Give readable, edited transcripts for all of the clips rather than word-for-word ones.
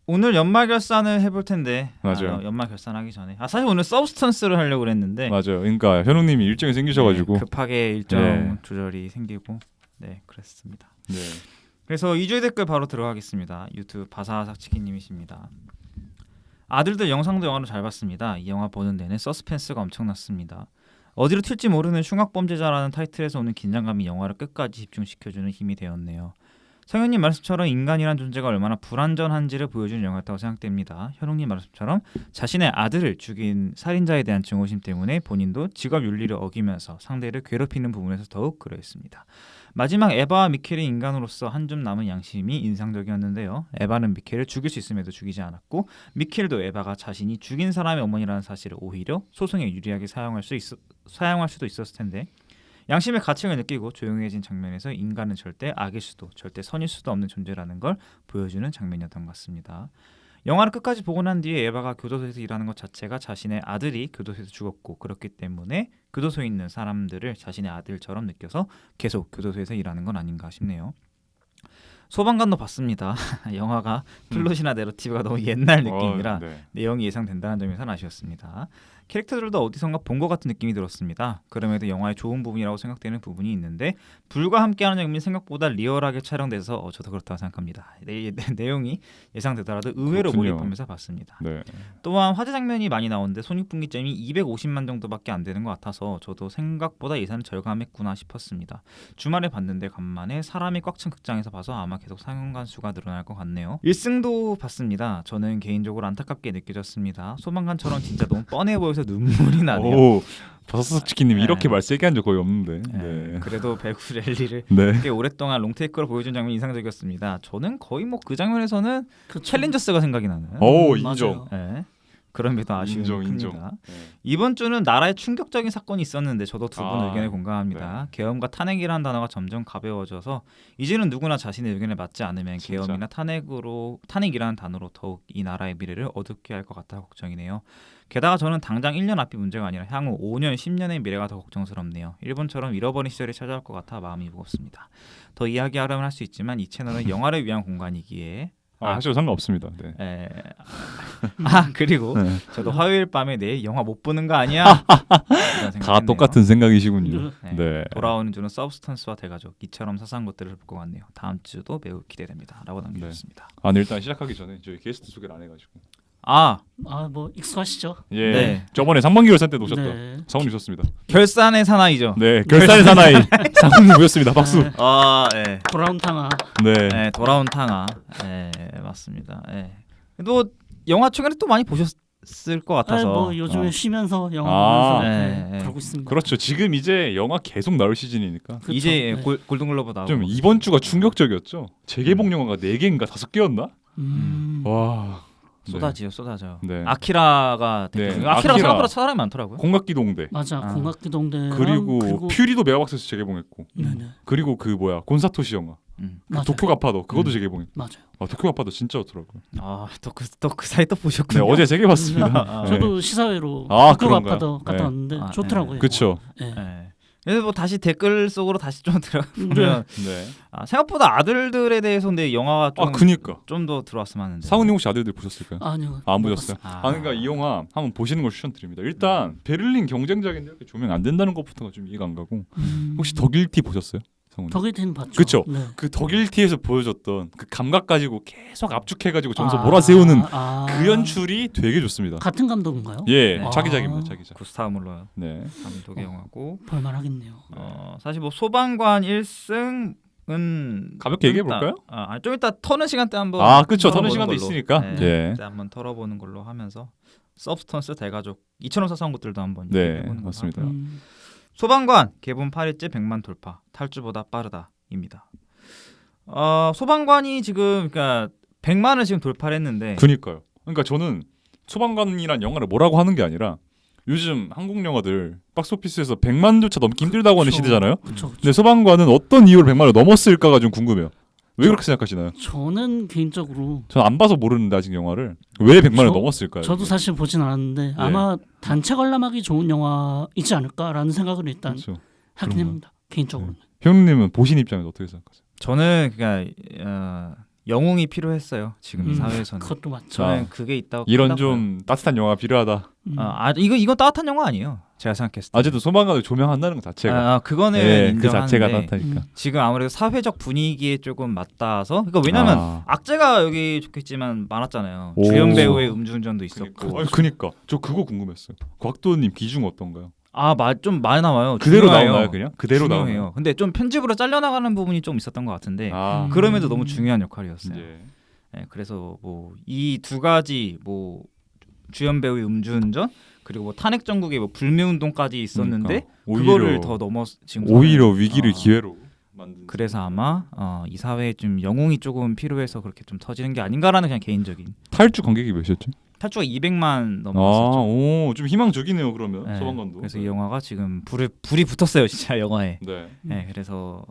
오늘 연말 결산을 해볼 텐데 맞아요. 연말 결산하기 전에 사실 오늘 서브스턴스를 하려고 그랬는데 맞아요. 그러니까 현웅님이 일정이 생기셔가지고 네, 급하게 일정 조절이 생기고 그랬습니다. 네. 그래서 2주의 댓글 바로 들어가겠습니다. 유튜브 바사삭치킨님이십니다. 아들들 영상도 영화로 잘 봤습니다. 이 영화 보는 데는 서스펜스가 엄청났습니다. 어디로 튈지 모르는 흉악범죄자라는 타이틀에서 오는 긴장감이 영화를 끝까지 집중시켜주는 힘이 되었네요. 성현님 말씀처럼 인간이란 존재가 얼마나 불완전한지를 보여주는 영화였다고 생각됩니다. 현웅님 말씀처럼 자신의 아들을 죽인 살인자에 대한 증오심 때문에 본인도 직업 윤리를 어기면서 상대를 괴롭히는 부분에서 더욱 그러했습니다. 마지막 에바와 미켈의 인간으로서 한 줌 남은 양심이 인상적이었는데요. 에바는 미켈을 죽일 수 있음에도 죽이지 않았고 미켈도 에바가 자신이 죽인 사람의 어머니라는 사실을 오히려 소송에 유리하게 사용할 수도 있었을 텐데 양심의 가책을 느끼고 조용해진 장면에서 인간은 절대 악일 수도 절대 선일 수도 없는 존재라는 걸 보여주는 장면이었던 것 같습니다. 영화를 끝까지 보고 난 뒤에 에바가 교도소에서 일하는 것 자체가 자신의 아들이 교도소에서 죽었고 그렇기 때문에 교도소에 있는 사람들을 자신의 아들처럼 느껴서 계속 교도소에서 일하는 건 아닌가 싶네요. 소방관도 봤습니다. 영화가 플롯이나 내러티브가 너무 옛날 느낌이라 내용이 예상된다는 점에선 아쉬웠습니다. 캐릭터들도 어디선가 본 것 같은 느낌이 들었습니다. 그럼에도 영화의 좋은 부분이라고 생각되는 부분이 있는데 불과 함께하는 장면이 생각보다 리얼하게 촬영돼서 저도 그렇다고 생각합니다. 내용이 예상되더라도 의외로 몰입하면서 봤습니다. 네. 또한 화재 장면이 많이 나오는데 손익분기점이 250만 정도밖에 안 되는 것 같아서 저도 생각보다 예산을 절감했구나 싶었습니다. 주말에 봤는데 간만에 사람이 꽉 찬 극장에서 봐서 아마 계속 상영관 수가 늘어날 것 같네요. 1승도 봤습니다. 저는 개인적으로 안타깝게 느껴졌습니다. 소방관처럼 진짜 너무 뻔해 보여서 눈물이 나네요. 오, 바사삭치킨님 이렇게 말 세게 한 적 거의 없는데. 네. 그래도 배구 랠리를 꽤 오랫동안 롱테이크로 보여준 장면이 인상적이었습니다. 저는 거의 뭐 그 장면에서는 챌린저스가 생각이 나는. 오, 인정. 그런 면도 아쉬운 인정. 큽니다. 이번 주는 나라에 충격적인 사건이 있었는데 저도 두 분 의견에 공감합니다. 계엄과 탄핵이라는 단어가 점점 가벼워져서 이제는 누구나 자신의 의견에 맞지 않으면 계엄이나 탄핵이라는 단어로 더욱 이 나라의 미래를 어둡게 할 것 같아 걱정이네요. 게다가 저는 당장 1년 앞이 문제가 아니라 향후 5년, 10년의 미래가 더 걱정스럽네요. 일본처럼 잃어버린 시절이 찾아올 것 같아 마음이 무겁습니다. 더 이야기하려면 할 수 있지만 이 채널은 영화를 위한 공간이기에 하셔도 상관없습니다. 그리고 저도 화요일 밤에 내일 영화 못 보는 거 아니야? 다 똑같은 생각이시군요. 돌아오는 주는 서브스턴스와 대가족 이처럼 사소한 것들을 볼 것 같네요. 다음 주도 매우 기대됩니다. 라고 남겨주셨습니다. 일단 시작하기 전에 저희 게스트 소개를 안 해가지고 뭐 익숙하시죠? 저번에 상반기 결산 때 오셨다. 상훈님 오셨습니다. 결산의 사나이죠. 결산의 사나이 상훈님 오셨습니다. 박수. 돌아온 탕아. 돌아온 탕아. 맞습니다. 또 영화 최근에 또 많이 보셨을 것 같아서. 뭐 요즘에 쉬면서 영화 보면서 그러고 있습니다. 그렇죠. 지금 이제 영화 계속 나올 시즌이니까. 그렇죠. 이제 골든글러브 나오고. 좀 이번 주가 충격적이었죠. 재개봉 영화가 4개인가 5개였나? 와. 쏟아져요. 아키라가 아키라가 생각보다 사람이 많더라고요. 공각기동대. 맞아. 공각기동대. 그리고 퓨리도 메가박스에서 재개봉했고. 그리고 곤사토시 영화. 도쿄 가파도 그것도 재개봉했고. 맞아요. 도쿄 가파도 진짜 좋더라고요. 또 그 사이 또 보셨군요. 어제 3개 봤습니다. 저도 시사회로 도쿄 가파도 갔다 왔는데 좋더라고요. 그렇죠. 그래서 뭐 다시 댓글 속으로 다시 좀 들어가면 생각보다 아들들에 대해서 근데 영화가 좀 더 들어왔으면 하는데. 상훈님 혹시 아들들 보셨을까요? 아니요. 안 보셨어요? 그러니까 이 영화 한번 보시는 걸 추천드립니다. 일단 베를린 경쟁작인데 이렇게 조명 안 된다는 것부터가 좀 이해가 안 가고. 혹시 더길티 보셨어요? 더길티는 봤죠. 그렇죠. 그 더길티에서 보여줬던 그 감각 가지고 계속 압축해가지고 점점 몰아세우는 그 연출이 되게 좋습니다. 같은 감독인가요? 자기작입니다. 자기작. 구스타브 물러 감독의 영화고. 볼만하겠네요. 사실 뭐 소방관 1승은 가볍게 얘기해 볼까요? 좀 이따 터는 시간 때 한번. 그렇죠. 터는 시간도 있으니까. 그때 한번 털어보는 걸로 하면서 서브스턴스 대가족 이처럼 사소한 것들도 한번 얘기해보는 맞습니다. 소방관 개봉 8일째 100만 돌파 탈주보다 빠르다입니다. 소방관이 지금 그러니까 100만을 지금 돌파를 했는데. 그러니까요. 그러니까 저는 소방관이란 영화를 뭐라고 하는 게 아니라 요즘 한국 영화들 박스오피스에서 100만조차 넘기 힘들다고 하는 시대잖아요. 근데 소방관은 어떤 이유로 100만을 넘었을까가 좀 궁금해요. 왜 그렇게 생각하시나요? 저는 개인적으로 안 봐서 모르는데 아직 영화를 왜 100만을 넘었을까요? 저도 사실 보진 않았는데 아마 단체 관람하기 좋은 영화이지 않을까라는 생각을 일단 하긴 합니다. 개인적으로는. 형님은 보신 입장에서 어떻게 생각하세요? 저는 그러니까 영웅이 필요했어요. 지금 이 사회에서는. 그것도 맞죠. 저는 그게 있다고. 이런 판단해요. 좀 따뜻한 영화 필요하다. 이거 따뜻한 영화 아니에요. 제가 생각했을 때. 아직도 소방관을 조명한다는 것 자체가 그거는 그 인정하는데 자체가 따뜻하니까. 지금 아무래도 사회적 분위기에 조금 맞닿아서. 그러니까 왜냐면 악재가 여기 좋겠지만 많았잖아요. 오. 주연 배우의 음주운전도 있었고. 그니까 저 그거 궁금했어요. 곽도님 기중 어떤가요? 좀 많이 나와요. 그대로 중요해요. 나오나요 그냥? 그대로 중요해요. 나오나요? 근데 좀 편집으로 잘려나가는 부분이 좀 있었던 것 같은데 아, 그럼에도 너무 중요한 역할이었어요. 예. 네, 그래서 뭐 이 두 가지 뭐 주연 배우의 음주운전 그리고 뭐 탄핵 정국의 뭐 불매운동까지 있었는데 그러니까. 그거를 더 넘어 지금 오히려 위기를 기회로 만든. 그래서 아마 이 사회에 좀 영웅이 조금 필요해서 그렇게 좀 터지는 게 아닌가라는 그냥 개인적인. 탈주 관객이 몇이었죠? 탈주가 200만 넘었었죠. 오, 좀 희망적이네요 그러면 네, 소방관도. 그래서 이 영화가 지금 불이 붙었어요 진짜 영화에. 네. 네, 그래서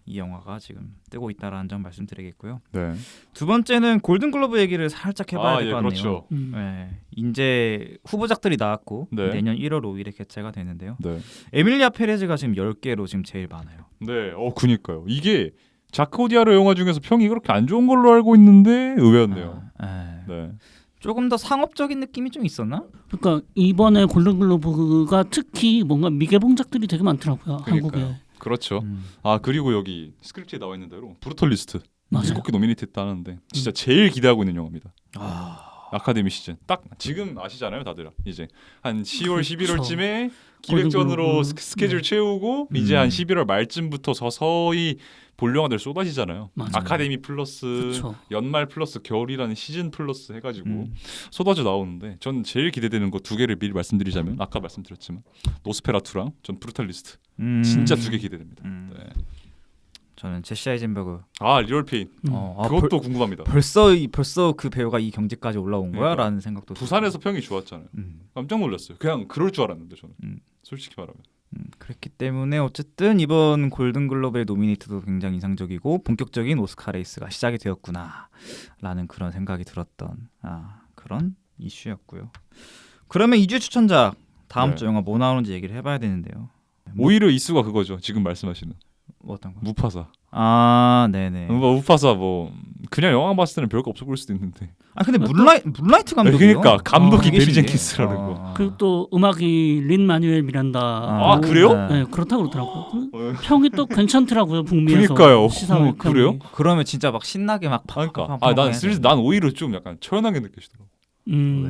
이 영화가 지금 뜨고 있다라는 점 말씀드리겠고요. 네. 두 번째는 골든글로브 얘기를 살짝 해봐야 될 것 같네요. 그렇죠. 네, 이제 후보작들이 나왔고 네. 내년 1월 5일에 개최가 되는데요. 네. 에밀리아 페레즈가 지금 10개로 지금 제일 많아요. 네. 그니까요. 이게 자크 오디아르 영화 중에서 평이 그렇게 안 좋은 걸로 알고 있는데 의외였네요. 네. 조금 더 상업적인 느낌이 좀 있었나? 그러니까 이번에 골든글로브가 특히 뭔가 미개봉작들이 되게 많더라고요. 그러니까요. 한국에. 그렇죠. 음. 그리고 여기 스크립트에 나와 있는 대로 브루털리스트 맞아요. 7개 노미네이트했다는데 진짜 제일 기대하고 있는 영화입니다. 아카데미 시즌 딱 지금 아시잖아요 다들 이제 한 10월 그렇죠. 11월쯤에 기획전으로 골든글로브. 스케줄 채우고 이제 한 11월 말쯤부터 서서히 볼 영화들 쏟아지잖아요. 맞아요. 아카데미 플러스 그렇죠. 연말 플러스 겨울이라는 시즌 플러스 해가지고 음. 쏟아져 나오는데 전 제일 기대되는 거 두 개를 미리 말씀드리자면 아까 말씀드렸지만 노스페라투랑 전 브루탈리스트 진짜 두 개 기대됩니다. 네. 저는 제시 아이젠버그. 리얼 페인 음. 그것도 궁금합니다. 벌써 그 배우가 이 경지까지 올라온 그러니까. 거야라는 생각도. 부산에서 평이 좋았잖아요. 깜짝 놀랐어요. 그냥 그럴 줄 알았는데 저는 솔직히 말하면. 그랬기 때문에 어쨌든 이번 골든글로브의 노미네이트도 굉장히 인상적이고 본격적인 오스카 레이스가 시작이 되었구나라는 그런 생각이 들었던 그런 이슈였고요. 그러면 2주 추천작 다음 네. 주 영화 뭐 나오는지 얘기를 해봐야 되는데요. 오히려 이수가 그거죠. 지금 말씀하시는 뭐 어떤 거? 무파사. 네네. 무파사 뭐 그냥 영화 봤을 때는 별거 없어 보일 수도 있는데. 근데 문라이트 감독이요? 그러니까 감독이 그게 베리 신기해. 젠킨스라는 거. 그리고 또 음악이 린 마뉴엘 미란다. 그래요? 네, 그렇다고 그러더라고요. 평이 또 괜찮더라고요. 북미에서. 그러니까요. 시사회 평이. 그래요? 그러면 진짜 막 신나게 막 그러니까 난 오히려 좀 약간 처연하게 느껴지더라고.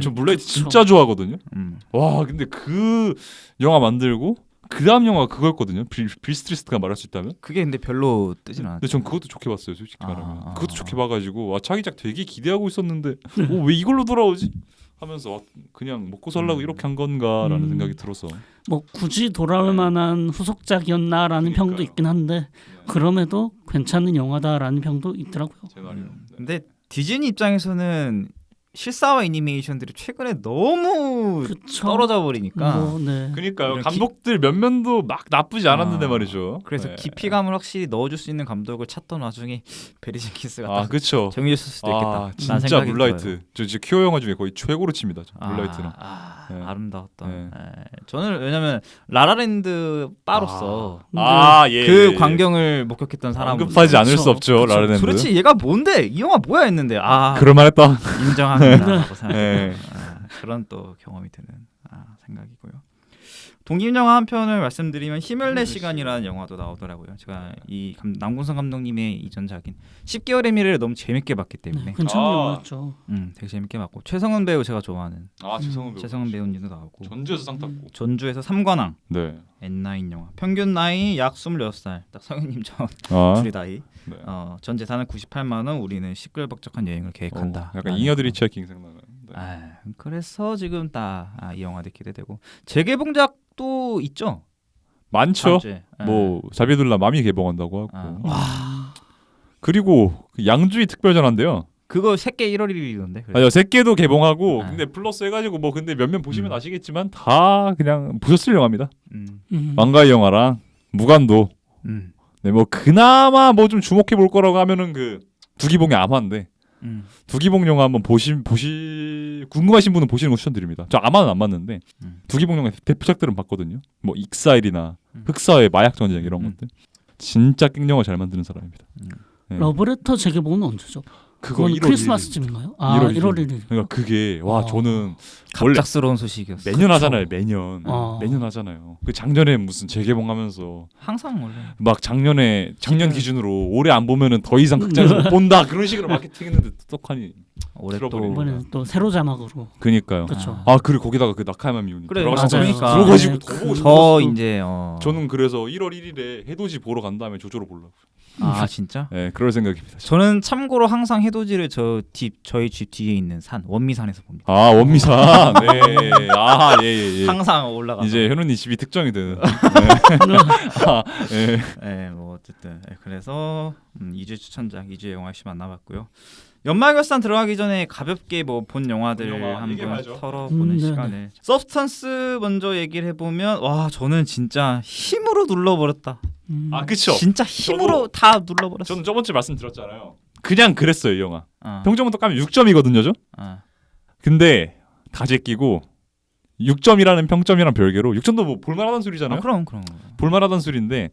저 물라이트 그쵸. 진짜 좋아하거든요. 음. 와 근데 그 영화 만들고 그 다음 영화 그거였거든요. 빌 스트리스트가 말할 수 있다면. 그게 근데 별로 뜨진 않았죠. 근데 전 그것도 좋게 봤어요. 솔직히 말하면. 그것도 좋게 아. 봐가지고 차기작 되게 기대하고 있었는데 왜 이걸로 돌아오지? 하면서 그냥 먹고 살라고 이렇게 한 건가라는 생각이 들어서. 뭐 굳이 돌아올 만한 후속작이었나라는 그러니까요. 평도 있긴 한데 그럼에도 괜찮은 영화다라는 평도 있더라고요. 제 말이요. 네. 근데 디즈니 입장에서는 실사화 애니메이션들이 최근에 너무 그쵸. 떨어져 버리니까 뭐, 네. 그러니까요. 이런 감독들 몇 면도 막 나쁘지 않았는데 말이죠. 그래서 네. 깊이감을 확실히 넣어줄 수 있는 감독을 찾던 와중에 베리 젠킨스가 딱 그쵸. 정해졌을 수도 있겠다. 진짜 생각이 물라이트. 들어요. 저 진짜 큐어 영화 중에 거의 최고로 칩니다. 물라이트는. 네. 아름다웠던. 네. 저는 왜냐면 라라랜드 바로서 예. 그 광경을 목격했던 사람 언급하지 않을 수 그쵸. 없죠. 라라랜드. 도대체 얘가 뭔데 이 영화 뭐야 했는데 그럴만했다. 인정합니다라고 생각했던 네. 그런 또 경험이 드는 생각이고요. 독립 영화 한 편을 말씀드리면 힘을 내 시간이라는 영화도 나오더라고요. 제가 이 남궁선 감독님의 이전작인 10개월의 미래를 너무 재밌게 봤기 때문에 네, 괜찮은 영화였죠. 되게 재밌게 봤고 최성은 배우 제가 좋아하는 최성은 배우님도 나오고 전주에서 상 탔고. 전주에서 3관왕 네. N9 영화 평균 나이 약 26살 딱 성현님 저 둘이 나이 네. 전 재산은 98만 원 우리는 시끌벅적한 여행을 계획한다. 약간 잉여들이 치아킹 생각나는. 네. 그래서 지금 딱 이 영화도 기대되고 재개봉작도 있죠. 많죠. 다음 주에. 뭐 자비둘라 맘이 개봉한다고 하고. 와. 그리고 그 양주의 특별전화인데요. 그거 새끼 1월 1일이던데. 맞아요. 새 개도 개봉하고 아. 근데 플러스 해가지고 뭐 근데 몇몇 보시면 아시겠지만 다 그냥 보셨을 영화입니다. 망가의 영화랑 무간도. 네, 뭐 그나마 뭐 좀 주목해 볼 거라고 하면은 그 두기봉의 암화인데 두기봉 영화 한번 궁금하신 분은 보시는 거 추천드립니다. 저 암화는 안 봤는데 두기봉 영화 대표작들은 봤거든요. 뭐 익사일이나 흑사의 마약 전쟁 이런 것들. 진짜 깽 영화 잘 만드는 사람입니다. 네. 러브레터 재개봉은 언제죠? 그거 그건 1월 크리스마스쯤인가요? 아 1월 1월 1일. 그러니까 그게 와 저는 원래 갑작스러운 소식이었어. 매년 하잖아요. 매년 어. 매년 하잖아요. 그 작년에 무슨 재개봉하면서 항상 원래. 막 작년 지금- 기준으로 올해 안 보면은 더 이상 극장에서 못 본다 그런 식으로 마케팅했는데 똑하니 올해 들어버리네. 이번에는 또 새로 자막으로. 그니까요. 그렇죠. 아 그리고 거기다가 그 나카야마 미우니 그래, 들어가서 맞아요. 그러니까. 들어가지고 네, 더 보고 그- 싶었어. 저 이제 저는 그래서 1월 1일에 해돋이 보러 간 다음에 조조로 보려고. 아 진짜? 네, 그럴 생각입니다. 저는 참고로 항상 해돋이를 저희 집 뒤에 있는 산 원미산에서 봅니다. 아 원미산. 네. 아 예. 항상 올라가. 이제 현우님 집이 특정이 되는. 예. 네, 뭐 어쨌든 그래서 2주 추천작 2주의 영화 씨 만나봤고요. 연말 결산 들어가기 전에 가볍게 뭐 본 영화들 본 영화 한번 얘기해봐야죠. 털어보는 네네. 시간을. 서브스턴스 먼저 얘기를 해보면 와 저는 진짜 힘으로 눌러버렸다. 아 그쵸. 진짜 힘으로 다 눌러버렸어. 저는 저번 주에 말씀드렸잖아요. 그냥 그랬어요 이 영화. 어. 평점부터 까면 6점이거든요, 저. 어. 근데 다 제끼고 6점이라는 평점이랑 별개로 6점도 뭐 볼만하다는 소리잖아요. 아, 그럼. 볼만하다는 소리인데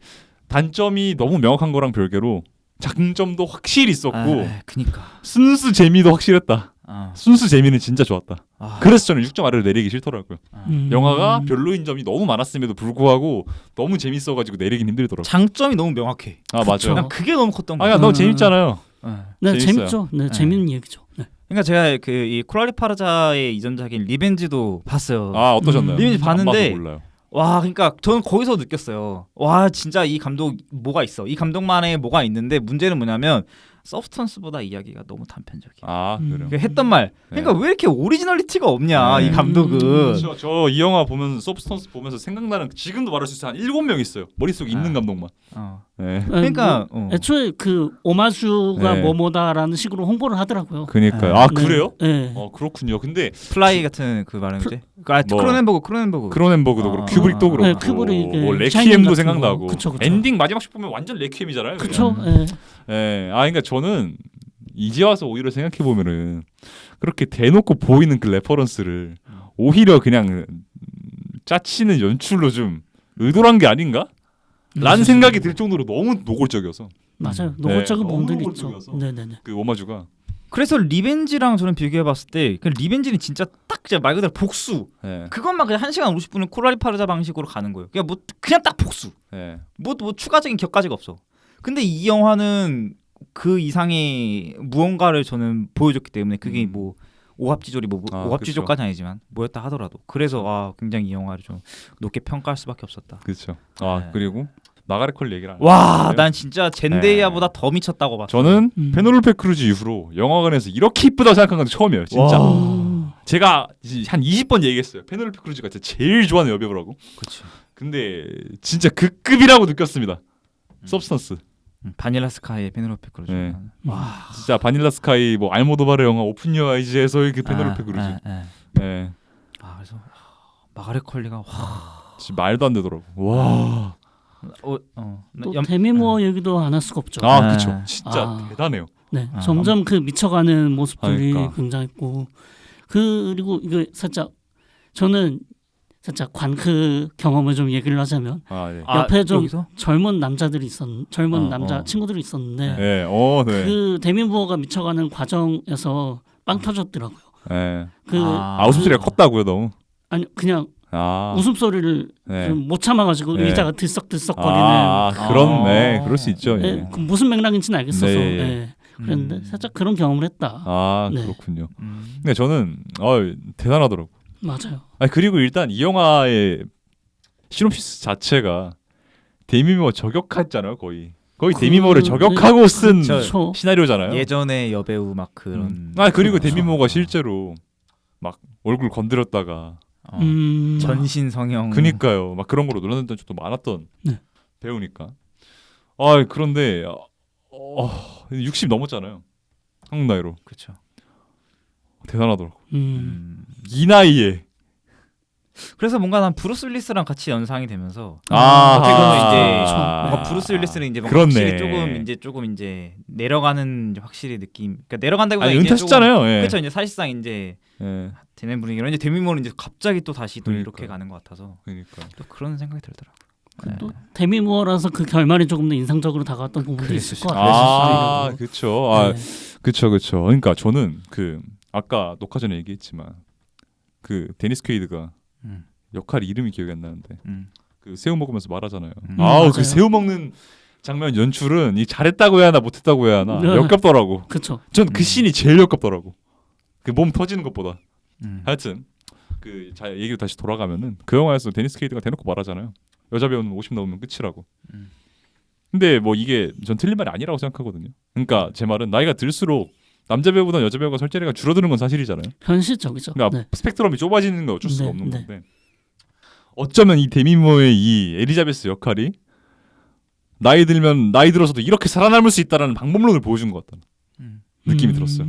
단점이 너무 명확한 거랑 별개로 장점도 확실히 있었고 그니까. 순수 재미도 확실했다. 순수 재미는 진짜 좋았다. 아, 그래서 저는 6점 아래로 내리기 싫더라고요. 음. 영화가 별로인 점이 너무 많았음에도 불구하고 너무 재밌어가지고 내리긴 힘들더라고요. 장점이 너무 명확해. 아 맞아요. 난 그게 너무 컸던 아, 거야. 야, 너무 재밌잖아요. 네 재밌어요. 재밌죠. 네 재밌는 얘기죠. 네. 그러니까 제가 그 이 코랄리 파르자의 이전작인 리벤지도 봤어요. 아 어떠셨나요? 리벤지 안 봤는데 봐서 몰라요. 와, 그러니까 저는 거기서 느꼈어요. 와, 진짜 이 감독 뭐가 있어. 이 감독만의 뭐가 있는데 문제는 뭐냐면 서브스턴스보다 이야기가 너무 단편적이야. 아 그래요. 그러니까 했던 말. 그러니까 네. 왜 이렇게 오리지널리티가 없냐 네. 이 감독은. 저 이 영화 보면서 서브스턴스 보면서 생각나는 지금도 말할 수 있어요. 한 7명 있어요. 머릿속에 있는 아. 감독만. 어. 네. 그러니까 뭐, 애초에 그 오마주가 네. 뭐뭐다라는 식으로 홍보를 하더라고요. 그러니까요. 네. 아 그래요? 네. 그렇군요. 근데 플라이 같은 그 말인데. 뭐, 크로넨버그. 크로넨버그도 그렇고 큐브릭도 그렇고 네, 큐브릭의 뭐 샤이닝 레퀴엠도 같은 생각나고 거. 그쵸. 엔딩 마지막 씩 보면 완전 레퀴엠이잖아요. 그쵸. 그냥. 예. 예. 아 그러니까 저는 이제 와서 오히려 생각해 보면은 그렇게 대놓고 보이는 그 레퍼런스를 오히려 그냥 짜치는 연출로 좀 의도한 게 아닌가? 라는 생각이 들 정도로 너무 노골적이어서 맞아요. 노골적인 네. 부분들이 너무 있죠. 노골적이어서. 네네네. 그 오마주가 그래서 리벤지랑 저는 비교해봤을 때 그 리벤지는 진짜 딱 진짜 말 그대로 복수. 예. 그것만 그냥 1시간 50분을 코랄리 파르자 방식으로 가는 거예요. 그냥 뭐 그냥 딱 복수. 예. 뭐 추가적인 격가지가 없어. 근데 이 영화는 그 이상의 무언가를 저는 보여줬기 때문에 그게 뭐 오합지졸이 뭐 아, 오합지졸까지 아니지만 뭐였다 하더라도 그래서 굉장히 이 영화를 좀 높게 평가할 수밖에 없었다. 그렇죠. 아 네. 그리고 마가렛 퀄리 얘기를 안 와, 했어요. 난 진짜 젠데이아보다 더 미쳤다고 봤어. 저는 페놀로페 크루즈 이후로 영화관에서 이렇게 이쁘다고 생각한 건 처음이에요. 진짜. 와. 제가 한 20번 얘기했어요. 페놀로페 크루즈가 진짜 제일 좋아하는 여배우라고. 그렇지. 근데 진짜 그 급이라고 느꼈습니다. 서브스턴스. 바닐라 스카이의 페넬로페 크루즈. 네. 와. 진짜 바닐라 스카이 뭐 알모도바르 영화 오픈 유어 아이즈에서의 그 페놀로페 크루즈. 예. 그래서 마가렛 컬리가 와. 진짜 말도 안 되더라고. 와. 또 데미 무어 얘기도 안 할 수가 없죠. 아, 네. 그쵸. 진짜 대단해요. 네, 아, 점점 그 미쳐가는 모습들이 그러니까. 굉장했고 그리고 이거 살짝 저는 살짝 관크 경험을 좀 얘기를 하자면 아, 예. 옆에 좀 여기서? 젊은 남자들이 젊은 어, 남자 어. 친구들이 있었는데 네. 네. 그 데미 무어가 미쳐가는 과정에서 빵 터졌더라고요. 예. 그 웃음소리가 컸다고요, 너무. 아니 그냥 아. 웃음소리를 네. 좀 못 참아가지고 네. 의자가 들썩들썩거리는 그렇네. 그럴 수 있죠. 예. 예, 그 무슨 맥락인지는 알겠어서 네. 예. 그랬는데 살짝 그런 경험을 했다. 아, 네. 그렇군요. 근데 저는 대단하더라고. 맞아요. 아니 그리고 일단 이 영화의 시놉시스 자체가 데미모어 저격했잖아요, 거의 데미모어를 저격하고 쓴 그렇죠. 시나리오잖아요. 예전의 여배우 막 그런. 그리고 그렇죠. 데미모어가 실제로 막 얼굴 건드렸다가 전신 성형. 그니까요, 막 그런 거로 논란됐던 적도 많았던 네. 배우니까. 그런데 60 넘었잖아요, 한국 나이로. 그렇죠. 대단하더라고. 이 나이에. 그래서 뭔가 난 브루스 윌리스랑 같이 연상이 되면서 아, 어떻게 보면 이제 아, 뭔가 브루스 윌리스는 이제 뭔가 그렇네. 확실히 조금 이제 내려가는 이제 확실히 느낌. 그러니까 내려간다기보다 아니 이제 은퇴하셨잖아요. 예. 그렇죠. 이제 사실상 이제 예. 되는 분위기로 이제 데미모어는 이제 갑자기 또 다시 또 이렇게 그러니까요. 가는 것 같아서 그러니까. 또 그런 생각이 들더라고. 또 데미 무어라서 그 결말이 조금 더 인상적으로 다가왔던 부분도 있을 것 같아요. 아, 그렇죠. 아, 네. 그렇죠. 그러니까 저는 그 아까 녹화 전에 얘기했지만 그 데니스 퀘이드가 역할 이름이 기억이 안 나는데 그 새우 먹으면서 말하잖아요. 아우 맞아요. 그 새우 먹는 장면 연출은 이 잘했다고 해야 하나 못했다고 해야 하나 네. 역겹더라고. 그렇죠. 전 그 씬이 제일 역겹더라고. 그 몸 터지는 것보다. 음. 하여튼 그 얘기로 다시 돌아가면은 그 영화에서 데니스 퀘이드가 대놓고 말하잖아요. 여자 배우는 50 넘으면 끝이라고. 근데 뭐 이게 전 틀린 말이 아니라고 생각하거든요. 그러니까 제 말은 나이가 들수록 남자 배우보다 여자 배우가 설자리가 줄어드는 건 사실이잖아요. 현실적이죠. 그러니까 네. 스펙트럼이 좁아지는 건 어쩔 수가 네, 없는 네. 건데 어쩌면 이 데미 무어의 이 엘리자베스 역할이 나이 들어서도 이렇게 살아남을 수 있다라는 방법론을 보여준 것 같다 느낌이 들었어요.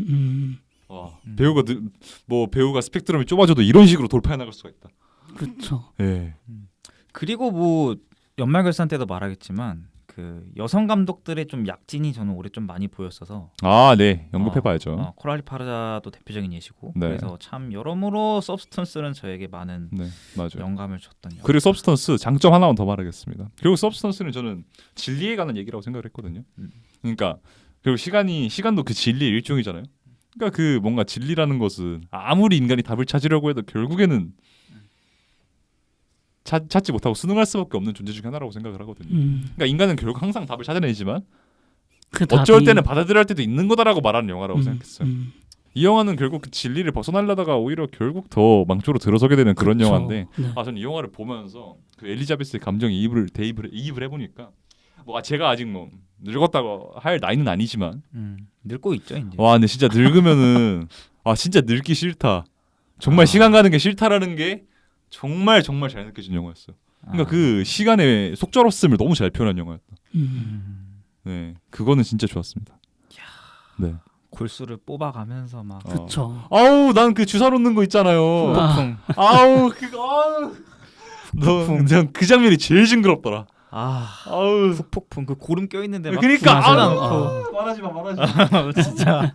배우가 스펙트럼이 좁아져도 이런 식으로 돌파해 나갈 수가 있다. 그렇죠. 예. 그리고 뭐 연말결산 때도 말하겠지만 그 여성 감독들의 좀 약진이 저는 올해 좀 많이 보였어서 아, 네. 언급해봐야죠. 코랄리 파르자도 대표적인 예시고 네. 그래서 참 여러모로 서브스턴스는 저에게 많은 네, 맞아요. 영감을 줬던 영화. 그리고 서브스턴스 장점 하나만 더 말하겠습니다. 그리고 서브스턴스는 저는 진리에 관한 얘기라고 생각을 했거든요. 그러니까 그리고 시간도 그 진리의 일종이잖아요. 그러니까 그 뭔가 진리라는 것은 아무리 인간이 답을 찾으려고 해도 결국에는 찾지 못하고 순응할 수밖에 없는 존재 중에 하나라고 생각을 하거든요. 그러니까 인간은 결국 항상 답을 찾아내지만 그 어쩔 답이- 때는 받아들여야 할 때도 있는 거다라고 말하는 영화라고 생각했어요. 음. 이 영화는 결국 그 진리를 벗어나려다가 오히려 결국 더 망조로 들어서게 되는 그런 그쵸. 영화인데 네. 저는 이 영화를 보면서 그 엘리자베스의 감정에 이입을 해보니까 뭐 제가 아직 뭐 늙었다고 할 나이는 아니지만 늙고 있죠 이제. 와 근데 진짜 늙으면은 진짜 늙기 싫다. 정말 시간 가는 게 싫다라는 게 정말 정말 잘 느껴진 영화였어요. 그러니까 그 시간의 속절없음을 너무 잘 표현한 영화였다. 네, 그거는 진짜 좋았습니다. 네. 골수를 뽑아가면서 막 그렇죠. 아우 난 그 주사 놓는 거 있잖아요. 폭풍. 아우 그거 너그 장면이 제일 징그럽더라. 아우 폭풍 그 고름 껴 있는데 막 그러니까 불 말하지 마. 진짜.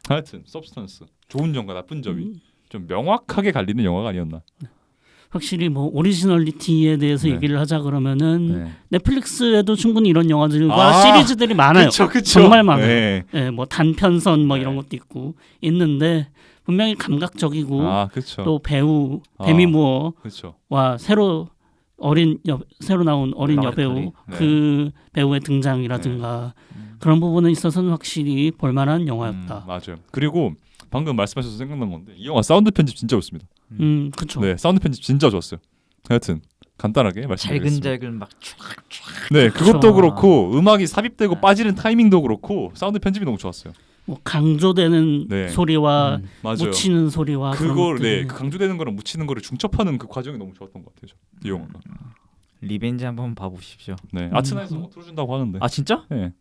하여튼 서브스턴스 좋은 점과 나쁜 점이 좀 명확하게 갈리는 영화가 아니었나. 확실히 뭐 오리지널리티에 대해서 네. 얘기를 하자 그러면은 네. 넷플릭스에도 충분히 이런 영화들과 시리즈들이 많아요. 그쵸. 정말 많아요. 네. 예, 뭐 단편선 뭐 네. 이런 것도 있고 있는데 분명히 감각적이고 그렇죠. 또 배우 데미 무어와 그렇죠. 새로 나온 어린 여배우 네. 그 배우의 등장이라든가 그런 부분에 있어서는 확실히 볼만한 영화였다. 맞아요. 그리고 방금 말씀하셔서 생각난 건데 이 영화 사운드 편집 진짜 좋습니다. 그렇죠. 네, 사운드 편집 진짜 좋았어요. 하여튼 간단하게 말씀드리겠습니다. 잘근잘근 막 쫙. 네, 그쵸. 그것도 그렇고 음악이 삽입되고 빠지는 타이밍도 그렇고 사운드 편집이 너무 좋았어요. 뭐 강조되는 네. 소리와 맞아요. 묻히는 소리와 그런 그걸 것들이. 그 강조되는 거랑 묻히는 거를 중첩하는 그 과정이 너무 좋았던 것 같아요. 이 영화가. 리벤지 한번 봐보십시오. 네, 아트나에서 뭐 틀어준다고 하는데. 진짜? 네,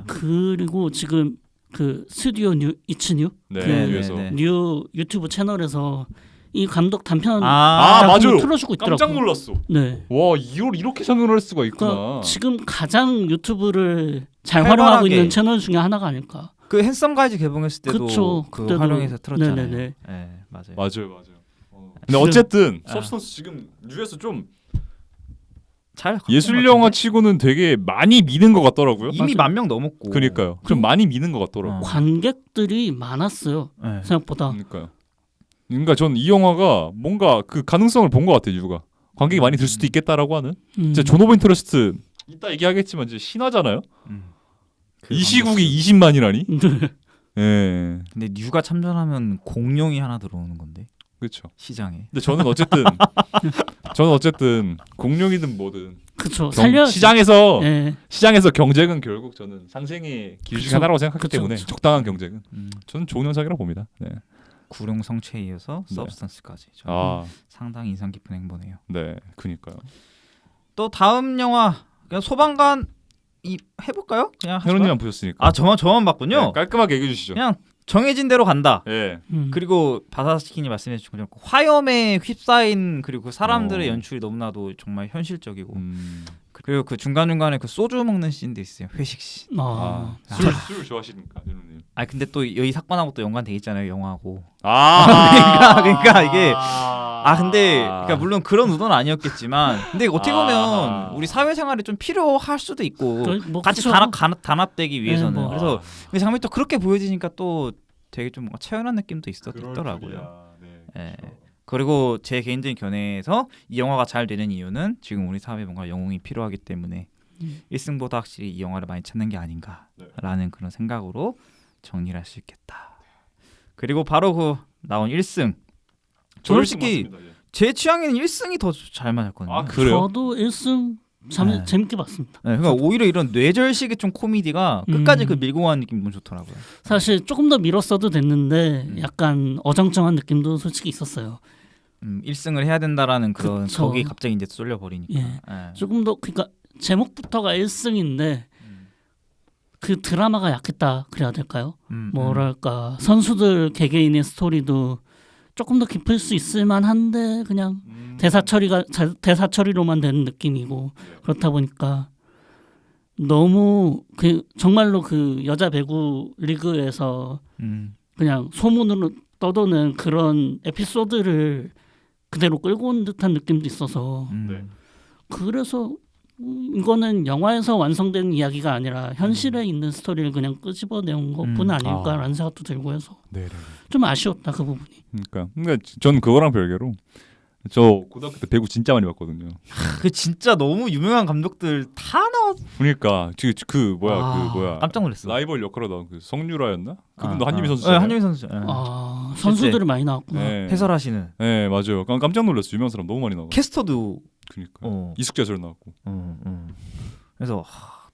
그리고 지금 그 스튜디오 이츠뉴 네, 그 위에서 뉴 유튜브 채널에서 이 감독 단편 맞아요. 작품을 틀어주고 있더라고. 깜짝 놀랐어. 네. 와, 이걸 이렇게 상영을 할 수가 있구나. 그러니까 지금 가장 유튜브를 잘 활발하게. 활용하고 있는 채널 중에 하나가 아닐까. 그 핸섬 가이즈 개봉했을 때도 그쵸, 그 그때도. 활용해서 틀었잖아요. 네네네. 네, 맞아요. 맞아요. 근데 어쨌든 아. 서브스턴스 지금 뉴에서 좀 잘 예술 영화 치고는 되게 많이 미는 것 같더라고요. 이미 10,000명 넘었고. 그러니까요. 좀 많이 미는 것 같더라고요. 관객들이 많았어요. 네. 생각보다. 그러니까 전 이 영화가 뭔가 그 가능성을 본 것 같아요. 이유가 관객이 많이 들 수도 있겠다라고 하는. 이제 존 오브 인터레스트 이따 얘기하겠지만 이제 신화잖아요. 이 시국이 20만이라니. 예. 근데 뉴가 참전하면 공룡이 하나 들어오는 건데 그렇죠. 시장에. 근데 저는 어쨌든 공룡이든 뭐든 그렇죠. 살려 시장에서 네. 시장에서 경쟁은 결국 저는 상생의 길 중에 그쵸. 하나라고 생각하기 그쵸, 때문에 그쵸. 적당한 경쟁은 저는 좋은 현상이라고 봅니다. 네. 구룡 성체에 이어서 네. 서브스턴스까지. 저는 상당히 인상 깊은 행보네요. 네, 그니까요. 또 다음 영화 그냥 소방관 해볼까요? 그냥 하지 현우님만 마. 보셨으니까. 저만 봤군요. 네, 깔끔하게 얘기해 주시죠. 그냥 정해진 대로 간다. 예. 그리고 바사스키님 말씀해 주신 것처럼 화염에 휩싸인 그리고 그 사람들의 어. 연출이 너무나도 정말 현실적이고 그리고 그 중간중간에 그 소주 먹는 씬도 있어요. 회식 씬. 술 좋아하시니까 현우님. 근데 또 여기 사건하고 또 연관돼 있잖아요. 영화하고. 그러니까 그러니까 이게 근데 그러니까 물론 그런 의도는 아니었겠지만 근데 어떻게 보면 아하. 우리 사회생활에 좀 필요할 수도 있고 뭐 같이 그쵸. 단합되기 위해서는 뭐. 그래서 그 장면이 또 그렇게 보여지니까 또 되게 좀 뭔가 체연한 느낌도 있었더라고요. 예. 그리고 제 개인적인 견해에서 이 영화가 잘 되는 이유는 지금 우리 사회에 뭔가 영웅이 필요하기 때문에 1승보다 확실히 이 영화를 많이 찾는 게 아닌가라는 그런 생각으로 정리를 할 수 있겠다. 그리고 바로 그 나온 1승 솔직히 제 취향에는 1승이 더 잘 맞았거든요. 아 그래요? 저도 1승 네. 재밌게 봤습니다. 네, 그러니까 오히려 이런 뇌절식의 좀 코미디가 끝까지 그 밀고 가는 느낌이 너무 좋더라고요. 사실 조금 더 밀었어도 됐는데 약간 어정쩡한 느낌도 솔직히 있었어요. 1승을 해야 된다라는 그런 그쵸. 거기 갑자기 이제 쏠려 버리니까. 예. 예. 조금 더 그러니까 제목부터가 1승인데 그 드라마가 약했다 그래야 될까요? 뭐랄까 선수들 개개인의 스토리도 조금 더 깊을 수 있을 만한데 그냥 대사 처리로만 되는 느낌이고 그렇다 보니까 너무 그 정말로 그 여자 배구 리그에서 그냥 소문으로 떠도는 그런 에피소드를 그대로 끌고 온 듯한 느낌도 있어서 네. 그래서 이거는 영화에서 완성된 이야기가 아니라 현실에 있는 스토리를 그냥 끄집어내온 것뿐 아닐까라는 생각도 들고 해서 네네. 좀 아쉬웠다 그 부분이. 그러니까 전 그거랑 별개로 저 고등학교 때 배구 진짜 많이 봤거든요. 그 진짜 너무 유명한 감독들 다 나왔. 그러니까 그 뭐야 깜짝 놀랐어. 라이벌 역할로 나온 그 성유라였나? 그분도 한유미 선수. 네, 한유미 선수. 예. 선수들이 많이 나왔구나. 네. 해설하시는 네 맞아요. 깜짝 놀랐어. 유명한 사람 너무 많이 나와. 캐스터도. 그러니까 이숙재 해설 나왔고. 그래서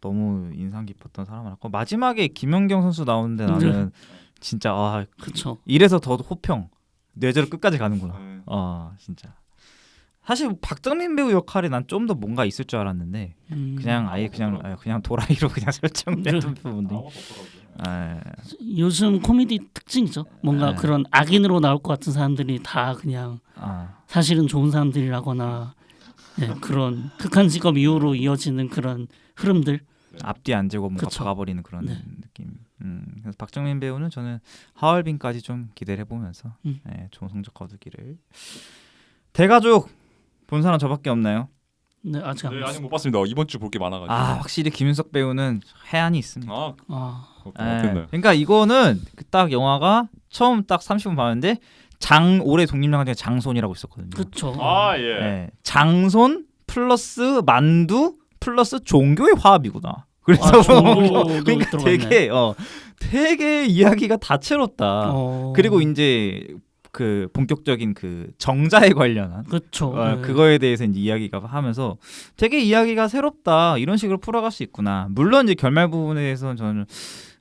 너무 인상 깊었던 사람 많았고 마지막에 김연경 선수 나오는데 나는 진짜 그렇죠. 이래서 더 호평 뇌절 끝까지 가는구나. 네. 진짜. 사실 박정민 배우 역할에 난 좀 더 뭔가 있을 줄 알았는데 그냥 아예 그냥 도라이로 그냥 설정됐던 부분들이. 요즘 코미디 특징이죠. 뭔가 그런 악인으로 나올 것 같은 사람들이 다 그냥 사실은 좋은 사람들이라거나 그런 극한 직업 이후로 이어지는 그런 흐름들. 앞뒤 안 재고 뭔가 그쵸. 박아버리는 그런 느낌. 그래서 박정민 배우는 저는 하얼빈까지 좀 기대를 해보면서 좋은 성적 거두기를. 대가족 본 사람 저밖에 없나요? 네 아직 안 네, 봤어요. 아직 못 봤습니다. 이번 주 볼 게 많아가지고. 확실히 김윤석 배우는 해안이 있습니다. 어땠나요? 그러니까 이거는 딱 영화가 처음 딱 30분 봤는데 올해 독립영화 중에 장손이라고 있었거든요. 그렇죠. 장손 플러스 만두 플러스 종교의 화합이구나. 그래서 그러니까 되게 이야기가 다채롭다. 그리고 이제 그 본격적인 그 정자에 관련한 그렇죠. 그거에 대해서 이제 이야기가 하면서 되게 이야기가 새롭다 이런 식으로 풀어갈 수 있구나. 물론 이제 결말 부분에 대해서는 저는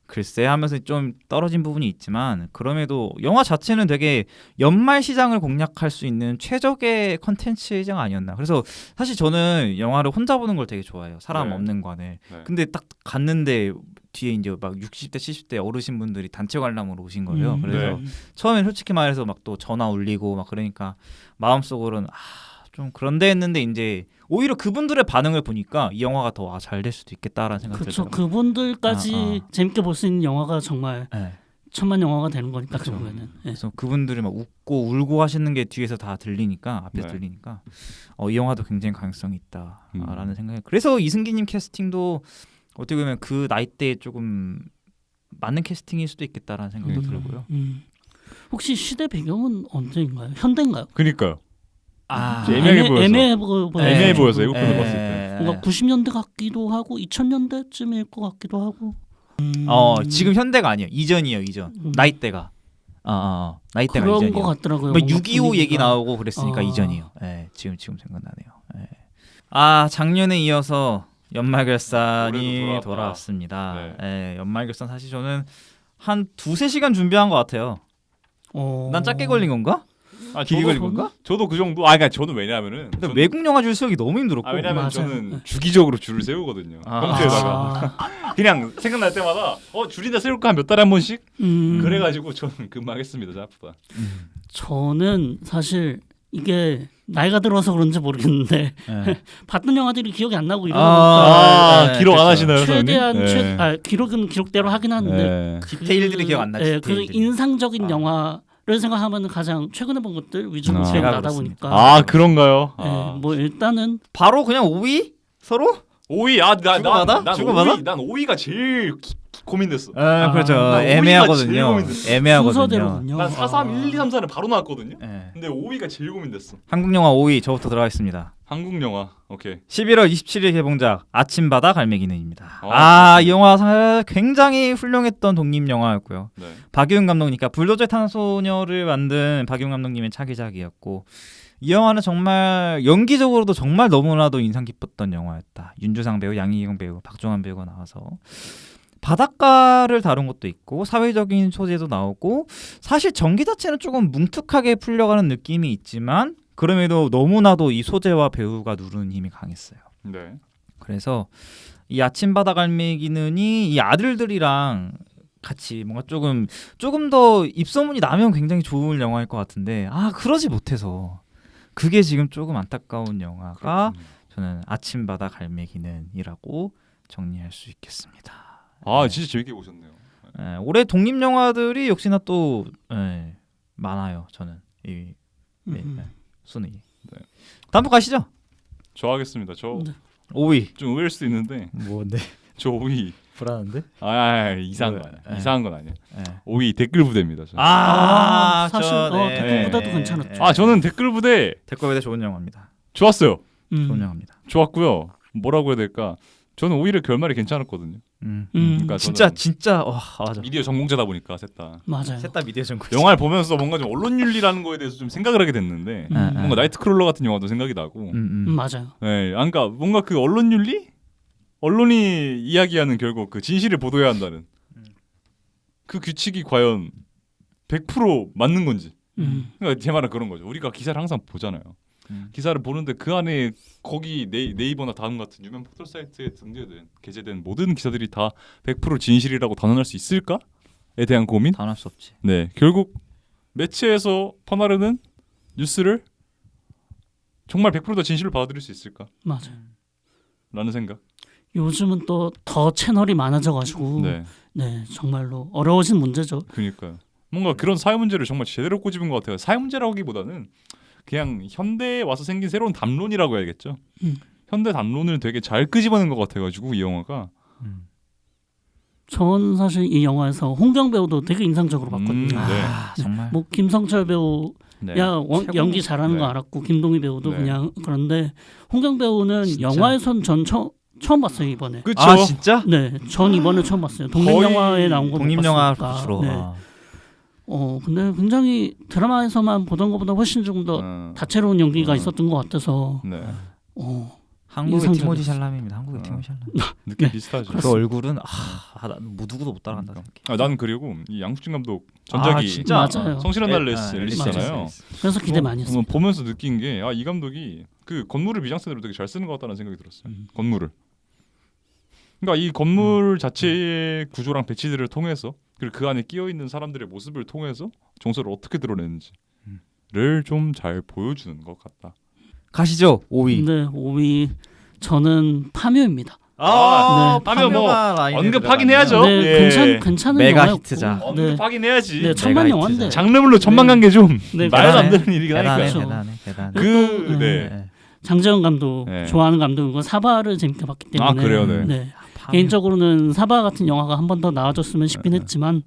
글쎄 하면서 좀 떨어진 부분이 있지만 그럼에도 영화 자체는 되게 연말 시장을 공략할 수 있는 최적의 컨텐츠가 아니었나. 그래서 사실 저는 영화를 혼자 보는 걸 되게 좋아해요. 사람 없는 관을. 근데 딱 갔는데 뒤에 이제 막 60대 70대 어르신분들이 단체 관람으로 오신 거예요. 그래서 처음엔 솔직히 말해서 막 또 전화 울리고 막 그러니까 마음속으로는 좀 그런데 했는데 이제 오히려 그분들의 반응을 보니까 이 영화가 더 잘 될 수도 있겠다라는 생각이 그렇죠. 들더라고요. 그분들까지 재밌게 볼 수 있는 영화가 정말 천만 영화가 되는 거니까 결국에는. 그래서 그분들이 막 웃고 울고 하시는 게 뒤에서 다 들리니까 앞에서 들리니까 이 영화도 굉장히 가능성이 있다라는 생각이. 그래서 이승기님 캐스팅도 어떻게 보면 그 나이대에 조금 맞는 캐스팅일 수도 있겠다라는 생각도 들고요. 혹시 시대 배경은 언제인가요? 현대인가요? 그러니까요. 애매해 보여서 예고편을 봤을 때. 뭔가 90년대 같기도 하고 2000년대쯤일 것 같기도 하고. 지금 현대가 아니에요. 이전이에요. 이전. 나이대가. 나이대가 그런 이전이에요. 것 같더라고요. 6.25 얘기 나오고 그랬으니까 이전이에요. 지금 생각나네요. 작년에 이어서 연말결산이 돌아왔습니다. 연말결산 사실 저는 한 2-3시간 준비한 것 같아요. 난 짧게 걸린 건가? 길게 걸린 건가? 저도 그 정도. 그러니까 저는 왜냐하면은 외국 영화 줄 세우기 너무 힘들었고. 왜냐면 저는 주기적으로 줄을 세우거든요. 평소에다가 그냥 생각날 때마다 줄이다 세울까 한 몇 달에 한 번씩. 그래가지고 저는 금방 하겠습니다. 생각보다. 저는 사실 이게 나이가 들어서 그런지 모르겠는데 봤던 영화들이 기억이 안 나고 이러니까 기록 안 하시나요, 최대한 기록은 기록대로 하긴 하는데 디테일들이 기억 안 나지. 그 인상적인 영화를 생각하면 가장 최근에 본 것들 위주로 아. 기억나다 제가 보니까 아 그런가요? 네, 뭐 일단은 바로 그냥 5위 서로? 5위 주고받아? 난 주고받아? 5위 난 5위가 제일 고민됐어. 그렇죠. 난 오이가 제일 애매하거든요. 고민됐어. 애매하거든요. 순서대로군요. 난 4, 3, 1, 2, 3, 4는 바로 나왔거든요. 예. 근데 5위가 제일 고민됐어. 한국 영화 5위 저부터 들어가겠습니다. 한국 영화. 오케이. 11월 27일 개봉작 아침바다 갈매기는입니다. 아, 이 영화 굉장히 훌륭했던 독립 영화였고요. 네. 박유은 감독니까 불도저 탄소녀를 만든 박유은 감독님의 차기작이었고 이 영화는 정말 연기적으로도 정말 너무나도 인상 깊었던 영화였다. 윤주상 배우, 양희경 배우, 박종환 배우가 나와서 바닷가를 다룬 것도 있고 사회적인 소재도 나오고 사실 전기 자체는 조금 뭉툭하게 풀려가는 느낌이 있지만 그럼에도 너무나도 이 소재와 배우가 누르는 힘이 강했어요. 네. 그래서 이 아침바다 갈매기는이 이 아들들이랑 같이 뭔가 조금 더 입소문이 나면 굉장히 좋은 영화일 것 같은데 그러지 못해서 그게 지금 조금 안타까운 영화가 그렇군요. 저는 아침바다 갈매기는이라고 정리할 수 있겠습니다. 아 진짜 재밌게 보셨네요. 올해 독립 영화들이 역시나 또 많아요. 저는 이 순위. 네. 다음 분 가시죠. 저 하겠습니다. 저 5위. 좀 의외일 수도 있는데 뭔데? 저 5위. 불안한데? 이상한 거 아니야. 네. 이상한 건 아니야. 네. 5위 댓글 부대입니다. 저는. 사실 네. 댓글 부대도 괜찮았죠. 저는 댓글 부대 댓글 부대 좋은 영화입니다. 좋았어요. 좋은 영화입니다. 좋았고요. 뭐라고 해야 될까? 저는 오히려 결말이 괜찮았거든요. 그러니까 진짜 맞아. 미디어 전공자다 보니까 셋 다. 맞아요. 셋 다 미디어 전공. 영화를 보면서 뭔가 좀 언론 윤리라는 거에 대해서 좀 생각을 하게 됐는데 뭔가 나이트크롤러 같은 영화도 생각이 나고. 맞아요. 네, 그러니까 뭔가 그 언론 윤리? 언론이 이야기하는 결국 그 진실을 보도해야 한다는 그 규칙이 과연 100% 맞는 건지. 그러니까 제 말은 그런 거죠. 우리가 기사를 항상 보잖아요. 기사를 보는데 그 안에 거기 네이버나 다음 같은 유명 포털 사이트에 등재된 게재된 모든 기사들이 다 100% 진실이라고 단언할 수 있을까?에 대한 고민. 단할 수 없지. 네, 결국 매체에서 퍼나르는 뉴스를 정말 100%다 진실을 받아들일 수 있을까? 맞아요. 라는 생각. 요즘은 또 더 채널이 많아져가지고 네 정말로 어려워진 문제죠. 그러니까요. 뭔가 그런 사회 문제를 정말 제대로 꼬집은 것 같아요. 사회 문제라기보다는 그냥 현대에 와서 생긴 새로운 담론이라고 해야겠죠. 현대 담론을 되게 잘 끄집어낸 것 같아가지고 이 영화가. 전 사실 이 영화에서 홍경 배우도 되게 인상적으로 봤거든요. 네. 정말. 뭐 김성철 배우 네. 연기 잘하는 거 알았고 김동희 배우도 네. 그냥 그런데 홍경 배우는 진짜. 영화에선 전 처음 봤어요 이번에. 그렇죠. 진짜? 네, 전 이번에 처음 봤어요. 독립 거의 영화에 나온 거 독립 못 영화 봤으니까. 주로. 네. 근데 굉장히 드라마에서만 보던 것보다 훨씬 조금 더 다채로운 연기가 있었던 것 같아서. 네. 한국의 인상적이었어. 티모시 샬람입니다. 한국의 티모시 샬람. 느낌 네. 비슷하죠. 그 얼굴은 누구도 못 따라간다. 난 그리고 이 양수진 감독 전작이 진짜? 맞아요. 성실한 날 앨리스잖아요. 맞아요. 그래서 기대 많이 했어요. 보면서 느낀 게 이 감독이 그 건물을 미장센으로 되게 잘 쓰는 것 같다는 생각이 들었어요. 건물을. 그러니까 이 건물 자체의 구조랑 배치들을 통해서 그리고 그 안에 끼어 있는 사람들의 모습을 통해서 정서를 어떻게 드러내는지를 좀 잘 보여주는 것 같다. 가시죠. 5위. 네, 5위 저는 파묘입니다. 파묘 뭐 파묘가 라인에 언급하긴 들어가네요. 해야죠. 네, 예. 괜찮은 메가 영화였고. 히트작. 네, 언급하긴 해야지. 네, 천만 메가 영화인데. 히트작. 장르물로 천만 간 게 좀 네, 말도 안 대단해. 되는 일이긴 하니까. 대단해. 그 네. 네. 장재현 감독 네. 좋아하는 감독이고 사바를 재밌게 봤기 때문에. 그래요, 네. 개인적으로는 사바 같은 영화가 한 번 더 나와줬으면 싶긴 했지만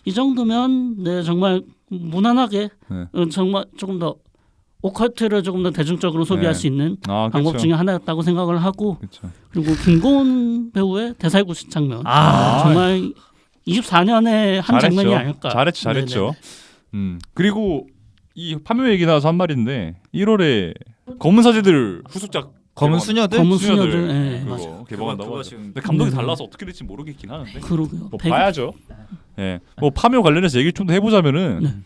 이 정도면 네 정말 무난하게 정말 조금 더 오컬트를 조금 더 대중적으로 소비할 수 있는 방법 중에 하나였다고 생각을 하고 그리고 김고은 배우의 대살구시 장면 정말 24년의 한 장면이 아닐까. 잘했죠. 그리고 이 파묘 얘기 나와서 한 말인데 1월에 검은 사제들 후속작 검은 수녀들 네, 그거 개봉한다고 하죠. 근데 감독이 달라서 어떻게 될지 모르겠긴 하는데. 그러고요. 뭐 봐야죠. 예. 뭐 파묘 관련해서 얘기 좀 더 해보자면은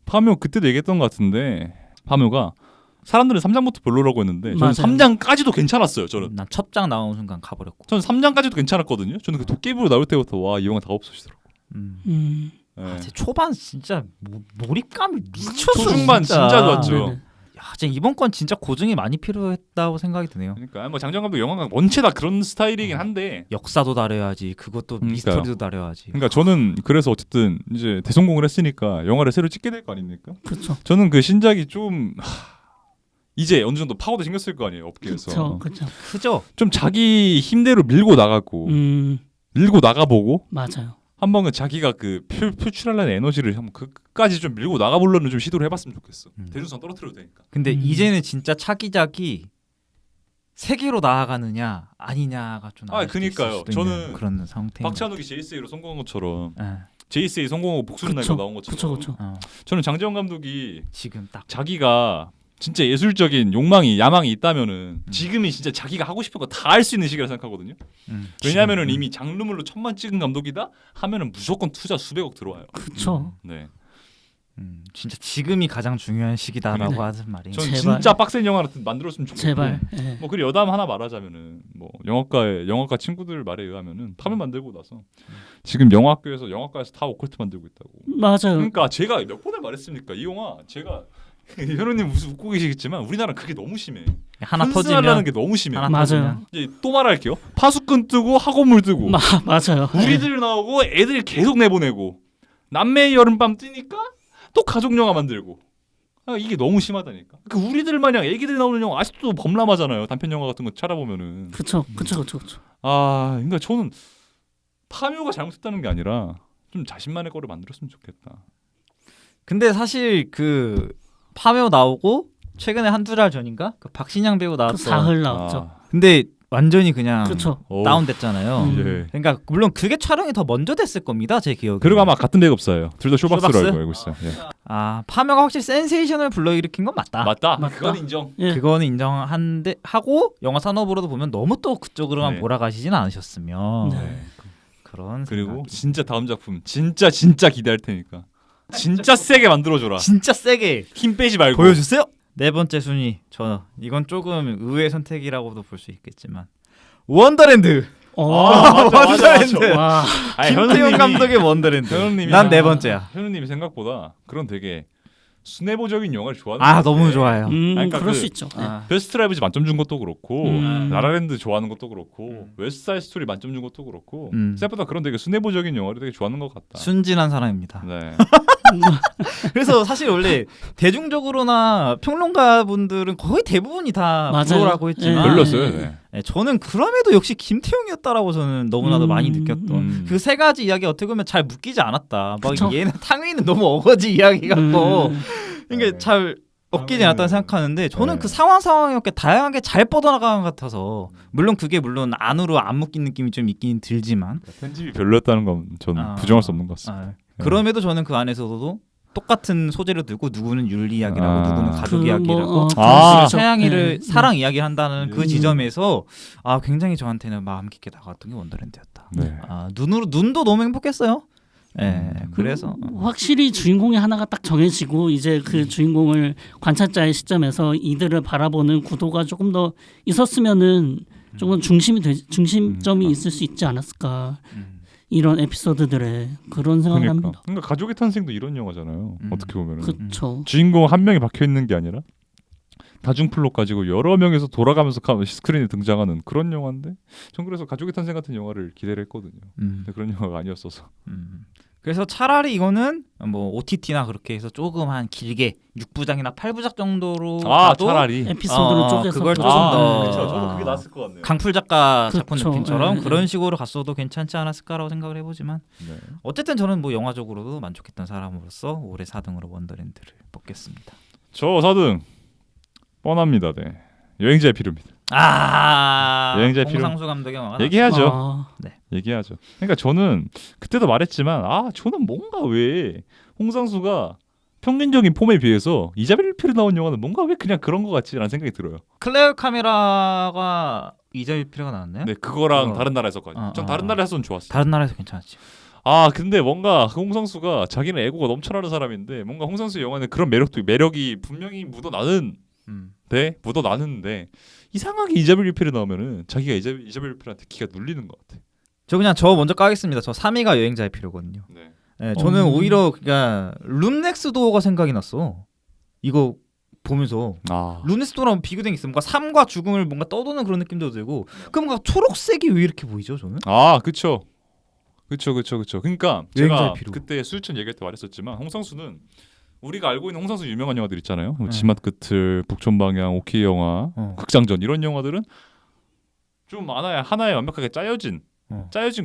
파묘 그때도 얘기했던 것 같은데 파묘가 사람들은 3장부터 별로라고 했는데 저는 3장까지도 괜찮았어요. 난 첫 장 나오는 순간 가버렸고. 저는 3장까지도 괜찮았거든요. 저는 그 도깨비로 나올 때부터 와 이 영화 다 없어지더라고. 초반 진짜 몰입감이 미쳤어. 초중반 진짜 좋았죠. 야 진짜 이번 건 진짜 고증이 많이 필요했다고 생각이 드네요. 그러니까 뭐 장정 감독 영화가 원체 다 그런 스타일이긴 한데 역사도 다뤄야지. 그것도 그러니까요. 미스터리도 다뤄야지. 그러니까 저는 그래서 어쨌든 이제 대성공을 했으니까 영화를 새로 찍게 될 거 아닙니까? 그렇죠. 저는 그 신작이 좀 이제 어느 정도 파고도 생겼을 거 아니에요 업계에서. 그렇죠. 크죠? 좀 자기 힘대로 밀고 나가고 밀고 나가보고 맞아요. 한 번은 자기가 그 표출하려는 에너지를 한번 끝까지 좀 밀고 나가보려는 좀 시도를 해봤으면 좋겠어. 대중성 떨어뜨려도 되니까. 근데 이제는 진짜 차기작이 세계로 나아가느냐 아니냐가 좀 그니까요. 저는 그런 상태. 박찬욱이 JSA로 성공한 것처럼 네. JSA 성공하고 복수는 날가 나온 것처럼 그렇죠. 저는 장재원 감독이 지금 딱 자기가 진짜 예술적인 욕망이 야망이 있다면은 지금이 진짜 자기가 하고 싶은 거 다 할 수 있는 시기라 생각하거든요. 왜냐하면은 이미 장르물로 1000만 찍은 감독이다 하면은 무조건 투자 수백억 들어와요. 그렇죠. 네. 진짜 지금이 가장 중요한 시기다라고 네. 하는 말이에요. 전 제발. 진짜 빡센 영화를 만들었으면 좋겠고. 제발. 예. 뭐 그리고 여담 하나 말하자면은 뭐 영화과 친구들 말에 의하면은 파면 만들고 나서 지금 영화과에서 다 오컬트 만들고 있다고. 맞아요. 그러니까 제가 몇 번을 말했습니까? 이 영화 제가 현우님 무슨 웃고 계시겠지만 우리나라 그게 너무 심해. 하나 편승하려는 터지면 게 너무 심해. 하나 맞아요. 터지면 이제 또 말할게요. 파수꾼 뜨고 학원물 뜨고 맞아요. 우리들 나오고 애들 계속 내보내고 남매의 여름밤 뜨니까 또 가족 영화 만들고 이게 너무 심하다니까. 그 우리들 마냥 애기들 나오는 영화 아직도 범람하잖아요. 단편 영화 같은 거 찾아보면은. 그렇죠. 그러니까 저는 파묘가 잘못했다는 게 아니라 좀 자신만의 거를 만들었으면 좋겠다. 근데 사실 그 파묘 나오고 최근에 한두 달 전인가 그 박신양 배우 그 나왔던 사흘 나왔죠. 근데 완전히 그냥 그렇죠. 다운됐잖아요. 예. 그러니까 물론 그게 촬영이 더 먼저 됐을 겁니다. 제 기억에. 그리고 아마 같은 배급사예요. 둘 다 쇼박스로 쇼박스? 알고 있어요. 예. 파묘가 확실히 센세이션을 불러일으킨 건 맞다. 맞다. 맞다. 그건 인정. 예. 그거는 인정한데 하고 영화 산업으로도 보면 너무 또 그쪽으로만 네. 몰아가시진 않으셨으면 네. 그런 그리고 생각이. 진짜 다음 작품 진짜 기대할 테니까 진짜 세게 만들어줘라. 진짜 세게 힘 빼지 말고. 보여주세요. 네 번째 순위 이건 조금 의외의 선택이라고도 볼 수 있겠지만 원더랜드. 원더랜드. 와. 김태형 감독의 원더랜드. 현우님이 난 네 번째야. 현우님이 생각보다 그런 되게 수뇌보적인 영화를 좋아하는 아 것 같아. 너무 좋아요. 그러니까 그럴 그- 수 있죠. 네. 베스트 라이브즈 만점 준 것도 그렇고 음. 라라랜드 좋아하는 것도 그렇고 웨스트사이드 스토리 만점 준 것도 그렇고 생각보다 그런 되게 수뇌보적인 영화를 되게 좋아하는 것 같다. 순진한 사람입니다. 네. 그래서 사실 원래 대중적으로나 평론가 분들은 거의 대부분이 다 맞아요. 불호라고 했지만 예. 별로였어요. 네. 네, 저는 그럼에도 역시 김태형이었다라고 저는 너무나도 많이 느꼈던 그 세 가지 이야기 어떻게 보면 잘 묶이지 않았다. 막 그쵸. 얘는 탕웨이는 너무 어거지 이야기 같고 이게 네. 잘 엮이지 탕웨이는- 않았다고 생각하는데 저는 네. 그 상황에 다양하게 잘 뻗어나가는 것 같아서 물론 그게 안으로 안 묶인 느낌이 좀 있긴 들지만 편집이 별로였다는 건 저는 부정할 수 없는 것 같습니다. 그럼에도 저는 그 안에서도 똑같은 소재를 두고 누구는 윤리 이야기라고 아. 누구는 가족 그 이야기라고 아. 서양이를 네. 사랑 이야기를 한다는 그 음. 지점에서 굉장히 저한테는 마음 깊게 다가왔던 게 원더랜드였다. 네. 눈도 너무 행복했어요. 예, 그래서 확실히 주인공이 하나가 딱 정해지고 이제 그 주인공을 관찰자의 시점에서 이들을 바라보는 구도가 조금 더 있었으면은 조금 중심점이 있을 수 있지 않았을까. 이런 에피소드들의 그런 생각을 합니다. 그러니까 가족의 탄생도 이런 영화잖아요. 어떻게 보면 그렇죠. 주인공 한 명이 박혀 있는 게 아니라 다중 플롯 가지고 여러 명에서 돌아가면서 스크린에 등장하는 그런 영화인데 전 그래서 가족의 탄생 같은 영화를 기대를 했거든요. 근데 그런 영화가 아니었어서. 그래서 차라리 이거는 뭐 OTT나 그렇게 해서 조금 한 길게 6부작이나 8부작 정도로 가도 차라리 에피소드로 쪼개서 그걸 조금 그렇죠. 더 그렇죠. 저도 그게 나았을 것 같네요. 강풀 작가 작품 그렇죠. 느낌처럼 네. 그런 식으로 갔어도 괜찮지 않았을까라고 생각을 해보지만 네. 어쨌든 저는 뭐 영화적으로도 만족했던 사람으로서 올해 4등으로 원더랜드를 뽑겠습니다. 저 4등 뻔합니다. 네. 여행자의 필요입니다. 여행자의 필요. 홍상수 감독의 영화 얘기하죠. 아, 얘기하죠. 그러니까 저는 그때도 말했지만 저는 뭔가 왜 홍상수가 평균적인 폼에 비해서 이자벨 필요 나온 영화는 뭔가 왜 그냥 그런 것 같지라는 생각이 들어요. 클레어 카메라가 이자벨 필요가 나왔나요? 네, 그거랑 그거. 다른 나라에서까지. 전 다른 나라에서는 좋았어요. 다른 나라에서 괜찮았지. 근데 뭔가 홍상수가 자기는 애고가 넘쳐나는 사람인데 뭔가 홍상수 영화는 그런 매력이 분명히 묻어나는데 이상하게 이자벨 유페르 나오면은 자기가 이자벨 유페르한테 기가 눌리는 것 같아. 저 그냥 먼저 까겠습니다. 저 3위가 여행자의 필요거든요. 네. 네, 저는 오히려 그냥 룸 넥스 도어가 생각이 났어. 이거 보면서 아. 루네스토랑 비교된 게 있어요. 뭔가 삶과 죽음을 뭔가 떠도는 그런 느낌도 들고 그 뭔가 초록색이 왜 이렇게 보이죠 저는? 아, 그쵸. 그러니까 제가 여행자의 피로. 그때 수유천 얘기할 때 말했었지만 홍상수는 우리가 알고 있는 홍상수 유명한 영화들 있잖아요. 네. 지맛 끝을, 북촌방향, 오키 영화, 극장전 이런 영화들은 좀 하나에 완벽하게 짜여진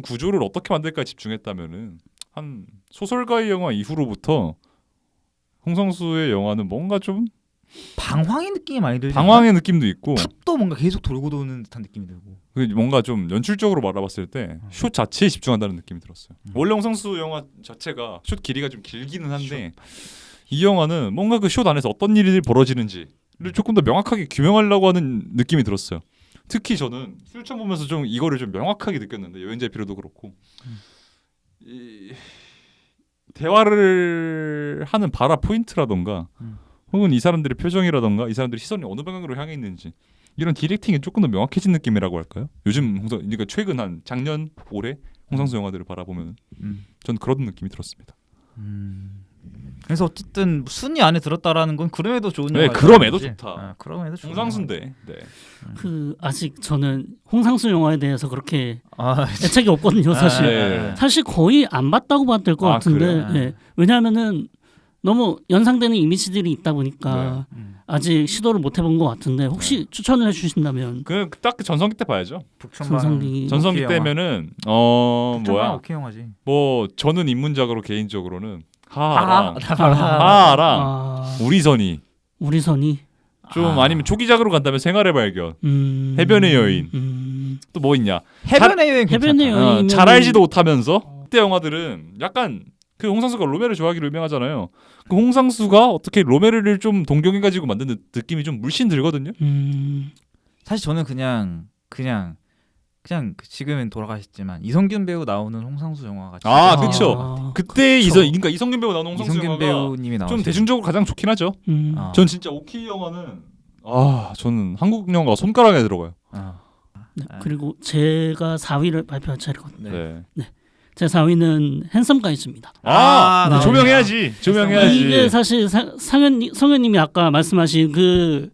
구조를 어떻게 만들까 집중했다면은 한 소설가의 영화 이후로부터 홍상수의 영화는 뭔가 좀 방황의 느낌이 많이 들죠. 방황의 느낌도 있고 탑도 뭔가 계속 돌고 도는 듯한 느낌이 들고. 뭔가 좀 연출적으로 바라봤을 때 숏 자체에 집중한다는 느낌이 들었어요. 원래 홍상수 영화 자체가 숏 길이가 좀 길기는 한데 이 영화는 뭔가 그 숏 안에서 어떤 일이 벌어지는지를 조금 더 명확하게 규명하려고 하는 느낌이 들었어요. 특히 저는 수유천 보면서 좀 이거를 좀 명확하게 느꼈는데 여행자의 피로도 그렇고 이 대화를 하는 발화 포인트라던가 혹은 이 사람들의 표정이라던가 이 사람들의 시선이 어느 방향으로 향해 있는지 이런 디렉팅이 조금 더 명확해진 느낌이라고 할까요? 요즘 그러니까 최근 한 작년 올해 홍상수 영화들을 바라보면 전 그런 느낌이 들었습니다. 그래서 어쨌든 순위 안에 들었다라는 건 그럼에도 좋은 네, 영화다. 그럼에도 좋다. 그럼에도 좋은 홍상수인데. 네. 그 아직 저는 홍상수 영화에 대해서 그렇게 영화. 애착이 없거든요, 사실. 네. 사실 거의 안 봤다고 봐도 될 것 아, 같은데, 그래요? 예. 왜냐하면은 너무 연상되는 이미지들이 있다 보니까 아직 시도를 못 해본 것 같은데 혹시 추천을 해주신다면 딱 그 전성기 때 봐야죠. 전성기. 전성기 때면은 뭐야? 오케이 영화지. 뭐 저는 입문작으로 개인적으로는 하하랑 하하랑 우리선이 우리선이 좀 아니면 초기작으로 간다면 생활의 발견, 해변의 여인 또 뭐 있냐? 해변의 여행 해변의 괜찮다. 여인. 잘 알지도 못하면서 그때 영화들은 약간 그 홍상수가 로메를 좋아하기로 유명하잖아요. 그 홍상수가 어떻게 로메를 좀 동경해가지고 만든 느낌이 좀 물씬 들거든요. 사실 저는 그냥 지금은 돌아가셨지만 이성균 배우 나오는 홍상수 영화가 아, 진짜 그쵸. 그때 그러니까 이성균 배우 나오는 홍상수 이성균 영화가 배우님이 나오죠. 좀 대중적으로 가장 좋긴 하죠. 전 진짜 오키 영화는 저는 한국 영화가 손가락에 들어가요. 네, 그리고 제가 4위를 발표할 차례거든요. 네. 제 4위는 핸섬 가이즈입니다. 네. 조명해야지. 이게 사실 성현님이 아까 말씀하신 그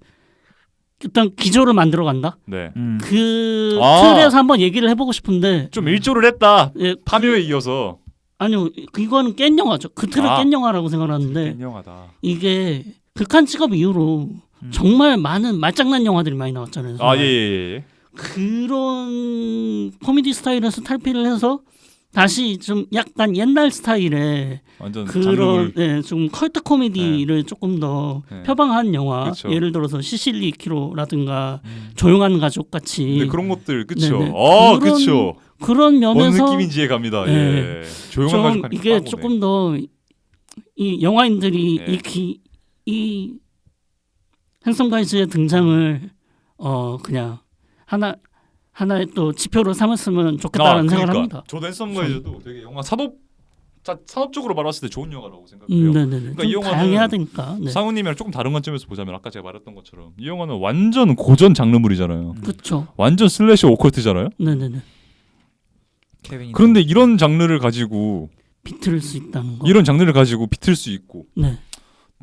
어떤 기조를 만들어 간다. 네. 그 틀에서 한번 얘기를 해보고 싶은데 좀 일조를 했다. 예, 파묘에 이어서. 아니요, 이거는 깬 영화죠. 그 틀을 깬 영화라고 생각하는데 깬 영화다. 이게 극한 직업 이후로 정말 많은 말장난 영화들이 많이 나왔잖아요. 예. 그런 코미디 스타일에서 탈피를 해서 다시 좀 약간 옛날 스타일의 완전 그런 좀 컬트 코미디를 조금 더 표방한 영화. 그쵸. 예를 들어서 시실리 키로라든가 조용한 가족 같이 그런 것들 그쵸. 네네. 그쵸. 그런 뭔 면에서 느낌인지 이해갑니다. 네. 예. 조용한 좀 가족 하니까 이게 빠르네. 조금 더 이 영화인들이 네. 이 핸섬 가이즈의 등장을 그냥 하나의 또 지표로 삼았으면 좋겠다는 생각을 합니다. 저도 핸섬 가이즈도 되게 영화 산업적으로 말했을 때 좋은 영화라고 생각해요. 네네네. 그러니까 좀 이 영화는 다양해야 되니까. 네. 상우님이랑 조금 다른 관점에서 보자면 아까 제가 말했던 것처럼 이 영화는 완전 고전 장르물이잖아요. 그렇죠. 완전 슬래시 오컬트잖아요. 네네네. 그런데 이런 장르를 가지고 비틀 수 있다는 거. 이런 장르를 가지고 비틀 수 있고 네.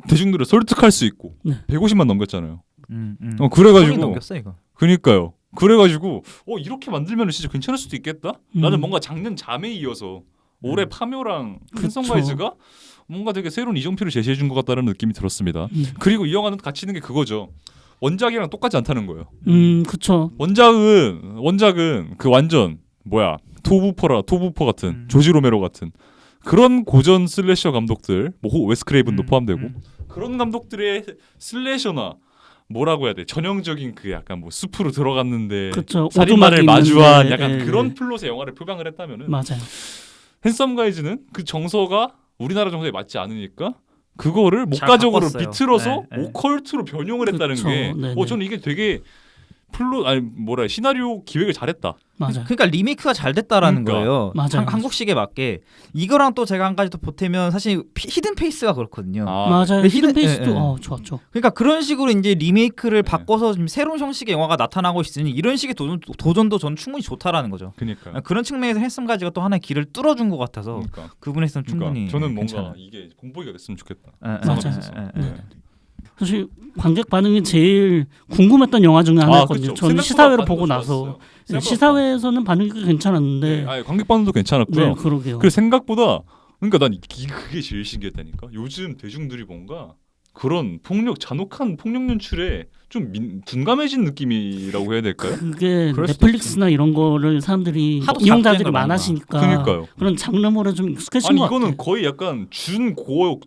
대중들을 설득할 수 있고 네. 150만 넘겼잖아요. 성이 그래가지고 넘겼어 이거. 그니까요. 그래가지고 이렇게 만들면 진짜 괜찮을 수도 있겠다. 나는 뭔가 작년 잠에 이어서 올해 파묘랑 핸섬 가이즈가 뭔가 되게 새로운 이정표를 제시해 준 것 같다는 느낌이 들었습니다. 그리고 이 영화는 같이 있는 게 그거죠. 원작이랑 똑같지 않다는 거예요. 그렇죠. 원작은 그 완전 토부퍼 같은 조지 로메로 같은 그런 고전 슬래셔 감독들, 뭐 웨스 크레이븐도 포함되고 그런 감독들의 슬래셔나 뭐라고 해야 돼? 전형적인 그 약간 뭐 숲으로 들어갔는데 그쵸. 살인마를 오두막이 마주한 있는데, 약간 그런 플롯의 영화를 표방을 했다면은 맞아요. 핸섬 가이즈는 그 정서가 우리나라 정서에 맞지 않으니까 그거를 잘 목가적으로 바꿨어요. 비틀어서 네, 네. 오컬트로 변용을 했다는 그쵸. 게 네네. 저는 이게 되게 시나리오 기획을 잘했다. 맞아요. 그러니까 리메이크가 잘 됐다라는 그러니까. 거예요. 맞아요. 한국식에 맞게 이거랑 또 제가 한 가지 더 보태면 사실 히든 페이스가 그렇거든요. 맞아요. 근데 히든 히든- 페이스도 예, 예. 좋았죠. 그러니까 그런 식으로 이제 리메이크를 바꿔서 지금 새로운 형식의 영화가 나타나고 있으니 이런 식의 도전도 저는 충분히 좋다라는 거죠. 그러니까. 그런 측면에서 핸섬 가지가 또 하나의 길을 뚫어준 것 같아서 그 부분에서는 충분히 저는 뭔가 괜찮아요. 이게 본보기가 됐으면 좋겠다. 예, 예, 맞아요. 예, 예, 예. 네. 사실 관객 반응이 제일 궁금했던 영화 중에 하나였거든요. 그쵸. 저는 생각보다 시사회를 반응도 보고 나서 좋았어요. 생각보다 시사회에서는 반응이 괜찮았는데 네, 관객 반응도 괜찮았고요. 네, 그러게요. 그래서 생각보다 그러니까 난 그게 제일 신기했다니까. 요즘 대중들이 뭔가 그런 잔혹한 폭력 연출에 좀 둔감해진 느낌이라고 해야 될까요? 그게 그럴 수도 넷플릭스나 이런 거를 사람들이 하도 이용자들이 작게 많이 많아지니까 그러니까요. 그런 장르물에 좀 익숙해진 아니 것 이거는 같아요. 거의 약간 준고어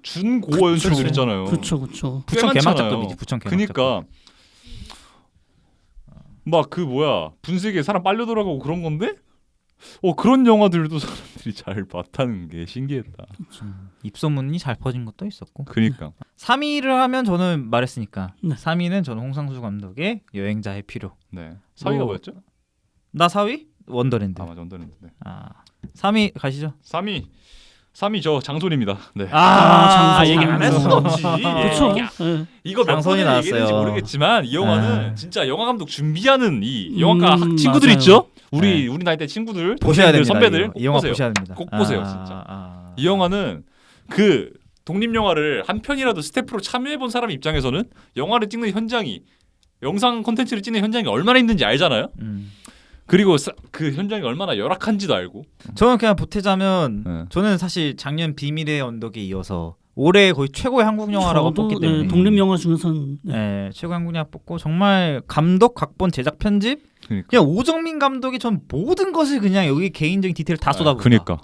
연출들 있잖아요. 그렇죠. 부천 꽤 많잖아요. 개막작급이지. 부천 개막작급. 그러니까 막 그 뭐야 분쇄기에 사람 빨려 들어가고 그런 건데 그런 영화들도 사람들이 잘 봤다는 게 신기했다. 입소문이 잘 퍼진 것도 있었고. 그러니까 3위를 하면 저는 말했으니까 네. 3위는 저는 홍상수 감독의 여행자의 필요. 네. 4위가 뭐였죠? 나 4위? 원더랜드. 아 맞아 원더랜드. 네. 3위 가시죠. 3위 저 장손입니다. 네. 장손. 얘기 안 할 수 없지. 그렇죠. 네. 이거 몇 장손이 번을 얘기했는지 나왔어요. 모르겠지만 이 영화는 아. 진짜 영화 감독 준비하는 이 영화과 친구들 맞아요. 있죠? 우리 네. 우리 나이 때 친구들, 보셔야 됩니다. 선배들 이 영화 보세요. 보셔야 됩니다. 꼭 보세요, 진짜. 이 이 영화는 그 독립 영화를 한 편이라도 스태프로 참여해 본 사람 입장에서는 영화를 찍는 현장이 영상 콘텐츠를 찍는 현장이 얼마나 힘든지 알잖아요. 그리고 그 현장이 얼마나 열악한지도 알고. 저는 그냥 보태자면 네. 저는 사실 작년 비밀의 언덕에 이어서 올해 거의 최고의 한국 영화라고 저도, 뽑기 때문에 독립 영화 중에서는 네, 최고 한국 영화 뽑고 정말 감독, 각본, 제작, 편집 그러니까. 그냥 오정민 감독이 전 모든 것을 그냥 여기 개인적인 디테일을 다 쏟아붓다. 그러니까.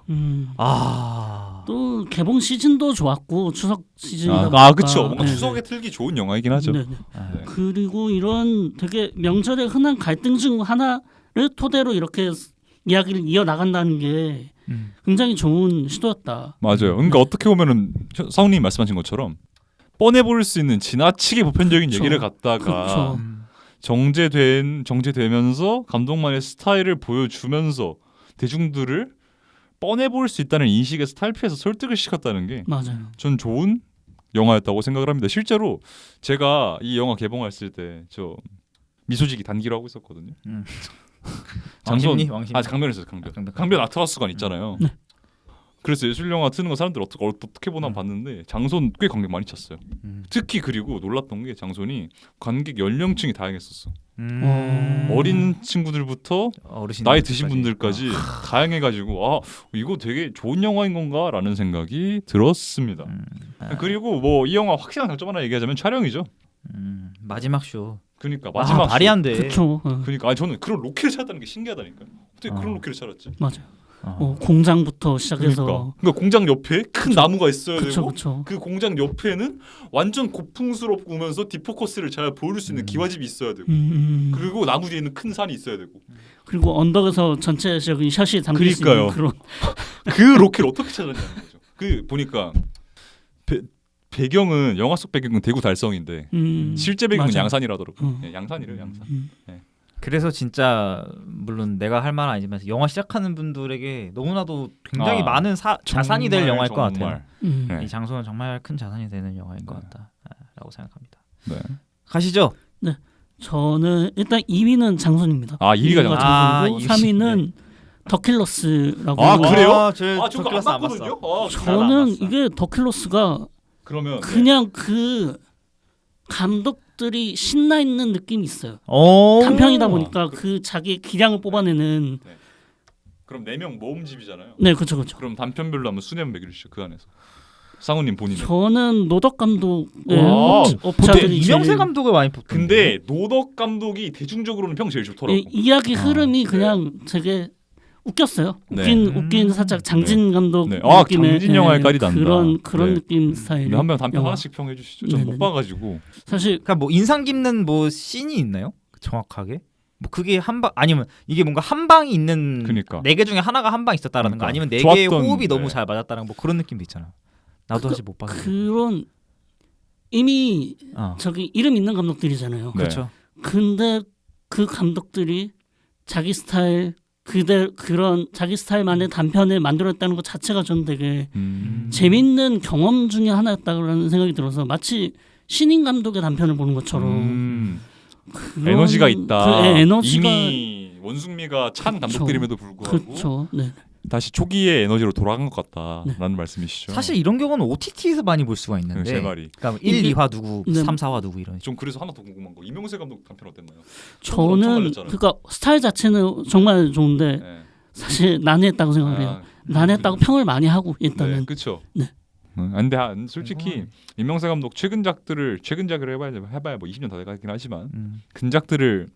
또 개봉 시즌도 좋았고 추석 시즌이다 그쵸. 뭔가 네네. 추석에 틀기 좋은 영화이긴 하죠. 네네. 네. 그리고 이런 되게 명절의 흔한 갈등 중 하나를 토대로 이렇게 이야기를 이어 나간다는 게 굉장히 좋은 시도였다. 맞아요. 그러니까 어떻게 보면은 사우님 말씀하신 것처럼 뻔해 보일 수 있는 지나치게 보편적인 그쵸. 얘기를 갖다가 그쵸. 정제되면서 감독만의 스타일을 보여주면서 대중들을 뻔해 보일 수 있다는 인식에서 탈피해서 설득을 시켰다는 게 맞아요. 전 좋은 영화였다고 생각을 합니다. 실제로 제가 이 영화 개봉했을 때 저 미소지기 단기로 하고 있었거든요. 왕십리? 강변에서 강변 아트하우스관 있잖아요. 네. 그래서 예술 영화 트는 거 사람들 어떻게 보나 봤는데 장손 꽤 관객 많이 찼어요. 특히 그리고 놀랐던 게 장손이 관객 연령층이 다양했었어. 어린 친구들부터 어르신 나이 드신 분들까지 다양해가지고 이거 되게 좋은 영화인 건가라는 생각이 들었습니다. 그리고 뭐 이 영화 확실한 장점 하나 얘기하자면 촬영이죠. 마지막 쇼. 그러니까 마지막 말이 안 돼. 그렇죠. 그러니까 저는 그런 로켓을 찾았다는 게 신기하다니까요. 어떻게 그런 로켓을 찾았지? 맞아요. 공장부터 시작해서 그러니까 공장 옆에 큰 나무가 있어야 되고 그렇죠. 그 공장 옆에는 완전 고풍스럽으면서 디포커스를 잘 보여줄 수 있는 기와집이 있어야 되고 그리고 나무 뒤에는 큰 산이 있어야 되고 그리고 언덕에서 전체적인 샷이 담길 수 있는 그러니까요. 그런 그 로켓을 어떻게 찾았냐는 거죠. 그 보니까 배경은 영화 속 배경은 대구 달성인데 실제 배경은 맞아요. 양산이라더라고요. 네, 양산이래요, 양산. 그래서 진짜 물론 내가 할 말은 아니지만 영화 시작하는 분들에게 너무나도 굉장히 많은 자산이 될 영화일 것 같아요. 네. 이 장소는 정말 큰 자산이 되는 영화인 것 같다라고 생각합니다. 네. 가시죠. 저는 일단 2위는 장손입니다. 2위가 장손이고 2위. 3위는 더킬러스라고. 그래요? 저 저거 안 클래스 안 봤거든요. 봤어. 저는 이게 더킬러스가 그러면 그냥 그 감독들이 신나 있는 느낌이 있어요. 단편이다 보니까 그 자기 기량을 뽑아내는. 그럼 4명 모음집이잖아요. 네, 그렇죠. 그럼 단편별로 한번 순위 한번 매겨주시죠. 그 안에서 상우님 본인은. 저는 노덕 감독의 와, 업자들이 이명세 제일- 감독을 많이 뽑던데. 근데 노덕 감독이 대중적으로는 평 제일 좋더라고. 이야기 흐름이 그냥 되게 웃겼어요. 웃긴 살짝 장진 감독 네. 느낌의 장진 영화의 깔이 난다. 그런 네. 느낌 스타일. 한명 단편 영화. 하나씩 평해 주시죠. 전 못 네네네. 봐가지고. 사실 그러니까 뭐 인상 깊는 뭐 씬이 있나요? 정확하게? 뭐 그게 한 방 아니면 이게 뭔가 한 방이 있는 그러니까. 4개 중에 하나가 한 방 있었다라는 거 그러니까. 아니면 4개의 좋았던, 호흡이 너무 네. 잘 맞았다는 뭐 그런 느낌도 있잖아. 나도 사실 못 봐서. 그런 이미 어. 저기 이름 있는 감독들이잖아요. 네. 그렇죠. 근데 그 감독들이 자기 스타일 그런 자기 스타일만의 단편을 만들었다는 것 자체가 저는 되게 재밌는 경험 중에 하나였다는 생각이 들어서 마치 신인 감독의 단편을 보는 것처럼 그런- 에너지가 있다. 에너지가 이미 원숭미가 찬 그쵸. 감독들임에도 불구하고 그렇죠. 네. 다시 초기의 에너지로 돌아간 것 같다라는 말씀이시죠. 사실 이런 경우는 OTT에서 많이 볼 수가 있는데. 제 말이. 그러니까 1, 2화 누구, 네. 3, 4화 누구 이런. 좀 그래서 하나 더 궁금한 거. 이명세 감독 단편 어땠나요? 저는 그러니까 스타일 자체는 정말 좋은데 네. 사실 난해했다고 생각해요. 난해했다고 평을 많이 하고 일단은. 네, 그렇죠. 네. 근데 솔직히 임명세 감독 최근작을 해봐야 뭐 20년 더 돼가긴 하지만 근작들을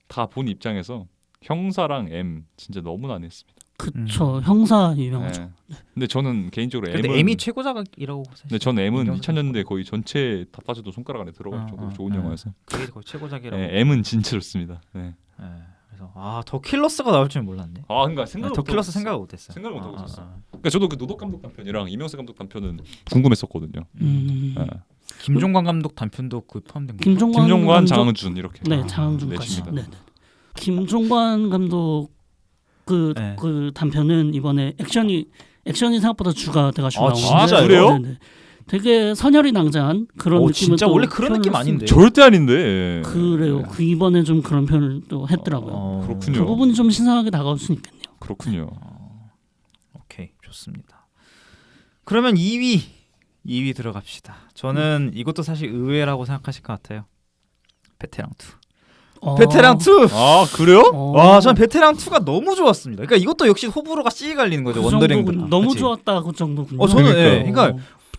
다 본 입장에서 형사랑 M 진짜 너무 난해했습니다. 그쵸. 형사 유명하죠. 네. 근데 저는 개인적으로 근데 M은 M이 최고작이라고 사실. 근데 전 M은 인정을 2000년대 거의 전체 다 따져도 손가락 안에 들어갈 정도로 좋은 영화여서 그게 거의 최고작이라고. 네, M은 진짜 좋습니다. 네. 네. 그래서 더 킬러스가 나올 줄 몰랐네. 그러니까 생각 더 킬러스 생각을 못했어요. 생각을 못하고 있었어. 그러니까 저도 그 노덕 감독 단편이랑 이명세 감독 단편은 궁금했었거든요. 네. 김종관 감독 단편도 그 포함된 거. 김종관 감독, 장항준 이렇게. 네, 장항준까지. 넷입니다. 네. 김종관 감독 그 단편은 이번에 액션이 생각보다 주가 돼가지고 나온 진짜요? 아, 그래요? 네네. 되게 선혈이 낭자한 그런 느낌을 진짜 또 원래 그런 느낌 아닌데. 절대 아닌데. 그래요. 그 이번에 좀 그런 표현을 또 했더라고요. 그렇군요. 그 부분이 좀 신선하게 다가올 수 있겠네요. 그렇군요. 오케이, 좋습니다. 그러면 2위 들어갑시다. 저는 이것도 사실 의외라고 생각하실 것 같아요. 베테랑 2. 베테랑 2. 아 그래요? 와, 전 베테랑 2가 너무 좋았습니다. 그러니까 이것도 역시 호불호가 씨게 갈리는 거죠. 원더랜드. 너무 좋았다 그 정도군요. 저는 그러니까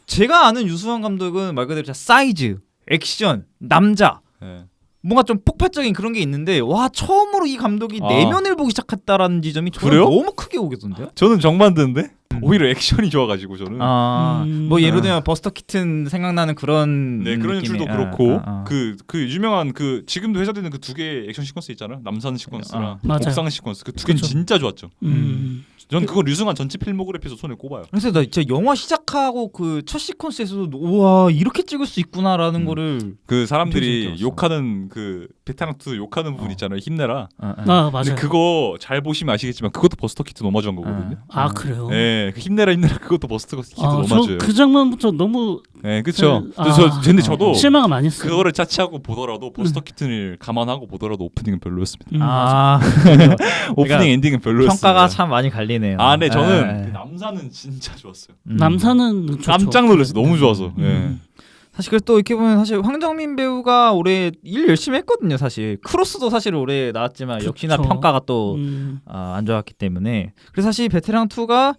제가 아는 유수환 감독은 말 그대로 사이즈, 액션, 남자. 네. 뭔가 좀 폭발적인 그런 게 있는데 와 처음으로 이 감독이 내면을 보기 시작했다라는 지점이 저는 그래요? 너무 크게 오겠던데요? 저는 정반대인데 오히려 액션이 좋아가지고 저는. 뭐 예를 들면 버스터 키튼 생각나는 그런 그런 느낌의, 연출도 그렇고 그 유명한 그 지금도 회자되는 그 두 개의 액션 시퀀스 있잖아요. 남산 시퀀스랑 옥상 시퀀스 그 두 개는 진짜 좋았죠. 전 그거 류승환 전체 필모그래피에서 손에 꼽아요. 그래서 나 진짜 영화 시작하고 그 첫 시퀀스에서도 우와 이렇게 찍을 수 있구나라는 거를 그 사람들이 되게 욕하는 그 베테랑 2 욕하는 부분 있잖아요. 힘내라. 맞아요. 근데 그거 잘 보시면 아시겠지만 그것도 버스터 키튼 오마주한 거거든요. 그래요? 네, 그 힘내라 그것도 버스터 키튼 오마주예요. 그 장면부터 너무 네, 그렇죠. 근데 저도 실망을 많이 했어요. 그거를 차치하고 보더라도 버스터 키튼을 감안하고 보더라도 오프닝은 별로였습니다. 오프닝 엔딩은 별로였어요. 평가가 참 많이 갈리네요. 네, 저는 그 남산은 진짜 좋았어요. 남산은 좋죠. 깜짝 놀랐어요. 너무 좋아서. 사실 그래서 또 이렇게 보면 사실 황정민 배우가 올해 일 열심히 했거든요. 사실 크로스도 사실 올해 나왔지만 역시나 평가가 또 안 좋았기 때문에 그래서 사실 베테랑 2가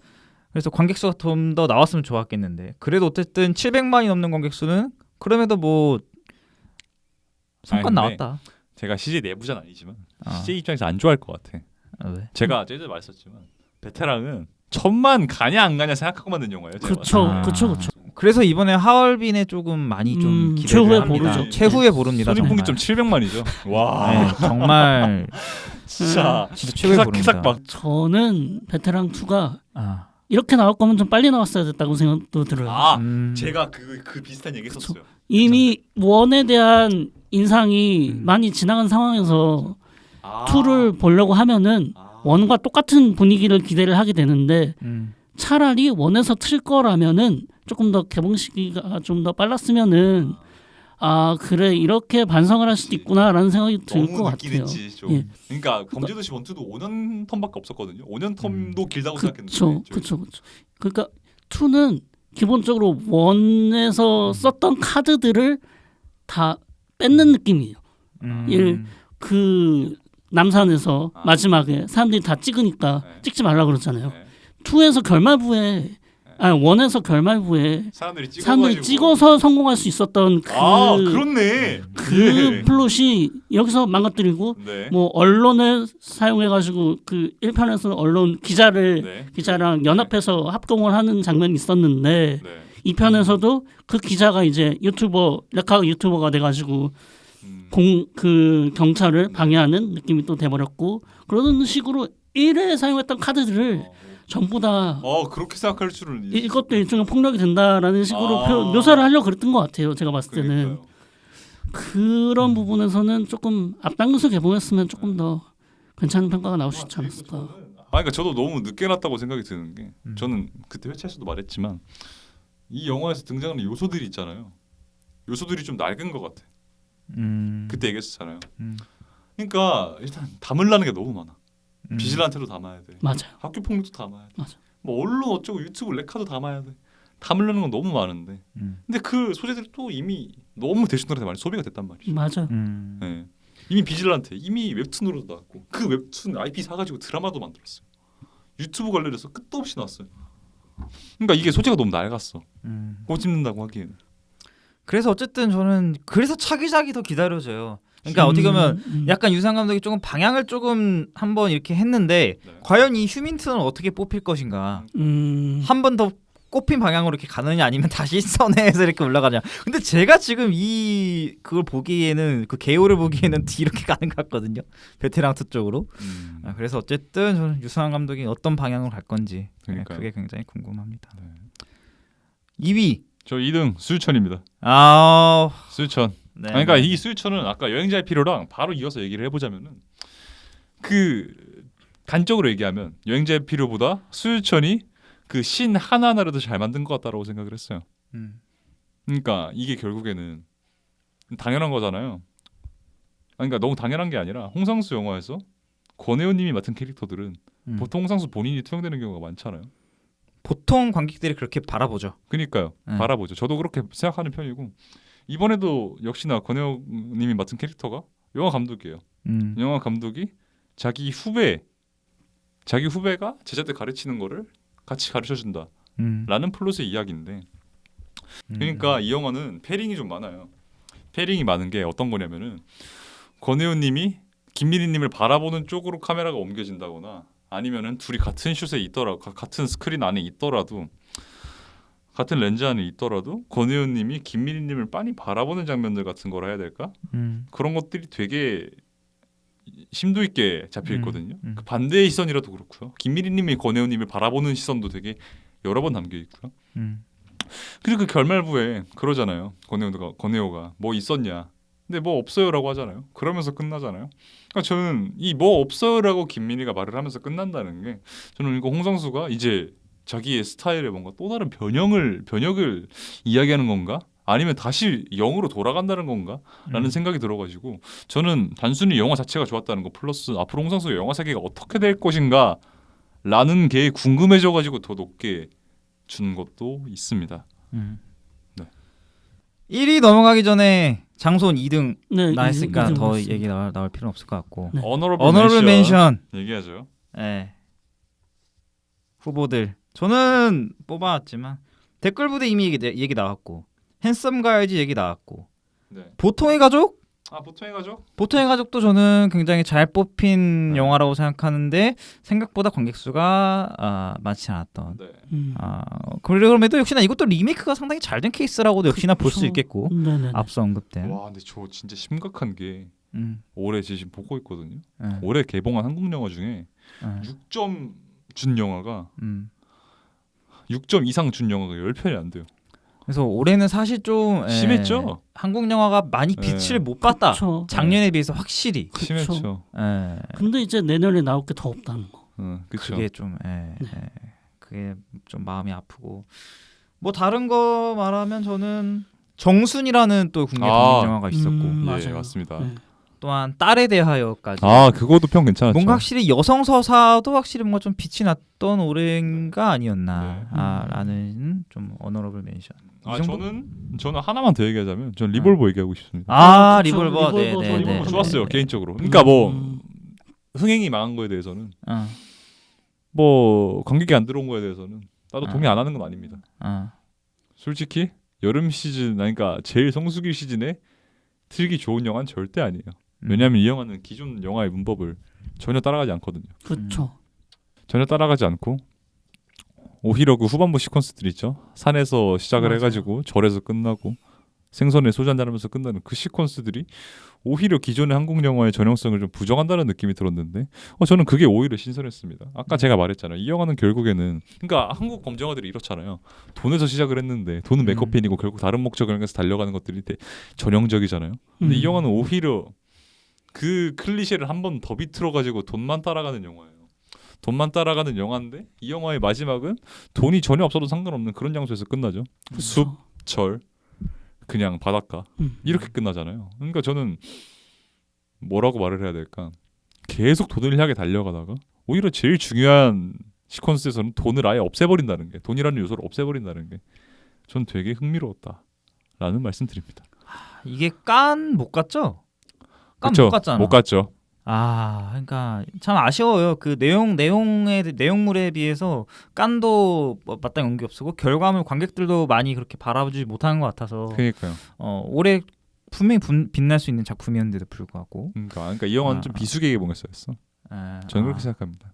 그래서 관객 수가 좀 더 나왔으면 좋았겠는데 그래도 어쨌든 700만이 넘는 관객 수는 그럼에도 뭐 성과 나왔다. 제가 CJ 내부자는 아니지만 CJ 입장에서 안 좋아할 것 같아. 왜? 제가 제때 말했었지만 베테랑은 1000만 가냐 안 가냐 생각하고 만든 영화예요. 그렇죠. 그래서 이번에 하얼빈에 조금 많이 좀 기대를 최후의 합니다. 보루죠. 최후의 보루입니다. 손익분기점 700만이죠. 와, 네, 정말 진짜 최후의 보루입니다. 막. 저는 베테랑 2가 이렇게 나올 거면 좀 빨리 나왔어야 됐다고 생각도 들어요. 제가 그 비슷한 얘기 했었어요. 이미 원에 대한 인상이 많이 지나간 상황에서 2를 보려고 하면은 원과 똑같은 분위기를 기대를 하게 되는데 차라리 원에서 틀 거라면은 조금 더 개봉 시기가 좀 더 빨랐으면은 그래 이렇게 반성을 할 수도 있구나라는 생각이 들 것 같아요. 예. 그러니까 범죄도시 1, 2도 5년 텀밖에 없었거든요. 5년 텀도 길다고 생각했는데. 그렇죠. 그러니까 2는 기본적으로 원에서 썼던 카드들을 다 뺏는 느낌이에요. 그 남산에서 마지막에 사람들이 다 찍으니까 찍지 말라 그러잖아요. 2에서 결말부에 원에서 결말부에 사람들이 찍어서 성공할 수 있었던 그렇네. 그 플롯이 여기서 망가뜨리고 뭐 언론을 사용해가지고 그 1편에서는 언론 기자랑 연합해서 합동을 하는 장면이 있었는데 2편에서도 그 기자가 이제 레카 유튜버가 돼가지고 그 경찰을 방해하는 느낌이 또 돼버렸고 그런 식으로 1회 사용했던 카드들을 전부 다 그렇게 생각할 줄은 이것도 일종의 폭력이 된다라는 식으로 묘사를 하려고 그랬던 것 같아요. 제가 봤을 때는 그러니까요. 그런 부분에서는 조금 앞당겨서 개봉했으면 조금 더 괜찮은 평가가 나올 수 있지 않았을까. 그러니까 저도 너무 늦게 났다고 생각이 드는 게 저는 그때 회차에서도 말했지만 이 영화에서 등장하는 요소들이 있잖아요. 요소들이 좀 낡은 것 같아. 그때 얘기했었잖아요. 그러니까 일단 담으려는 게 너무 많아. 비질란테도 담아야 돼. 맞아요. 학교 폭력도 담아야 돼. 맞아. 뭐 언론 어쩌고 유튜브 레카도 담아야 돼. 담으려는 건 너무 많은데. 근데 그 소재들이 또 이미 너무 대중들한테 많이 소비가 됐단 말이죠. 맞아요. 네. 이미 비질란테 이미 웹툰으로도 나왔고 그 웹툰 IP 사가지고 드라마도 만들었어요. 유튜브 관련해서 끝도 없이 나왔어요. 그러니까 이게 소재가 너무 낡았어. 꼬집는다고 하기에는. 그래서 어쨌든 저는 그래서 차기작이 더 기다려져요. 그러니까 어떻게 보면 약간 유상 감독이 조금 방향을 조금 한번 이렇게 했는데 네. 과연 이 휴민트는 어떻게 뽑힐 것인가. 한 번 더 꼽힌 방향으로 이렇게 가느냐 아니면 다시 선회해서 이렇게 올라가냐. 근데 제가 지금 그걸 보기에는 그 개요를 보기에는 이렇게 가는 것 같거든요. 베테랑 2 쪽으로. 그래서 어쨌든 저는 유승환 감독이 어떤 방향으로 갈 건지 그게 굉장히 궁금합니다. 네. 2위. 저 2등 수유천입니다. 수유천. 네. 그러니까 이 수유천은 아까 여행자의 필요랑 바로 이어서 얘기를 해보자면은 그 간적으로 얘기하면 여행자의 필요보다 수유천이 그 신 하나하나를 더 잘 만든 것 같다라고 생각을 했어요. 그러니까 이게 결국에는 당연한 거잖아요. 그러니까 너무 당연한 게 아니라 홍상수 영화에서 권혜원님이 맡은 캐릭터들은 보통 홍상수 본인이 투영되는 경우가 많잖아요. 보통 관객들이 그렇게 바라보죠. 그러니까요. 바라보죠. 저도 그렇게 생각하는 편이고 이번에도 역시나 권혜원님이 맡은 캐릭터가 영화 감독이에요. 영화 감독이 자기 후배가 제자들 가르치는 거를 같이 가르쳐준다 라는 플롯의 이야기인데 그러니까 이 영화는 패링이 좀 많아요. 패링이 많은 게 어떤 거냐면은 권혜원님이 김미리님을 바라보는 쪽으로 카메라가 옮겨진다거나 아니면은 둘이 같은 슛에 있더라도 같은 스크린 안에 있더라도 같은 렌즈 안에 있더라도 권혜원님이 김미리님을 빤히 바라보는 장면들 같은 거라 해야 될까? 그런 것들이 되게 심도 있게 잡혀 있거든요. 그 반대의 시선이라도 그렇고요. 김미리님이 권혜원님을 바라보는 시선도 되게 여러 번 담겨 있고요. 그리고 그 결말부에 그러잖아요. 권혜호가 뭐 있었냐? 근데 뭐 없어요라고 하잖아요. 그러면서 끝나잖아요. 그러니까 저는 이 뭐 없어요라고 김민희가 말을 하면서 끝난다는 게 저는 이거 홍상수가 이제 자기의 스타일에 뭔가 또 다른 변혁을 이야기하는 건가? 아니면 다시 영으로 돌아간다는 건가? 라는 생각이 들어가지고 저는 단순히 영화 자체가 좋았다는 거 플러스 앞으로 홍상수의 영화 세계가 어떻게 될 것인가 라는 게 궁금해져가지고 더 높게 준 것도 있습니다. 네. 1위 넘어가기 전에 장소는 2등 네, 나왔으니까 이등 더 맞습니다. 얘기 나올 필요는 없을 것 같고 네. 어너러블 멘션 얘기하죠. 네. 후보들 저는 뽑아왔지만 댓글 부대 이미 얘기 나왔고 핸섬 가야지 얘기 나왔고 네. 보통의 가족? 보통의 가족? 보통의 가족도 저는 굉장히 잘 뽑힌 네. 영화라고 생각하는데 생각보다 관객 수가 많지 않았던. 네. 그럼에도 역시나 이것도 리메이크가 상당히 잘 된 케이스라고도 역시나 볼 수 있겠고 네네네. 앞서 언급된. 와, 근데 저 진짜 심각한 게 올해 지금 보고 있거든요. 네. 올해 개봉한 한국 영화 중에 6점 준 영화가 6점 이상 준 영화가 10편이 안 돼요. 그래서 올해는 사실 좀 심했죠? 한국 영화가 많이 빛을 못 봤다. 그쵸. 작년에 비해서 확실히. 심했죠. 근데 이제 내년에 나올 게 더 없다는 거. 그쵸. 그게 좀 그게 좀 마음이 아프고 뭐 다른 거 말하면 저는 정순이라는 또 국내 독립 영화가 있었고 맞아요. 예, 맞습니다. 네. 또한 딸에 대하여까지 그것도 평 괜찮았죠. 뭔가 확실히 여성 서사도 확실히 뭔가 좀 빛이 났던 올해가 아니었나 라는 좀 어너러블 멘션. 이 정도? 저는 하나만 더 얘기하자면 저는 리볼버 얘기하고 싶습니다. 그쵸. 리볼버 리볼버 리볼버 좋았어요. 네. 개인적으로. 그러니까 뭐 흥행이 망한 거에 대해서는 뭐 관객이 안 들어온 거에 대해서는 나도 동의 안 하는 건 아닙니다. 솔직히 여름 시즌 그러니까 제일 성수기 시즌에 틀기 좋은 영화는 절대 아니에요. 왜냐하면 이 영화는 기존 영화의 문법을 전혀 따라가지 않거든요. 그렇죠. 전혀 따라가지 않고 오히려 그 후반부 시퀀스들 있죠. 산에서 시작을 맞아요. 해가지고 절에서 끝나고 생선에 소주 한잔 하면서 끝나는 그 시퀀스들이 오히려 기존의 한국 영화의 전형성을 좀 부정한다는 느낌이 들었는데 저는 그게 오히려 신선했습니다. 아까 제가 말했잖아요. 이 영화는 결국에는 그러니까 한국 범죄 영화들이 이렇잖아요. 돈에서 시작을 했는데 돈은 메커핀이고 결국 다른 목적을 향해서 달려가는 것들이 되게 전형적이잖아요. 근데 이 영화는 오히려 그 클리셰를 한 번 더 비틀어가지고 돈만 따라가는 영화예요. 돈만 따라가는 영화인데 이 영화의 마지막은 돈이 전혀 없어도 상관없는 그런 장소에서 끝나죠. 숲, 절, 그냥 바닷가 이렇게 끝나잖아요. 그러니까 저는 뭐라고 말을 해야 될까? 계속 돈을 향해 달려가다가 오히려 제일 중요한 시퀀스에서는 돈을 아예 없애버린다는 게, 돈이라는 요소를 없애버린다는 게 전 되게 흥미로웠다라는 말씀드립니다. 이게 깐 못 갔죠? 깐 그쵸? 못 갔잖아. 못 갔죠. 아, 그러니까 참 아쉬워요. 그 내용물에 비해서 깐도 마땅히 연기 없었고 결과물 관객들도 많이 그렇게 바라보지 못하는 것 같아서 그러니까요. 올해 분명히 빛날 수 있는 작품이었는데도 불구하고. 그러니까 이 영화는 좀 비수기의 개봉했어였어. 저는 그렇게 생각합니다.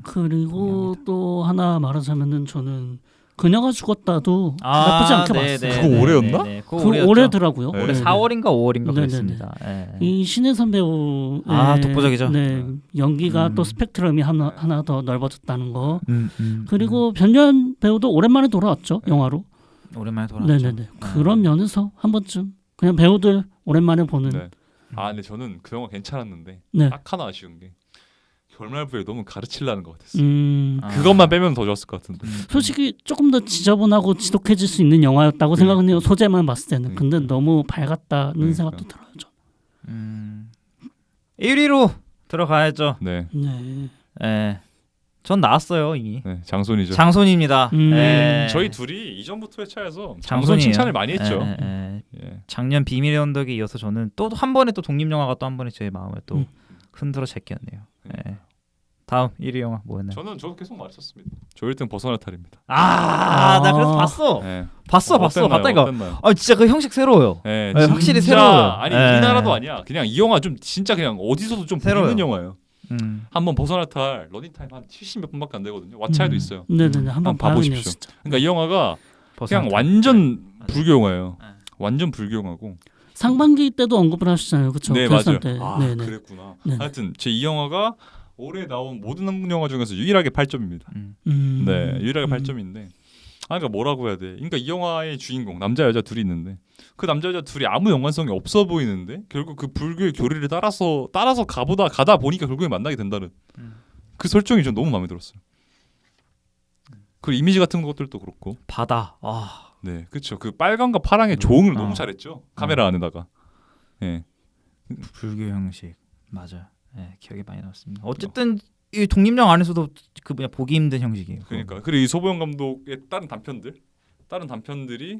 그리고 또 하나 말하자면은 저는 그녀가 죽었다도 나쁘지 않게 봤어요. 그거 올해였나? 그 올해더라고요. 네. 올해 네. 4월인가 5월인가 네네네. 그랬습니다. 예. 이 신혜선 배우의 독보적이죠. 네, 연기가 또 스펙트럼이 하나 더 넓어졌다는 거. 그리고 음. 변현 배우도 오랜만에 돌아왔죠. 영화로. 오랜만에 돌아왔죠. 네네네. 그런 면에서 한 번쯤 그냥 배우들 오랜만에 보는. 네. 근데 저는 그 영화 괜찮았는데 네. 딱 하나 아쉬운 게 결말부에 너무 가르치려는 것 같았어. 아. 그것만 빼면 더 좋았을 것 같은데. 솔직히 조금 더 지저분하고 지독해질 수 있는 영화였다고 생각은 해요. 소재만 봤을 때는. 근데 너무 밝았다는 생각도 들어요. 저는. 1위로 들어가야죠. 네. 네. 예. 전 나왔어요 이미. 네, 장손이죠. 장손입니다. 예. 저희 둘이 이전부터 회차에서 장손 장손이에요. 칭찬을 많이 했죠. 예. 작년 비밀의 언덕에 이어서 저는 또 한 번에 또 독립 영화가 또 한 번에 제 마음을 또 흔들어 제꼈네요. 예. 다음 1위 영화 뭐였나요? 저도 계속 말했었습니다. 조일등 벗어날 탈입니다. 나 그래서 봤어. 네. 봤어. 봤다니까. 어땠나요? 진짜 그 형식 새로워요. 네, 네, 확실히 새로워요. 아니 네. 우리나라도 아니야. 그냥 이 영화 좀 진짜 그냥 어디서도 좀 새로워요. 보이는 영화예요. 한번 벗어날 탈 러닝 타임 한 70몇 분밖에 안 되거든요. 왓챠에도 있어요. 네네네. 한번 봐보십시오. 봐보십시오. 그러니까 이 영화가 그냥 벗어났다. 완전 네. 불교 영화예요. 네. 완전 불교 영화고. 상반기 때도 언급을 하셨잖아요. 그렇죠? 네, 결산 맞아요. 때. 네네. 그랬구나. 네네. 하여튼 제 이 영화가 올해 나온 모든 한국 영화 중에서 유일하게 8점입니다. 네, 유일하게 8점인데. 그러니까 뭐라고 해야 돼? 그러니까 이 영화의 주인공 남자 여자 둘이 있는데 그 남자 여자 둘이 아무 연관성이 없어 보이는데 결국 그 불교의 교리를 따라서 가다 보니까 결국에 만나게 된다는 그 설정이 전 너무 마음에 들었어요. 그 이미지 같은 것들도 그렇고. 바다. 네, 그렇죠. 그 빨강과 파랑의 조응을 너무 잘했죠. 카메라 안에다가. 네. 불교 형식. 맞아. 네, 기억에 많이 남습니다. 어쨌든 이 독립영 안에서도 그 뭐냐 보기 힘든 형식이에요. 그러니까 그리고 이 소보영 감독의 다른 단편들이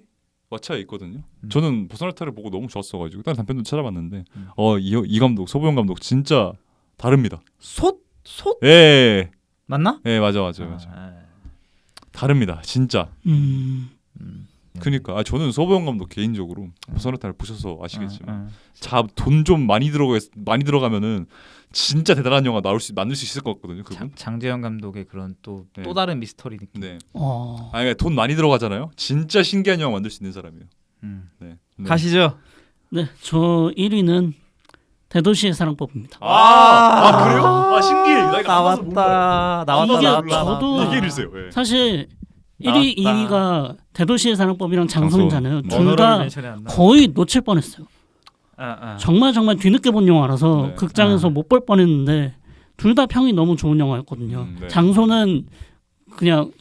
왓챠에 있거든요. 저는 벗어날 탈을 보고 너무 좋았어가지고 다른 단편도 찾아봤는데 이 감독 소보영 감독 진짜 다릅니다. 솥? 예, 맞나? 예, 맞아. 다릅니다, 진짜. 그러니까 저는 소보영 감독 개인적으로 벗어날 탈을 보셔서 아시겠지만 돈 좀 많이 들어가면은 진짜 대단한 영화 만들 수 있을 것 같거든요. 그분. 장재현 감독의 그런 또 네. 다른 미스터리 느낌. 네. 아니, 돈 많이 들어가잖아요. 진짜 신기한 영화 만들 수 있는 사람이에요. 네. 가시죠. 네, 저 1위는 대도시의 사랑법입니다. 그래요? 신기해. 나왔다. 저도 얘기해 주세요. 네. 사실 1위, 2위가 대도시의 사랑법이랑 장손이잖아요. 둘 언어를 다 멘션이 안 나. 거의 놓칠 뻔했어요. 정말 뒤늦게 본 영화라서 네. 극장에서 못 볼 뻔했는데 둘 다 평이 너무 좋은 영화였거든요. 네. 장소는 그냥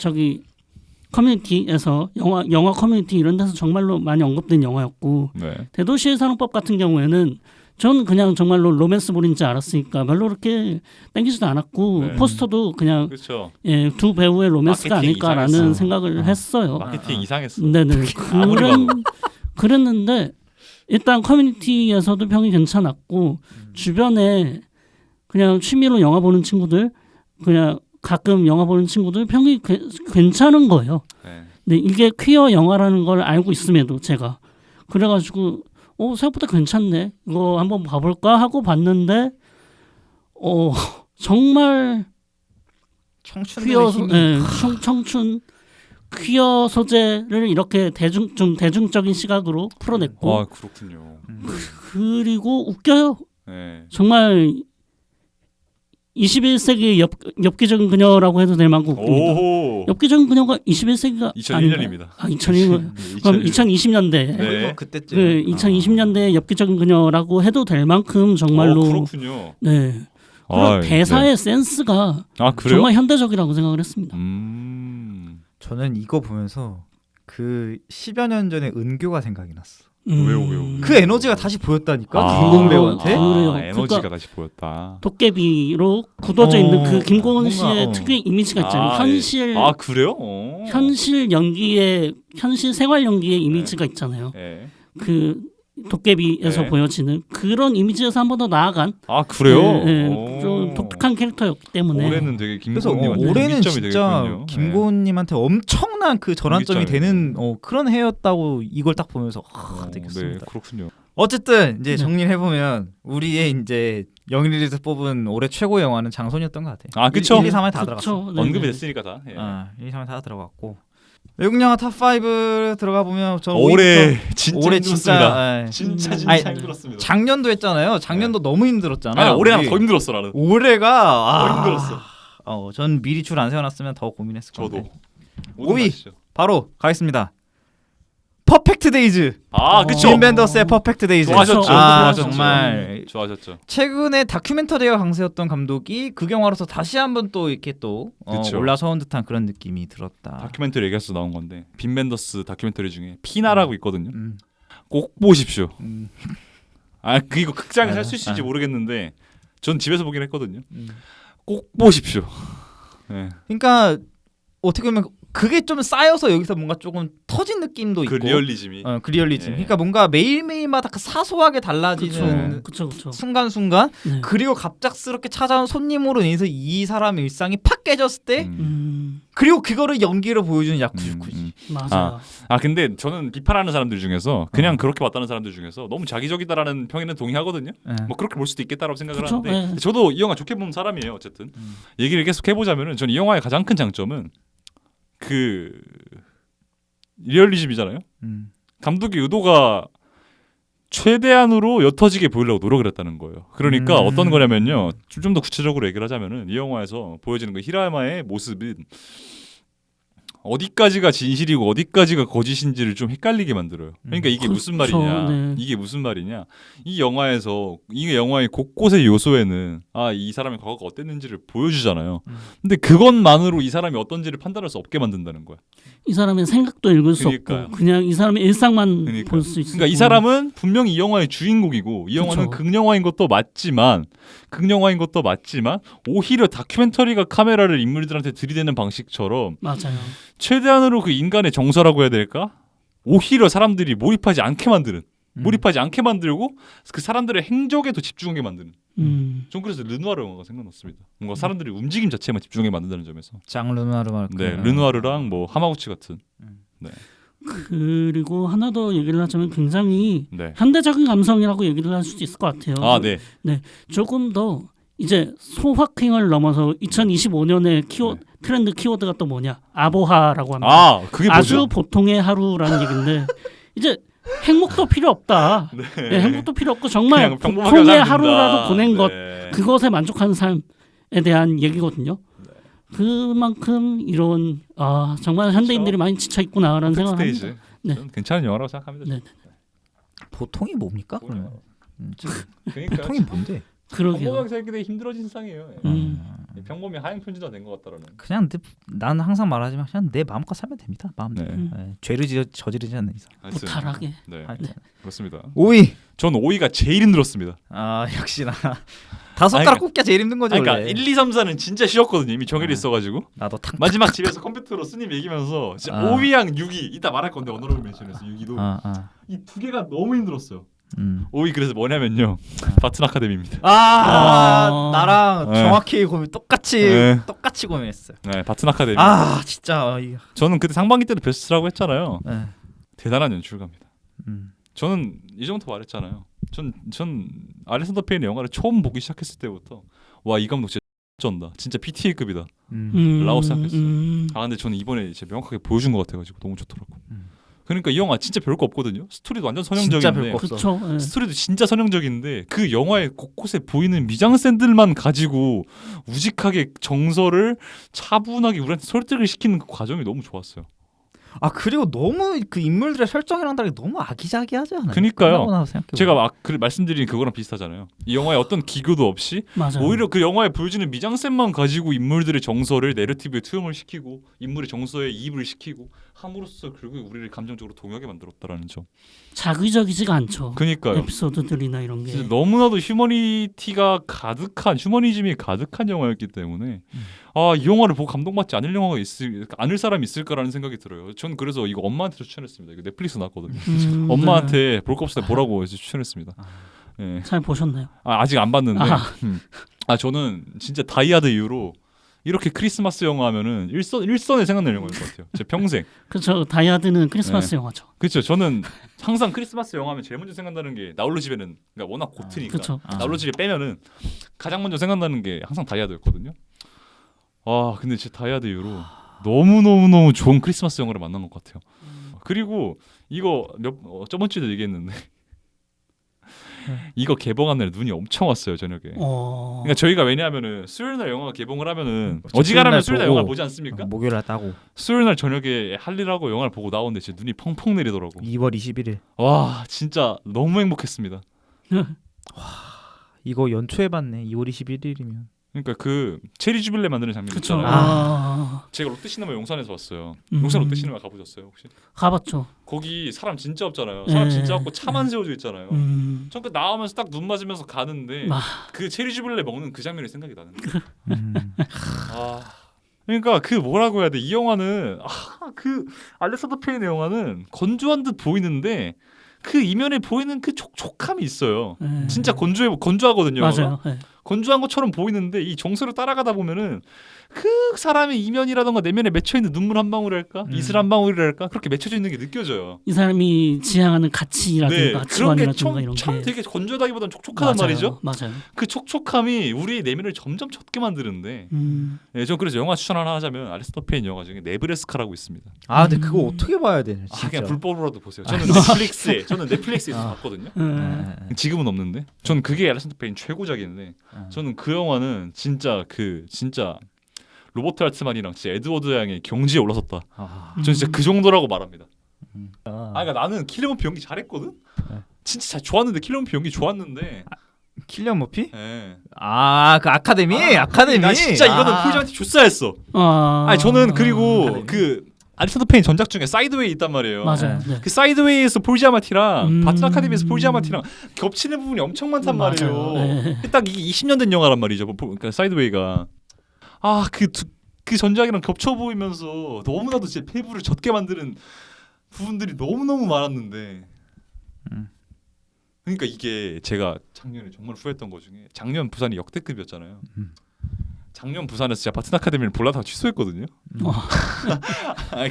커뮤니티에서 영화 커뮤니티 이런 데서 정말로 많이 언급된 영화였고 네. 대도시의 사랑법 같은 경우에는 전 그냥 정말로 로맨스물인 줄 알았으니까 별로 그렇게 땡기지도 않았고 네. 포스터도 그냥 그렇죠. 두 배우의 로맨스가 마케팅 아닐까라는 이상했어. 생각을 했어요. 마케팅 이상했어. 네네. 아무리 봐도. 그랬는데 일단 커뮤니티에서도 평이 괜찮았고 주변에 그냥 취미로 영화 보는 친구들 그냥 가끔 영화 보는 친구들 평이 괜찮은 거예요. 네. 근데 이게 퀴어 영화라는 걸 알고 있음에도 제가 그래가지고 생각보다 괜찮네. 이거 한번 봐볼까 하고 봤는데 정말 퀴어 청춘 퀴어 소재를 이렇게 대중적인 시각으로 풀어냈고 그렇군요. 그리고 웃겨요. 네. 정말 21세기 엽기적인 그녀라고 해도 될 만큼 웃깁니다. 오. 엽기적인 그녀가 21세기가 2001년입니다. 2001년. 그럼 2020년대. 네. 그때쯤. 2020년대 엽기적인 그녀라고 해도 될 만큼 정말로 그렇군요. 네. 그런 대사의 센스가 그래요? 정말 현대적이라고 생각을 했습니다. 저는 이거 보면서 그 10여 년 전에 은교가 생각이 났어. 왜요? 그 에너지가 다시 보였다니까 아. 김고은 배우한테. 그래요. 에너지가 그러니까 다시 보였다. 도깨비로 굳어져 있는 그 김고은 뭔가, 씨의 특유의 이미지가 있잖아요. 현실 아 그래요? 현실 연기의 현실 생활 연기의 이미지가 있잖아요. 예. 그 도깨비에서 네. 보여지는 그런 이미지에서 한 번 더 나아간 아 그래요? 좀 독특한 캐릭터였기 때문에 올해는 되게 그래서 김고은님한테 올해는 분기점이 진짜 되겠군요. 김고은님한테 엄청난 그 전환점이 분기점이 되는 그런 해였다고 이걸 딱 보면서 네, 느꼈습니다. 그렇군요. 어쨌든 이제 네. 정리를 해보면 우리의 이제 영일리에서 뽑은 올해 최고의 영화는 장손이었던 것 같아요. 아, 그쵸? 1, 2, 3에 다 들어갔어. 그쵸, 네, 언급이 네. 됐으니까 다. 예. 1, 2, 3에 다 들어갔고 외국 영화 탑5 들어가 보면 저는 올해 진짜 올해 힘들었습니다. 진짜 진짜 아니, 힘들었습니다. 작년도 했잖아요. 작년도 너무 힘들었잖아. 아니 올해는 우리. 더 힘들었어 나는. 올해가 더 힘들었어. 전 미리 줄 안 세워놨으면 더 고민했을 건데. 저도. 5위. 바로 가겠습니다. 퍼펙트 데이즈. 그쵸. 진 벤더스의 퍼펙트 데이즈. 좋아하셨죠. 좋아하셨죠. 정말 좋아하셨죠. 최근에 다큐멘터리가 강세였던 감독이 그 영화로서 다시 한번 또 이렇게 또 그쵸. 올라서온 듯한 그런 느낌이 들었다. 다큐멘터리 얘기해서 나온 건데 빈 벤더스 다큐멘터리 중에 피나라고 있거든요. 음. 꼭 보십시오. 음. 이거 극장에서 할 수 있을지 아. 모르겠는데 전 집에서 보긴 했거든요. 음. 꼭 보십시오. 네. 그러니까 어떻게 보면 그게 좀 쌓여서 여기서 뭔가 조금 터진 느낌도 그 있고. 리얼리즘이. 그 리얼리즘. 예. 그러니까 뭔가 매일매일마다 그 사소하게 달라지는 그쵸. 순간순간 네. 그리고 갑작스럽게 찾아온 손님으로 인해서 이 사람의 일상이 팍 깨졌을 때 그리고 그거를 연기로 보여주는 야쿠르쿠지. 맞아요. 근데 저는 비판하는 사람들 중에서 그냥 그렇게 봤다는 사람들 중에서 너무 자기적이다라는 평에는 동의하거든요. 뭐 그렇게 볼 수도 있겠다라고 생각을 그쵸? 하는데 네. 저도 이 영화 좋게 보는 사람이에요. 어쨌든 얘기를 계속 해보자면은 저는 이 영화의 가장 큰 장점은 그 리얼리즘이잖아요. 감독의 의도가 최대한으로 옅어지게 보이려고 노력을 했다는 거예요. 그러니까 어떤 거냐면요. 좀 더 구체적으로 얘기를 하자면은 이 영화에서 보여지는 그 히라야마의 모습은 어디까지가 진실이고 어디까지가 거짓인지를 좀 헷갈리게 만들어요. 그러니까 이게 무슨 그쵸, 말이냐? 네. 이게 무슨 말이냐? 이 영화의 곳곳의 요소에는 이 사람의 과거가 어땠는지를 보여주잖아요. 근데 그것만으로 이 사람이 어떤지를 판단할 수 없게 만든다는 거야. 이 사람의 생각도 읽을 수 그러니까요. 없고 그냥 이 사람의 일상만 그러니까요. 볼 수 있어요. 그러니까 이 사람은 분명히 이 영화의 주인공이고 이 영화는 그쵸. 극영화인 것도 맞지만 오히려 다큐멘터리가 카메라를 인물들한테 들이대는 방식처럼 맞아요. 최대한으로 그 인간의 정서라고 해야 될까? 오히려 사람들이 몰입하지 않게 만들고 그 사람들의 행적에 더 집중하게 만드는. 전 그래서 르누아르 영화가 생각났습니다. 뭔가 사람들이 움직임 자체만 집중하게 만든다는 점에서. 장 르누아르 말고. 네, 르누아르랑 뭐 하마구치 같은. 네. 그리고 하나 더 얘기를 하자면 굉장히 네. 현대적인 감성이라고 얘기를 할 수도 있을 것 같아요. 네. 조금 더 이제 소확행을 넘어서 2025년의 트렌드 키워드가 또 뭐냐? 아보하라고 합니다. 그게 아주 뭐죠? 보통의 하루라는 얘기인데 이제 행복도 필요 없다. 네, 행복도 필요 없고 정말 그냥 평범하게 보통의 살면 된다. 하루라도 보낸 것 네. 그것에 만족하는 삶에 대한 얘기거든요. 그만큼 이런 정말 현대인들이 많이 지쳐 있구나라는 생각을 스테이지. 합니다. 네. 저는 괜찮은 영화라고 생각합니다. 네. 보통이 뭡니까? 그러면 그러니까 보통이 뭔데? 그러게요. 평범하게 살기 되게 힘들어진 세상이에요. 평범이 하향 편지가 된 것 같다라는. 그냥 난 항상 말하지만 그냥 내 마음껏 살면 됩니다. 마음대로. 네. 죄를 저지르지 않는 이상. 무탈하게. 네, 하여튼. 그렇습니다. 5위. 전 5위가 제일 힘들었습니다. 역시나 다섯 가락 꼽기가 제일 힘든 거죠. 그러니까 원래. 1, 2, 3, 4는 진짜 쉬웠거든요. 이미 정해져 있어가지고 나도 마지막 집에서 컴퓨터로 스님 얘기면서 진짜 5위랑 6위 이따 말할 건데 어너러블 멘션에서 6위도 이 두 개가 너무 힘들었어요. 5위 그래서 뭐냐면요. 바튼 아카데미입니다. 나랑 네. 정확히 네. 똑같이 고민했어요. 네, 바튼 아카데미. 진짜 저는 그때 상반기 때도 베스트라고 했잖아요. 네. 대단한 연출가입니다. 음. 저는 이전부터 말했잖아요. 전 알렉산더 페인의 영화를 처음 보기 시작했을 때부터 이 감독 진짜 쩐다. 진짜 PTA급이다. 라고 생각했어요. 근데 저는 이번에 진짜 명확하게 보여준 것 같아가지고 너무 좋더라고. 그러니까 이 영화 진짜 별거 없거든요. 스토리도 완전 진짜 선형적인데 별거 없어. 그렇죠. 네. 스토리도 진짜 선형적인데 그 영화의 곳곳에 보이는 미장센들만 가지고 우직하게 정서를 차분하게 우리한테 설득을 시키는 그 과정이 너무 좋았어요. 그리고 너무 그 인물들의 설정이랑 다르게 너무 아기자기하지 않아요? 그니까요. 생각해보면. 제가 말씀드린 그거랑 비슷하잖아요. 이 영화에 어떤 기교도 없이 맞아요. 오히려 그 영화에 보여주는 미장센만 가지고 인물들의 정서를 내러티브에 투영을 시키고 인물의 정서에 이입을 시키고 함으로써 결국 우리를 감정적으로 동요하게 만들었다라는 점. 자기적이지가 않죠. 그니까요. 에피소드들이나 이런 게. 진짜 너무나도 휴머니티가 가득한 휴머니즘이 가득한 영화였기 때문에 이 영화를 보고 감동받지 않을 영화가 않을 사람이 있을까라는 생각이 들어요. 전 그래서 이거 엄마한테 추천했습니다. 이거 넷플릭스 나왔거든요. 엄마한테 볼 거 없을 때 보라고 해서 추천했습니다. 네. 잘 보셨나요? 아직 안 봤는데 저는 진짜 다이아드 이후로 이렇게 크리스마스 영화 하면은 일선에 생각나는 영화일 것 같아요. 제 평생. 그렇죠. 다이아드는 크리스마스 네. 영화죠. 그렇죠. 저는 항상 크리스마스 영화하면 제일 먼저 생각나는 게 나홀로 집에는 그러니까 워낙 고트니까 그쵸. 나홀로 집에 빼면은 가장 먼저 생각나는 게 항상 다이아드였거든요. 근데 진짜 다이아드 이후로 너무 좋은 크리스마스 영화를 만난 것 같아요. 그리고 이거 저번 주에도 얘기했는데 이거 개봉한 날 눈이 엄청 왔어요 저녁에. 그러니까 저희가 왜냐하면은 수요일 날 영화가 개봉을 하면은 어지간하면 수요일 날 영화 보지 않습니까? 목요일 날 따고 수요일 날 저녁에 할 일하고 영화를 보고 나오는데 제 눈이 펑펑 내리더라고. 2월 21일. 와 진짜 너무 행복했습니다. 이거 연초에 봤네. 2월 21일이면. 그러니까 그 체리 주빌레 만드는 장면 그쵸. 있잖아요. 제가 롯데시네마 용산에서 봤어요. 용산 롯데시네마 가보셨어요 혹시? 가봤죠. 거기 사람 진짜 없잖아요. 사람 네. 진짜 없고 차만 세워져 있잖아요. 전 그 나오면서 딱 눈 맞으면서 가는데 그 체리 주빌레 먹는 그 장면이 생각이 나는 거예요. 그러니까 그 뭐라고 해야 돼? 이 영화는 그 알렉산더 페인의 영화는 건조한 듯 보이는데 그 이면에 보이는 그 촉촉함이 있어요. 진짜 건조하거든요. 맞아요. 네. 건조한 것처럼 보이는데 이 정서를 따라가다 보면은 그 사람의 이면이라던가 내면에 맺혀 있는 눈물 한 방울이랄까, 이슬 한 방울이랄까 그렇게 맺혀져 있는 게 느껴져요. 이 사람이 지향하는 가치라든가 그런 게 가치관이라든가 이런 참 게 되게 건조하다기보다는 촉촉하단 말이죠. 맞아요. 그 촉촉함이 우리의 내면을 점점 젖게 만드는데, 전 그래서 영화 추천 하나 하자면 알렉산더 페인 영화 중에 네브래스카라고 있습니다. 근데 그거 어떻게 봐야 되냐? 진짜. 그냥 불법으로라도 보세요. 저는 넷플릭스에서 봤거든요. 지금은 없는데, 저는 그게 알렉산더 페인 최고작인데, 저는 그 영화는 진짜 로버트 알트만이랑 진짜 에드워드 양의 경지에 올라섰다. 저는 진짜 그 정도라고 말합니다. 그러니까 나는 킬리안 머피 연기 잘했거든. 진짜 잘 좋았는데 킬리안 머피 연기 좋았는데. 킬리안 머피? 네. 그 아카데미. 나 진짜 이거는 폴지한테 줬어야 했어. 저는 그리고 그 알렉산더 페인 전작 중에 사이드웨이 있단 말이에요. 맞아요. 네. 그 사이드웨이에서 폴 지아마티랑 바튼 아카데미에서 폴 지아마티랑 겹치는 부분이 엄청 많단 말이에요. 네. 딱 이게 20년 된 영화란 말이죠. 그러니까 사이드웨이가 그 전작이랑 겹쳐 보이면서 너무나도 제 피부를 젖게 만드는 부분들이 너무너무 많았는데. 그러니까 이게 제가 작년에 정말 후회했던 것 중에 작년 부산이 역대급이었잖아요. 작년 부산에서 제가 바튼 아카데미를 볼라다가 취소했거든요.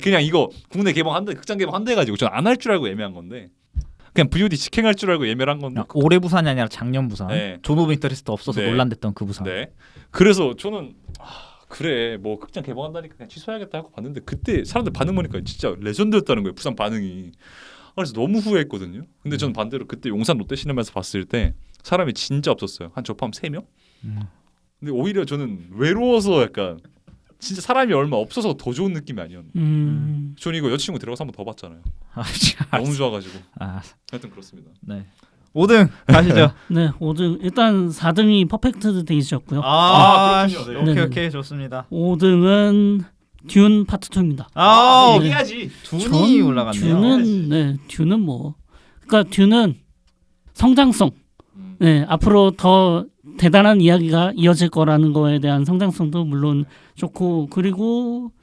그냥 이거 국내 개봉한대 극장 개봉한대 가지고 전 안 할 줄 알고 예매한 건데 그냥 VOD 직행할 줄 알고 예매를 한 건데 올해 부산이 아니라 작년 부산. 네. 존 오브 인터레스트 없어서 네. 논란됐던 그 부산. 네. 그래서 저는 그래 뭐 극장 개봉한다니까 그냥 취소해야겠다 하고 봤는데 그때 사람들 반응 보니까 진짜 레전드였다는 거예요. 부산 반응이. 그래서 너무 후회했거든요. 근데 저는 반대로 그때 용산 롯데시네마에서 봤을 때 사람이 진짜 없었어요. 한 저 포함 3명? 근데 오히려 저는 외로워서 약간 진짜 사람이 얼마 없어서 더 좋은 느낌이 아니었나. 저는 이거 여자친구 데려가서 한 번 더 봤잖아요. 너무 좋아가지고. 하여튼 그렇습니다. 네. 5등 가시죠. 네, 5등 일단 4등이 퍼펙트 데이즈였고요. 그렇군요. 네. 오케이 좋습니다. 5등은 듄 파트 2입니다. 얘기해야지. 둔이 올라갔네요. 듄은 뭐, 그러니까 듄은 성장성. 네, 앞으로 더 대단한 이야기가 이어질 거라는 거에 대한 성장성도 물론 좋고, 그리고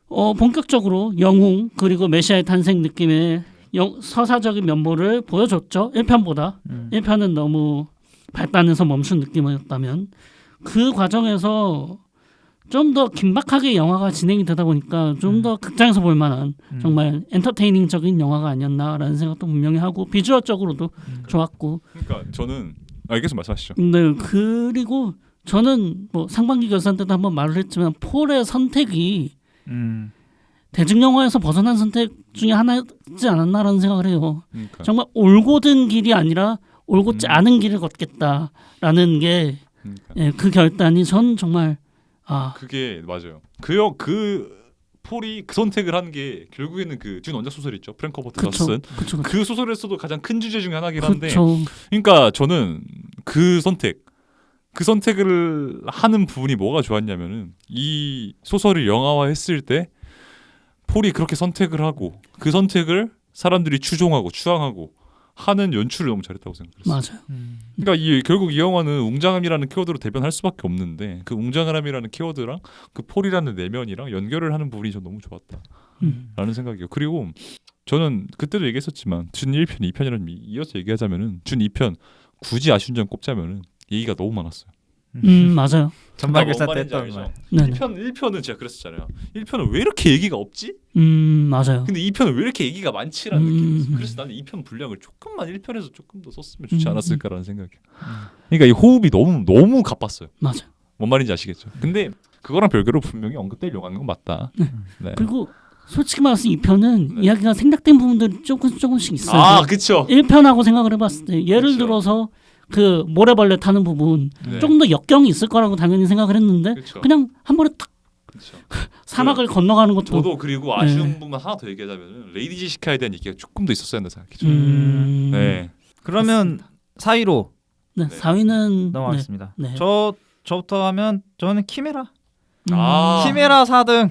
본격적으로 영웅 그리고 메시아의 탄생 느낌의 서사적인 면모를 보여줬죠. 1편보다 1편은 너무 발단해서 멈춘 느낌이었다면 그 과정에서 좀 더 긴박하게 영화가 진행이 되다 보니까 좀 더 극장에서 볼 만한 정말 엔터테이닝적인 영화가 아니었나라는 생각도 분명히 하고 비주얼적으로도 좋았고. 그러니까 저는 계속 말씀하시죠. 네, 그리고 저는 뭐 상반기 결산 때도 한번 말을 했지만 폴의 선택이 대중 영화에서 벗어난 선택 중에 하나지 않았나라는 생각을 해요. 그러니까. 정말 올곧은 길이 아니라 올곧지 않은 길을 걷겠다라는 게 그 결단이 전 정말 그게 맞아요. 그 폴이 그 선택을 한 게 결국에는 그 듄 원작 소설 있죠. 프랭크 허버트가 쓴 그 소설에서도 가장 큰 주제 중에 하나긴 한데. 그러니까 저는 그 선택을 하는 부분이 뭐가 좋았냐면은 이 소설을 영화화했을 때 폴이 그렇게 선택을 하고 그 선택을 사람들이 추종하고 추앙하고 하는 연출을 너무 잘했다고 생각했어요. 맞아요. 그러니까 결국 이 영화는 웅장함이라는 키워드로 대변할 수밖에 없는데 그 웅장함이라는 키워드랑 그 폴이라는 내면이랑 연결을 하는 부분이 전 너무 좋았다라는 생각이에요. 그리고 저는 그때도 얘기했었지만 준 1편, 2편이랑 이어서 얘기하자면은 준 2편 굳이 아쉬운 점 꼽자면은 얘기가 너무 많았어요. 맞아요. 전말결사 뭔 때 말인지 했던 알죠? 말. 네. 1편은 제가 그랬었잖아요. 1편은 왜 이렇게 얘기가 없지? 맞아요. 근데 2편은 왜 이렇게 얘기가 많지라는 느낌이었어요. 음. 그래서 나는 2편 분량을 조금만 1편에서 조금 더 썼으면 좋지 않았을까라는 생각이에요. 그러니까 이 호흡이 너무 가빴어요. 맞아요. 뭔 말인지 아시겠죠? 근데 그거랑 별개로 분명히 언급될 영화인 건 맞다. 네. 그리고 솔직히 말해서 2편은 네. 이야기가 생략된 부분들이 조금씩 있어요. 아, 그쵸. 1편하고 생각을 해봤을 때 예를 그쵸. 들어서 그 모래벌레 타는 부분 네. 조금 더 역경이 있을 거라고 당연히 생각을 했는데 그쵸. 그냥 한 번에 딱 그쵸. 사막을 건너가는 것도 저도 그리고 아쉬운 네. 부분만 하나 더 얘기하자면 레이디 제시카에 대한 얘기가 조금 더 있었어야 한다 생각해요. 네. 네. 그러면 4위로 네, 네. 4위는 넘어가겠습니다. 네. 저부터 하면 저는 키메라. 아. 키메라 4등.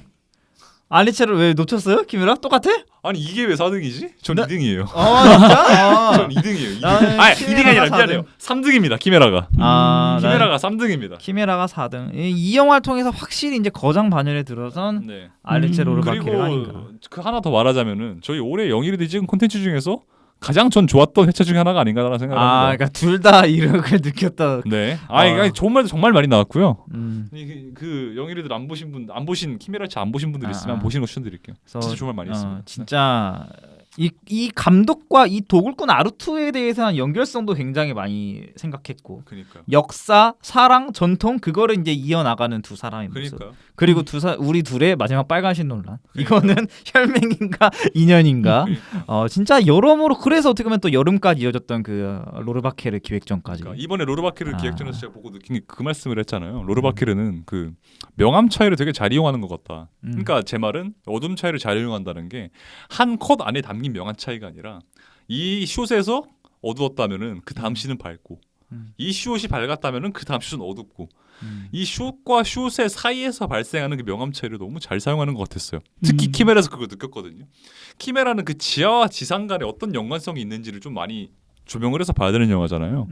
알리체를 왜 놓쳤어요? 키메라 똑같아? 아니 이게 왜 4등이지? 전 나- 2등이에요. 진짜? 전 2등이에요. 2등. 나는 아니 2등이 아니라 키메라가 미안해요. 3등입니다. 키메라가. 난 키메라가 3등입니다. 키메라가 4등. 이 영화를 통해서 확실히 이제 거장 반열에 들어선 네. 알리체 로르바키를 아닌가. 그리고 그 하나 더 말하자면은 저희 올해 영일이 찍은 콘텐츠 중에서 가장 전 좋았던 회차 중에 하나가 아닌가라는 생각을 합니다. 그러니까 둘 다 이력을 느꼈다. 네. 아니 좋은 말도 정말 많이 나왔고요. 음. 그 영일이들 안 보신 키메라차 안 보신 분들 있으면 보시는 거 추천드릴게요. 그래서, 진짜 정말 많이 했습니다. 진짜 이 감독과 이 도굴꾼 아루투에 대해서는 연결성도 굉장히 많이 생각했고 그러니까요. 역사, 사랑, 전통 그거를 이제 이어나가는 두 사람의 모습. 그러니까요. 그리고 우리 둘의 마지막 빨간신 논란. 이거는 혈맹인가 인연인가. 진짜 여러모로 그래서 어떻게 보면 또 여름까지 이어졌던 그 로르바케르 기획전까지. 그러니까 이번에 로르바케르 기획전에서 제가 보고 느낀 게 그 말씀을 했잖아요. 로르바케르는 그 명암 차이를 되게 잘 이용하는 것 같다. 그러니까 제 말은 어둠 차이를 잘 이용한다는 게 한 컷 안에 담긴 명암 차이가 아니라 이 숏에서 어두웠다면은 그 다음 씬은 밝고 이 숏이 밝았다면은 그 다음 숏은 어둡고 이 숏과 숏의 사이에서 발생하는 그 명암 차이를 너무 잘 사용하는 것 같았어요. 특히 키메라에서 그걸 느꼈거든요. 키메라는 그 지하와 지상 간에 어떤 연관성이 있는지를 좀 많이 조명을 해서 봐야 되는 영화잖아요.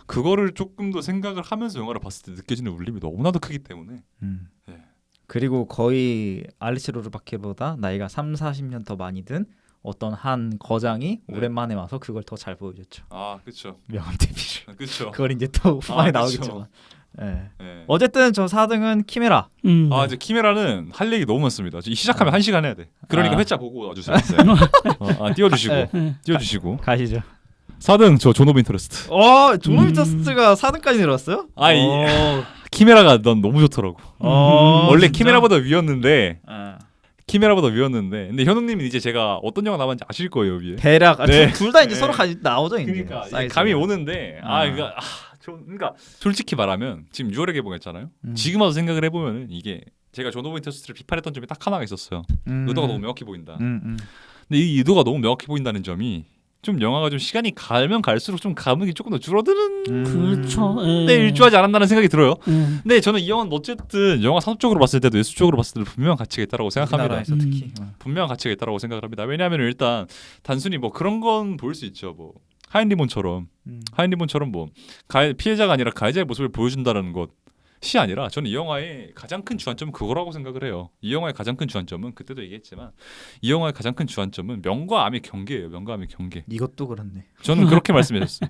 그거를 조금 더 생각을 하면서 영화를 봤을 때 느껴지는 울림이 너무나도 크기 때문에 네. 그리고 거의 알리체 로르바케보다 나이가 30-40년 더 많이 든 어떤 한 거장이 네. 오랜만에 와서 그걸 더 잘 보여줬죠. 아 그렇죠. 명암 데뷔를. 그렇죠. 그걸 이제 또 후반에 그쵸. 나오겠지만. 네. 네. 어쨌든 저 4등은 키메라. 아 이제 키메라는 할 얘기 너무 많습니다. 이 시작하면 1시간 해야 돼. 그러니까 회차 보고 와주세요. 띄워주시고 네. 띄워주시고. 가시죠. 4등 저 존 오브 인터레스트. 조노미터스트가 4등까지 내려왔어요? 아이 키메라가 난 너무 좋더라고. 원래 진짜? 키메라보다 위였는데 아. 키메라보다 위였는데 근데 현웅님은 이제 제가 어떤 영화 나왔는지 아실 거예요 위에. 대략 네. 둘 다 이제 네. 서로 같이 나오죠 이제. 그러니까 사이즈가. 감이 오는데 아. 그러니까 솔직히 말하면 지금 6월에 개봉했잖아요. 지금 와서 생각을 해보면은 이게 제가 존 오브 인터레스트를 비판했던 점이 딱 하나가 있었어요. 의도가 너무 명확히 보인다. 근데 이 의도가 너무 명확히 보인다는 점이 좀 영화가 좀 시간이 가면 갈수록 좀 감흥이 조금 더 줄어드는 그렇죠. 데 일조하지 않았나는 생각이 들어요. 예. 근데 저는 이 영화는 어쨌든 영화 산업적으로 봤을 때도 예술적으로 봤을 때도 분명한 가치가 있다고 생각합니다. 우리나라에서 특히. 분명한 가치가 있다고 생각을 합니다. 왜냐하면 일단 단순히 뭐 그런 건 보일 수 있죠. 뭐 하인리몬처럼 뭐 피해자가 아니라 가해자의 모습을 보여준다는 것이 아니라 저는 이 영화의 가장 큰 주안점은 그거라고 생각을 해요. 이 영화의 가장 큰 주안점은 그때도 얘기했지만 이 영화의 가장 큰 주안점은 명과 암의 경계예요. 명과 암의 경계. 이것도 그렇네. 저는 그렇게 말씀드렸어요.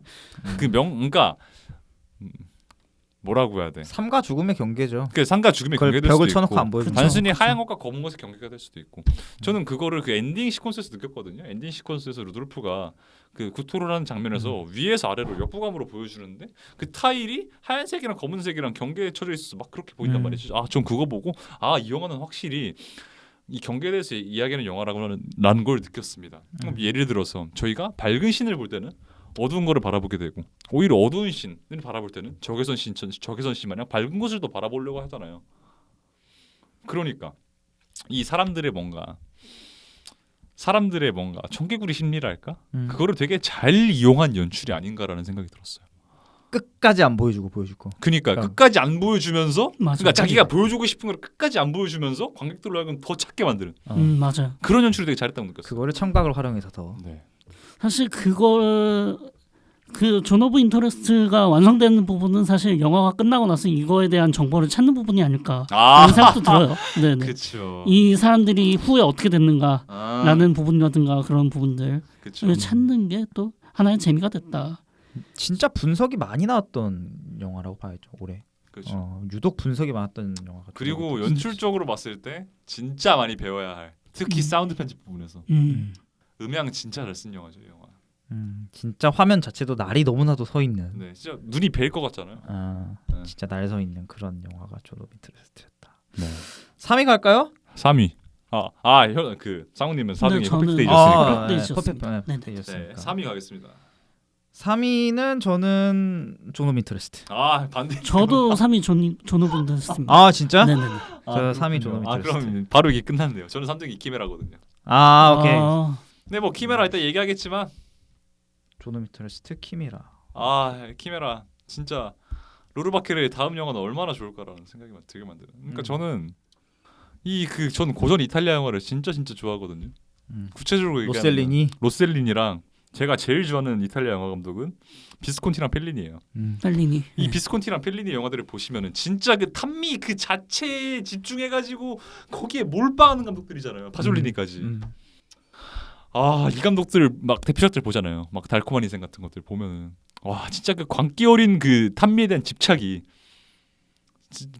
그러니까 뭐라고 해야 돼? 삶과 죽음의 경계죠. 그 삶과 죽음의 그걸 경계될 벽을 수도 쳐놓고 있고 안 보여준다. 단순히 하얀 것과 검은 것의 경계가 될 수도 있고 저는 그거를 그 엔딩 시퀀스에서 느꼈거든요. 엔딩 시퀀스에서 루돌프가 그 구토를 장면에서 위에서 아래로 역부감으로 보여주는데 그 타일이 하얀색이랑 검은색이랑 경계에 쳐져 있어서 막 그렇게 보인단 말이죠. 전 그거 보고 이 영화는 확실히 이 경계에 대해서 이야기하는 영화라는 걸 느꼈습니다. 예를 들어서 저희가 밝은 신을 볼 때는 어두운 거를 바라보게 되고 오히려 어두운 신을 바라볼 때는 적외선 신 마냥 밝은 것을 더 바라보려고 하잖아요. 그러니까 이 사람들의 뭔가 청개구리 심리랄까? 그거를 되게 잘 이용한 연출이 아닌가라는 생각이 들었어요. 끝까지 안 보여주고. 그러니까 그럼. 끝까지 안 보여주면서 맞아. 그러니까 자기가 보여주고 싶은 걸 끝까지 안 보여주면서 관객들로 하여금 더 찾게 만드는 맞아요. 그런 연출을 되게 잘했다고 느꼈어요. 그거를 청각을 활용해서 더. 네. 사실 그걸 존 오브 인터레스트가 완성되는 부분은 사실 영화가 끝나고 나서 이거에 대한 정보를 찾는 부분이 아닐까 그런 생각도 들어요. 네네. 그렇죠. 이 사람들이 후에 어떻게 됐는가라는 아, 부분이라든가 그런 부분들 그렇죠. 찾는 게 또 하나의 재미가 됐다. 진짜 분석이 많이 나왔던 영화라고 봐야죠 올해. 그렇죠. 유독 분석이 많았던 영화가. 그리고 연출적으로 봤을 때 진짜 많이 배워야 할 특히 사운드 편집 부분에서 음향 진짜 잘 쓴 영화죠, 이 영화. 진짜 화면 자체도 날이 너무나도 서 있는. 네, 진짜 눈이 베일 것 같잖아요. 네. 진짜 날 서 있는 그런 영화가 존 오브 인터레스트였다. 네. 3위 갈까요? 3위. 그 상우님은 4등이 저는- 퍼펙트데이였으니까. 퍼펙트데이였습니다. 네. 네, 퍼펙트데이였으니까. 3위 가겠습니다. 3위는 저는 존 오브 인터레스트. 반대. 저도 3위 존 오브 인터레스트입니다. 아 진짜? 네네네. 저 3위 존 오브 인터레스트. 그럼 바로 이게 끝났네요. 저는 3등이 키메라거든요. 오케이. 네, 뭐 키메라 이따 얘기하겠지만 존 오브 인터레스트 키미라. 키메라 진짜 로르바케르의 다음 영화는 얼마나 좋을까라는 생각이 되게 만드는. 그러니까 저는 저는 고전 이탈리아 영화를 진짜 좋아하거든요. 구체적으로 얘기하면 로셀리니랑 제가 제일 좋아하는 이탈리아 영화 감독은 비스콘티랑 펠리니예요. 펠리니. 이 비스콘티랑 펠리니 영화들을 보시면은 진짜 그 탄미 그 자체에 집중해가지고 거기에 몰빵하는 감독들이잖아요. 파졸리니까지. 이 감독들 막 대표작들 보잖아요. 막 달콤한 인생 같은 것들 보면은 와 진짜 그 광기 어린 그 탄미에 대한 집착이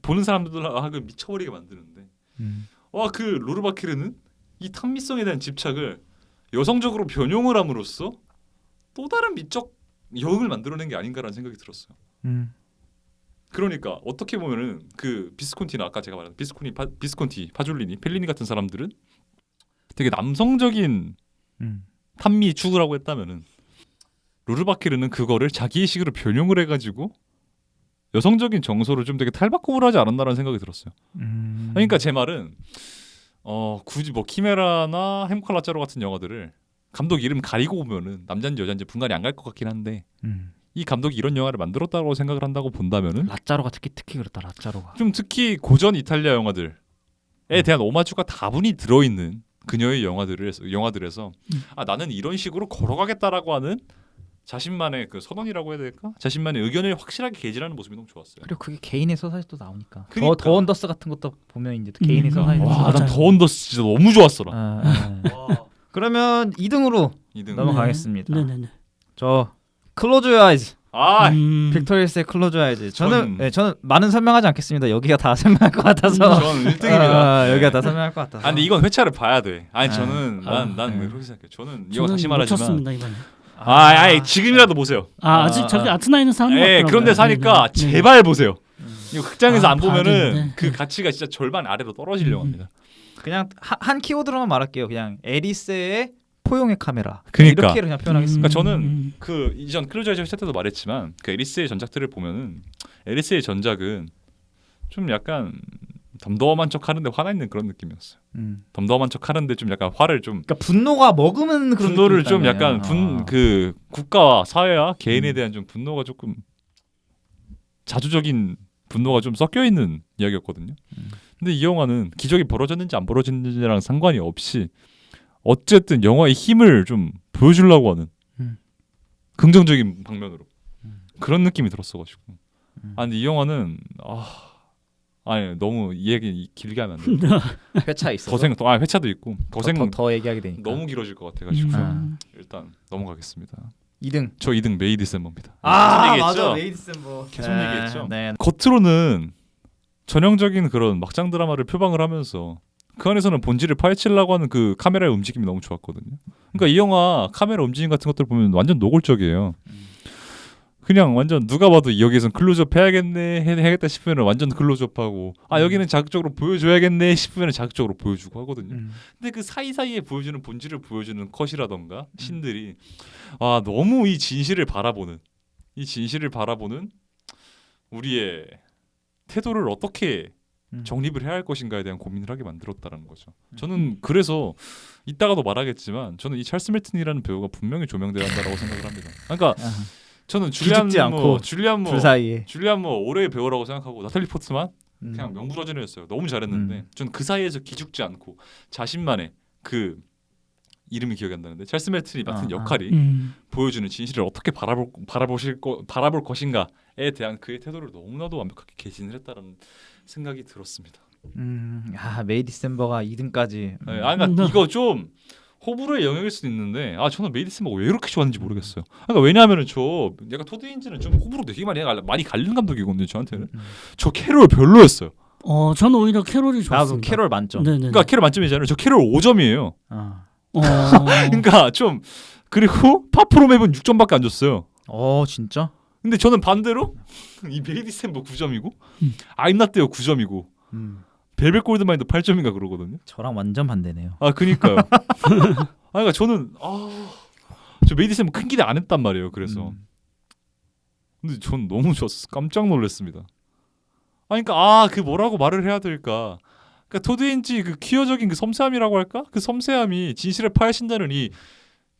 보는 사람들하고 미쳐버리게 만드는데 그 로르바케르는 이 탄미성에 대한 집착을 여성적으로 변용을 함으로써 또 다른 미적 여흥을 만들어낸 게 아닌가라는 생각이 들었어요. 그러니까 어떻게 보면은 그 비스콘티나 아까 제가 말한 비스콘티, 파졸리니, 펠리니 같은 사람들은 되게 남성적인 탄미 추구라고 했다면은 로르바케르는 그거를 자기의 식으로 변용을 해가지고 여성적인 정서를 좀 되게 탈바꿈을 하지 않았나라는 생각이 들었어요. 그러니까 제 말은 굳이 뭐 키메라나 햄컬 라짜로 같은 영화들을 감독 이름 가리고 보면은 남자인지 여자인지 분간이 안 갈 것 같긴 한데 이 감독이 이런 영화를 만들었다고 생각을 한다고 본다면은 라짜로가 특히 그렇다. 라짜로가. 좀 특히 고전 이탈리아 영화들에 대한 오마주가 다분히 들어있는 그녀의 영화들에서 나는 이런 식으로 걸어가겠다라고 하는 자신만의 그 선언이라고 해야 될까? 자신만의 의견을 확실하게 개진하는 모습이 너무 좋았어요. 그리고 그게 개인의 서사에 또 나오니까. 그러니까. 더 언더스 같은 것도 보면 이제 또 개인의 서사에. 맞아요. 난 더 언더스 진짜 너무 좋았어. 그러면 2등으로 2등. 넘어가겠습니다. 네네네. 저 클로즈 유어 아이즈. 빅토리스의 빅토리스의 클로즈 아이즈. 저는 많은 설명하지 않겠습니다. 여기가 다 설명할 것 같아서. 저는 1등입니다. 여기가 다 설명할 것 같아서. 근데 이건 회차를 봐야 돼. 저는 난 네. 왜 그렇게 생각해? 저는 이거 다시 말하지만 쳤습니다 이번에. 지금이라도 보세요. 아직 저기 아트나인에서 하는 거 같더라고요. 그런 데서 하니까 네네. 제발 보세요. 이거 극장에서 안 보면은 봐야겠네. 그 가치가 진짜 절반 아래로 떨어질 영화입니다. 그냥 한 키워드로만 말할게요. 그냥 에리스의 포용의 카메라. 그러니까. 이렇게 그냥 표현하겠습니다. 그러니까 저는 그 이전 클로즈 아이즈 회차 때도 말했지만 그 에리스의 전작들을 보면은 에리스의 전작은 좀 약간 덤덤한 척 하는데 화나 있는 그런 느낌이었어요. 덤덤한 척 하는데 좀 약간 화를 좀 그러니까 분노가 머금은 그런 분노를 느낌이 좀 있다는 약간 거예요. 그 국가와 사회와 개인에 대한 좀 분노가 조금 자주적인 분노가 좀 섞여 있는 이야기였거든요. 근데 이 영화는 기적이 벌어졌는지 안 벌어졌는지랑 상관이 없이 어쨌든 영화의 힘을 좀 보여주려고 하는 긍정적인 방면으로 그런 느낌이 들었어가지고 근데 이 영화는 너무 이 얘기 길게 하면 안 돼. 회차 있어서 회차도 있고 더 얘기하게 되니까. 너무 길어질 것 같아가지고 일단 넘어가겠습니다. 2등. 저 2등 메이 디셈버입니다. 맞아. 레이 디셈버. 계속 얘기했죠. 네. 겉으로는 전형적인 그런 막장 드라마를 표방을 하면서 그 안에서는 본질을 파헤치려고 하는 그 카메라의 움직임이 너무 좋았거든요. 그러니까 이 영화 카메라 움직임 같은 것들 보면 완전 노골적이에요. 그냥 완전 누가 봐도 여기선 클로즈업 해야겠다 싶으면 완전 클로즈업하고 여기는 자극적으로 보여줘야겠네 싶으면 자극적으로 보여주고 하거든요. 근데 그 사이사이에 보여주는 본질을 보여주는 컷이라던가 신들이 너무 이 진실을 바라보는 우리의 태도를 어떻게 정립을 해야 할 것인가에 대한 고민을 하게 만들었다는 거죠. 저는 그래서 이따가도 말하겠지만 저는 이 찰스 멜튼이라는 배우가 분명히 조명돼야 한다고 생각을 합니다. 그러니까 저는 기죽지 않고 줄리안 둘 사이에. 올해의 배우라고 생각하고 나탈리 포트만 음. 그냥 명불허전이었어요. 너무 잘했는데 저는 그 사이에서 기죽지 않고 자신만의 그 이름이 기억이 안 나는데 찰스 멜튼이 맡은 역할이 보여주는 진실을 어떻게 바라볼 것인가에 대한 그의 태도를 너무나도 완벽하게 개진을 했다는 생각이 들었습니다. 메이 디셈버가 2등까지. 네, 그러니까 이거 좀 호불호의 영역일 수도 있는데 저는 메이 디셈버가 왜 그렇게 좋아하는지 모르겠어요. 그러니까 왜냐하면은 내가 토드 힌즈는 좀 호불호 되게 많이 갈리는 감독이거든요. 저한테는 저 캐롤 별로였어요. 저는 오히려 캐롤이 좋았습니다. 나도 캐롤 만점. 네네네. 그러니까 캐롤 만점이잖아요. 저 캐롤 5점이에요. 그러니까 좀 그리고 파프로맵은 6점밖에 안 줬어요. 진짜? 근데 저는 반대로 이 메이 디셈버 9점이고 I'm Not There 9점이고 벨벳 골드마인도 8점인가 그러거든요. 저랑 완전 반대네요. 그니까요. 그러니까 저는 저 메이 디셈버 큰 기대 안 했단 말이에요. 그래서 근데 전 너무 좋았어. 깜짝 놀랐습니다. 그러니까 그 뭐라고 말을 해야 될까? 그러니까 토드 힌지 그 퀴어적인 그 섬세함이라고 할까? 그 섬세함이 진실을 파헤친다는 이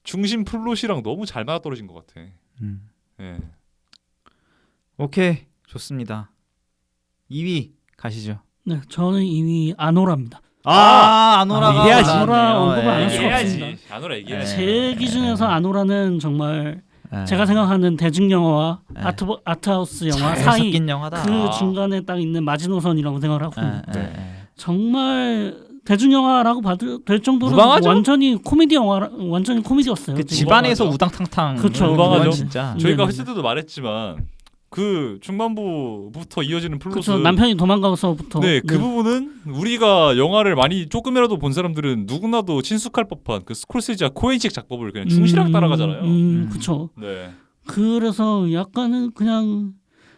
중심 플롯이랑 너무 잘 맞아떨어진 것 같아. 예. 오케이, 좋습니다. 2위 가시죠. 네, 저는 2위 아노라입니다. 아노라가 해야지. 아노라 언급을 안 할 수가 얘기해야지. 없습니다. 아노라 얘기해야지. 제 기준에서 아노라는 정말 제가 생각하는 대중 영화와 아트하우스 영화 사이 섞인 영화다. 그 중간에 딱 있는 마지노선이라고 생각을 하고 정말 대중 영화라고 될 정도로 무방하죠? 완전히 코미디 영화, 완전히 코미디였어요. 그 집안에서 무방하죠. 우당탕탕. 그쵸. 무방하죠. 진짜. 저희가 네네. 했을 때도 말했지만 그 중반부부터 이어지는 플롯은 그렇죠. 남편이 도망가서부터. 그 부분은 우리가 영화를 많이 조금이라도 본 사람들은 누구나도 친숙할 법한 그 스콜세지와 코엔식 작법을 그냥 충실하게 따라가잖아요. 그렇죠. 네. 그래서 약간은 그냥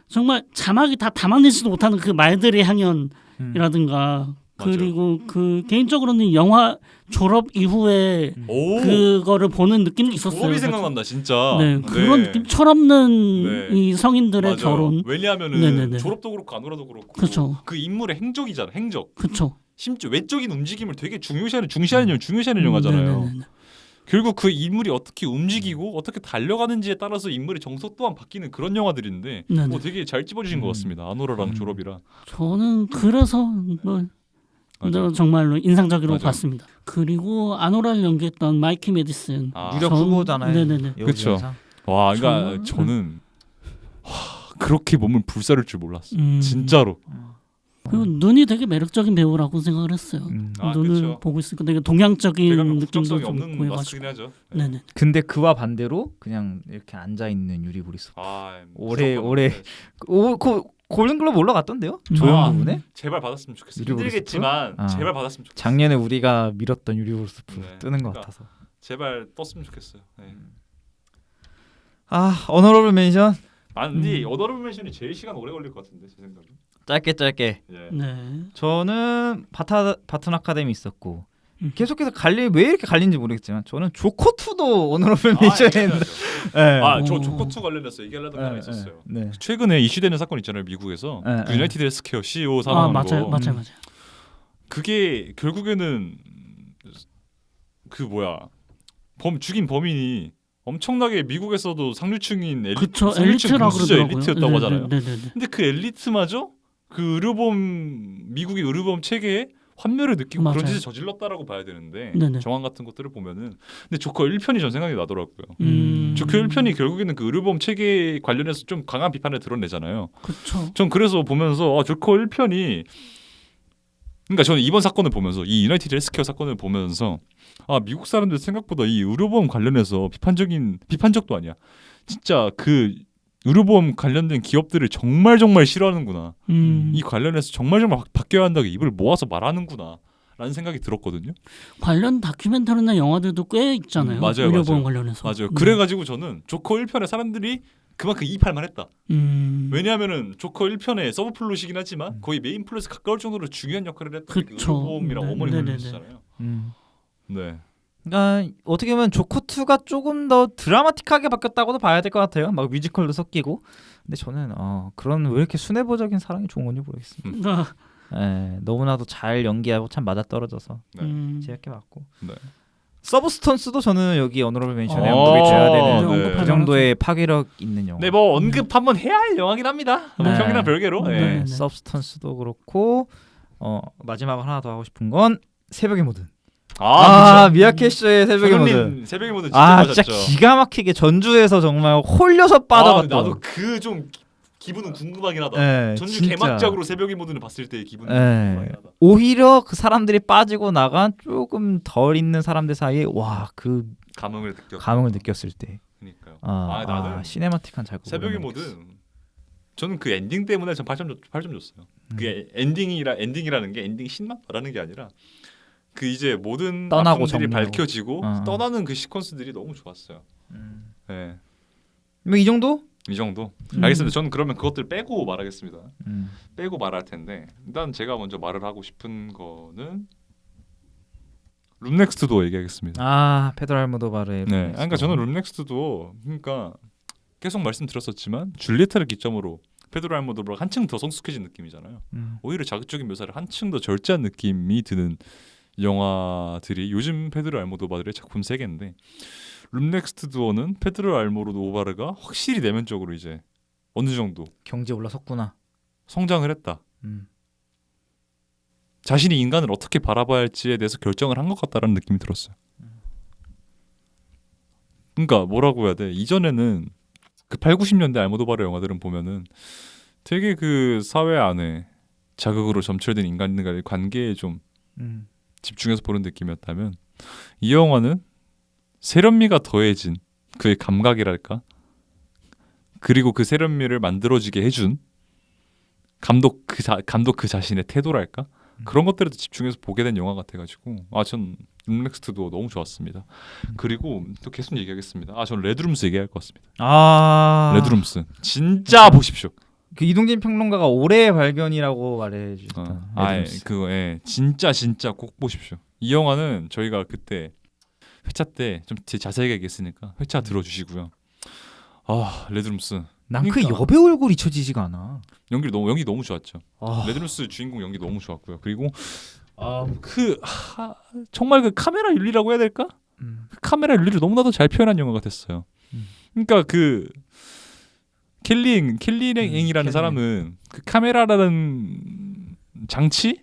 정말 자막이 다 담아내지도 못하는 그 말들의 향연이라든가 그리고 그 개인적으로는 영화 졸업 이후에 오. 그거를 보는 느낌도 있었어요. 졸업이 생각난다 진짜. 네, 그런 느낌 철없는 네. 이 성인들의 맞아요. 결혼. 왜냐하면은 네네네. 졸업도 그렇고 아노라도 그렇고 그쵸. 그 인물의 행적이잖아. 행적. 그렇죠. 심지어 외적인 움직임을 되게 중요시하는 영화잖아요. 네네네. 결국 그 인물이 어떻게 움직이고 어떻게 달려가는지에 따라서 인물의 정서 또한 바뀌는 그런 영화들인데 네네. 되게 잘 찝어주신 것 같습니다. 아노라랑 졸업이랑. 저는 그래서 맞아요. 정말로 인상적으로 맞아요. 봤습니다. 그리고 아노라를 연기했던 마이키 메디슨. 유력 후보잖아요. 네네네. 그쵸. 와, 그러니까 정말? 저는 그렇게 몸을 불사를 줄 몰랐어요. 진짜로. 그리고 눈이 되게 매력적인 배우라고 생각을 했어요. 눈을 그쵸. 보고 있으니까 되게 동양적인 대강 느낌도 국적성이 좀 없는 보여가지고. 마스크긴 하죠. 네네. 근데 그와 반대로 그냥 이렇게 앉아 있는 유리 보리스. 올해 골든글로브 올라갔던데요? 조연 부분에? 제발 받았으면 좋겠어. 유리 보리스 힘들겠지만 프로? 제발 받았으면 좋겠어. 작년에 우리가 밀었던 유리 보리스 네. 뜨는 것 그러니까. 같아서. 제발 떴으면 좋겠어요. 네. 어너러블 멘션 근데 어더러블 멘션이 제일 시간 오래 걸릴 것 같은데 제 생각에. 짧게. 예. 네. 저는 바튼 아카데미 있었고 계속해서 왜 이렇게 갈린지 모르겠지만 저는 조커2도 오너러블 멘션에 있는데. 저 조커2 관련해서 얘기하려던 게 하나 있었어요. 네. 최근에 이슈되는 사건 있잖아요. 미국에서 그 유나이티드 헬스케어 CEO 사망한 거. 맞아요. 그게 결국에는 죽인 범인이 엄청나게 미국에서도 상류층인 그쵸. 상류층 엘리트라고 금수저 그러더라고요. 엘리트였다고 하잖아요. 네네네. 근데 그 엘리트마저 그 미국의 의료보험 체계에 환멸을 느끼고 맞아요. 그런 짓을 저질렀다라고 봐야 되는데 네네. 정황 같은 것들을 보면은 근데 조커 1편이 전 생각이 나더라고요. 조커 1편이 결국에는 그 의료보험 체계 관련해서 좀 강한 비판을 드러내잖아요. 그렇죠. 전 그래서 보면서 조커 1편이 그러니까 저는 이번 사건을 보면서 이 유나이티드 헬스케어 사건을 보면서 미국 사람들 생각보다 이 의료보험 관련해서 비판적도 아니야. 진짜 그 의료보험 관련된 기업들을 정말 싫어하는구나. 이 관련해서 정말 바뀌어야 한다고 입을 모아서 말하는구나. 라는 생각이 들었거든요. 관련 다큐멘터리나 영화들도 꽤 있잖아요. 맞아요, 의료보험 맞아요. 관련해서. 맞아요. 그래가지고 저는 조커 1편에 사람들이 그만큼 이입할만 했다. 왜냐하면은 조커 1편의 서브 플롯이긴 하지만 거의 메인 플롯에 가까울 정도로 중요한 역할을 했던 게 그쵸. 의료보험이랑 어머니 네네네. 관련이잖아요. 네. 그러니까 어떻게 보면 조커2가 조금 더 드라마틱하게 바뀌었다고도 봐야 될 것 같아요. 막 뮤지컬도 섞이고. 근데 저는 그런 왜 이렇게 순애보적인 사랑이 좋은 건지 모르겠습니다. 너무나도 잘 연기하고 참 맞아떨어져서 재밌게 봤고. 네. 서브스턴스도 저는 여기 어너러블 멘션에 어, 언급이 돼야 되는 네. 그 정도의 파괴력 있는 영화. 네, 뭐 언급 한번 해야 할 영화긴 합니다. 뭐 네. 평이랑 별개로. 네. 네. 네. 서브스턴스도 그렇고 마지막으로 하나 더 하고 싶은 건 새벽의 모든. 아, 미야케쇼의 새벽의 모든. 손흥민 새벽의 모든 진짜 진짜 맞았죠. 기가 막히게 전주에서 정말 홀려서 빠져봤던. 나도 그 좀 기분은 궁금하긴 하다. 네, 전주 진짜. 개막작으로 새벽의 모든을 봤을 때의 기분은 네. 궁금하긴 하다. 오히려 그 사람들이 빠지고 나간 조금 덜 있는 사람들 사이에 그 감흥을 느꼈을 때. 그러니까요. 나는 시네마틱한 작품. 새벽의 모든 저는 그 엔딩 때문에 전 8점 줬어요. 그 엔딩이라는 게 엔딩 신만 바라는 게 아니라 그 이제 모든 떠나고 아픔들이 정리하고. 밝혀지고 떠나는 그 시퀀스들이 너무 좋았어요. 네. 뭐 이 정도? 이 정도. 알겠습니다. 저는 그러면 그것들 빼고 말하겠습니다. 빼고 말할 텐데 일단 제가 먼저 말을 하고 싶은 거는 룸넥스트 도어 얘기하겠습니다. 페드로 알모도바르의. 네. 그러니까 저는 룸넥스트 도어 그러니까 계속 말씀드렸었지만 줄리에타를 기점으로 페드로 알모도바르가 한층 더 성숙해진 느낌이잖아요. 오히려 자극적인 묘사를 한층 더 절제한 느낌이 드는 영화들이 요즘 페드로 알모도바르의 작품 세계인데 룸넥스트 도어는 페드로 알모도바르가 확실히 내면적으로 이제 어느 정도 경제 올라섰구나. 성장을 했다. 자신이 인간을 어떻게 바라봐야 할지에 대해서 결정을 한 것 같다라는 느낌이 들었어요. 그러니까 뭐라고 해야 돼? 이전에는 그 8, 90년대 알모도바르 영화들은 보면은 되게 그 사회 안에 자극으로 점철된 인간과의 관계에 좀 집중해서 보는 느낌이었다면 이 영화는 세련미가 더해진 그의 감각이랄까? 그리고 그 세련미를 만들어지게 해준 감독 그 자신의 태도랄까? 그런 것들에도 집중해서 보게 된 영화 같아가지고 전 룸넥스트도 너무 좋았습니다. 그리고 또 계속 얘기하겠습니다. 전 레드룸스 얘기할 것 같습니다. 레드룸스 진짜 보십시오. 그 이동진 평론가가 올해의 발견이라고 말해주셨던 그거 진짜 꼭 보십시오. 이 영화는 저희가 그때 회차 때 좀 자세하게 얘기했으니까 회차 들어주시고요. 레드룸스 난 그 그러니까. 여배우 얼굴 잊혀지지가 않아. 연기 너무 좋았죠. 레드룸스 주인공 연기 너무 좋았고요. 그리고 정말 그 카메라 윤리라고 해야 될까? 그 카메라 윤리를 너무나도 잘 표현한 영화가 됐어요. 그러니까 그 켈리랭이라는 사람은 그 카메라라는 장치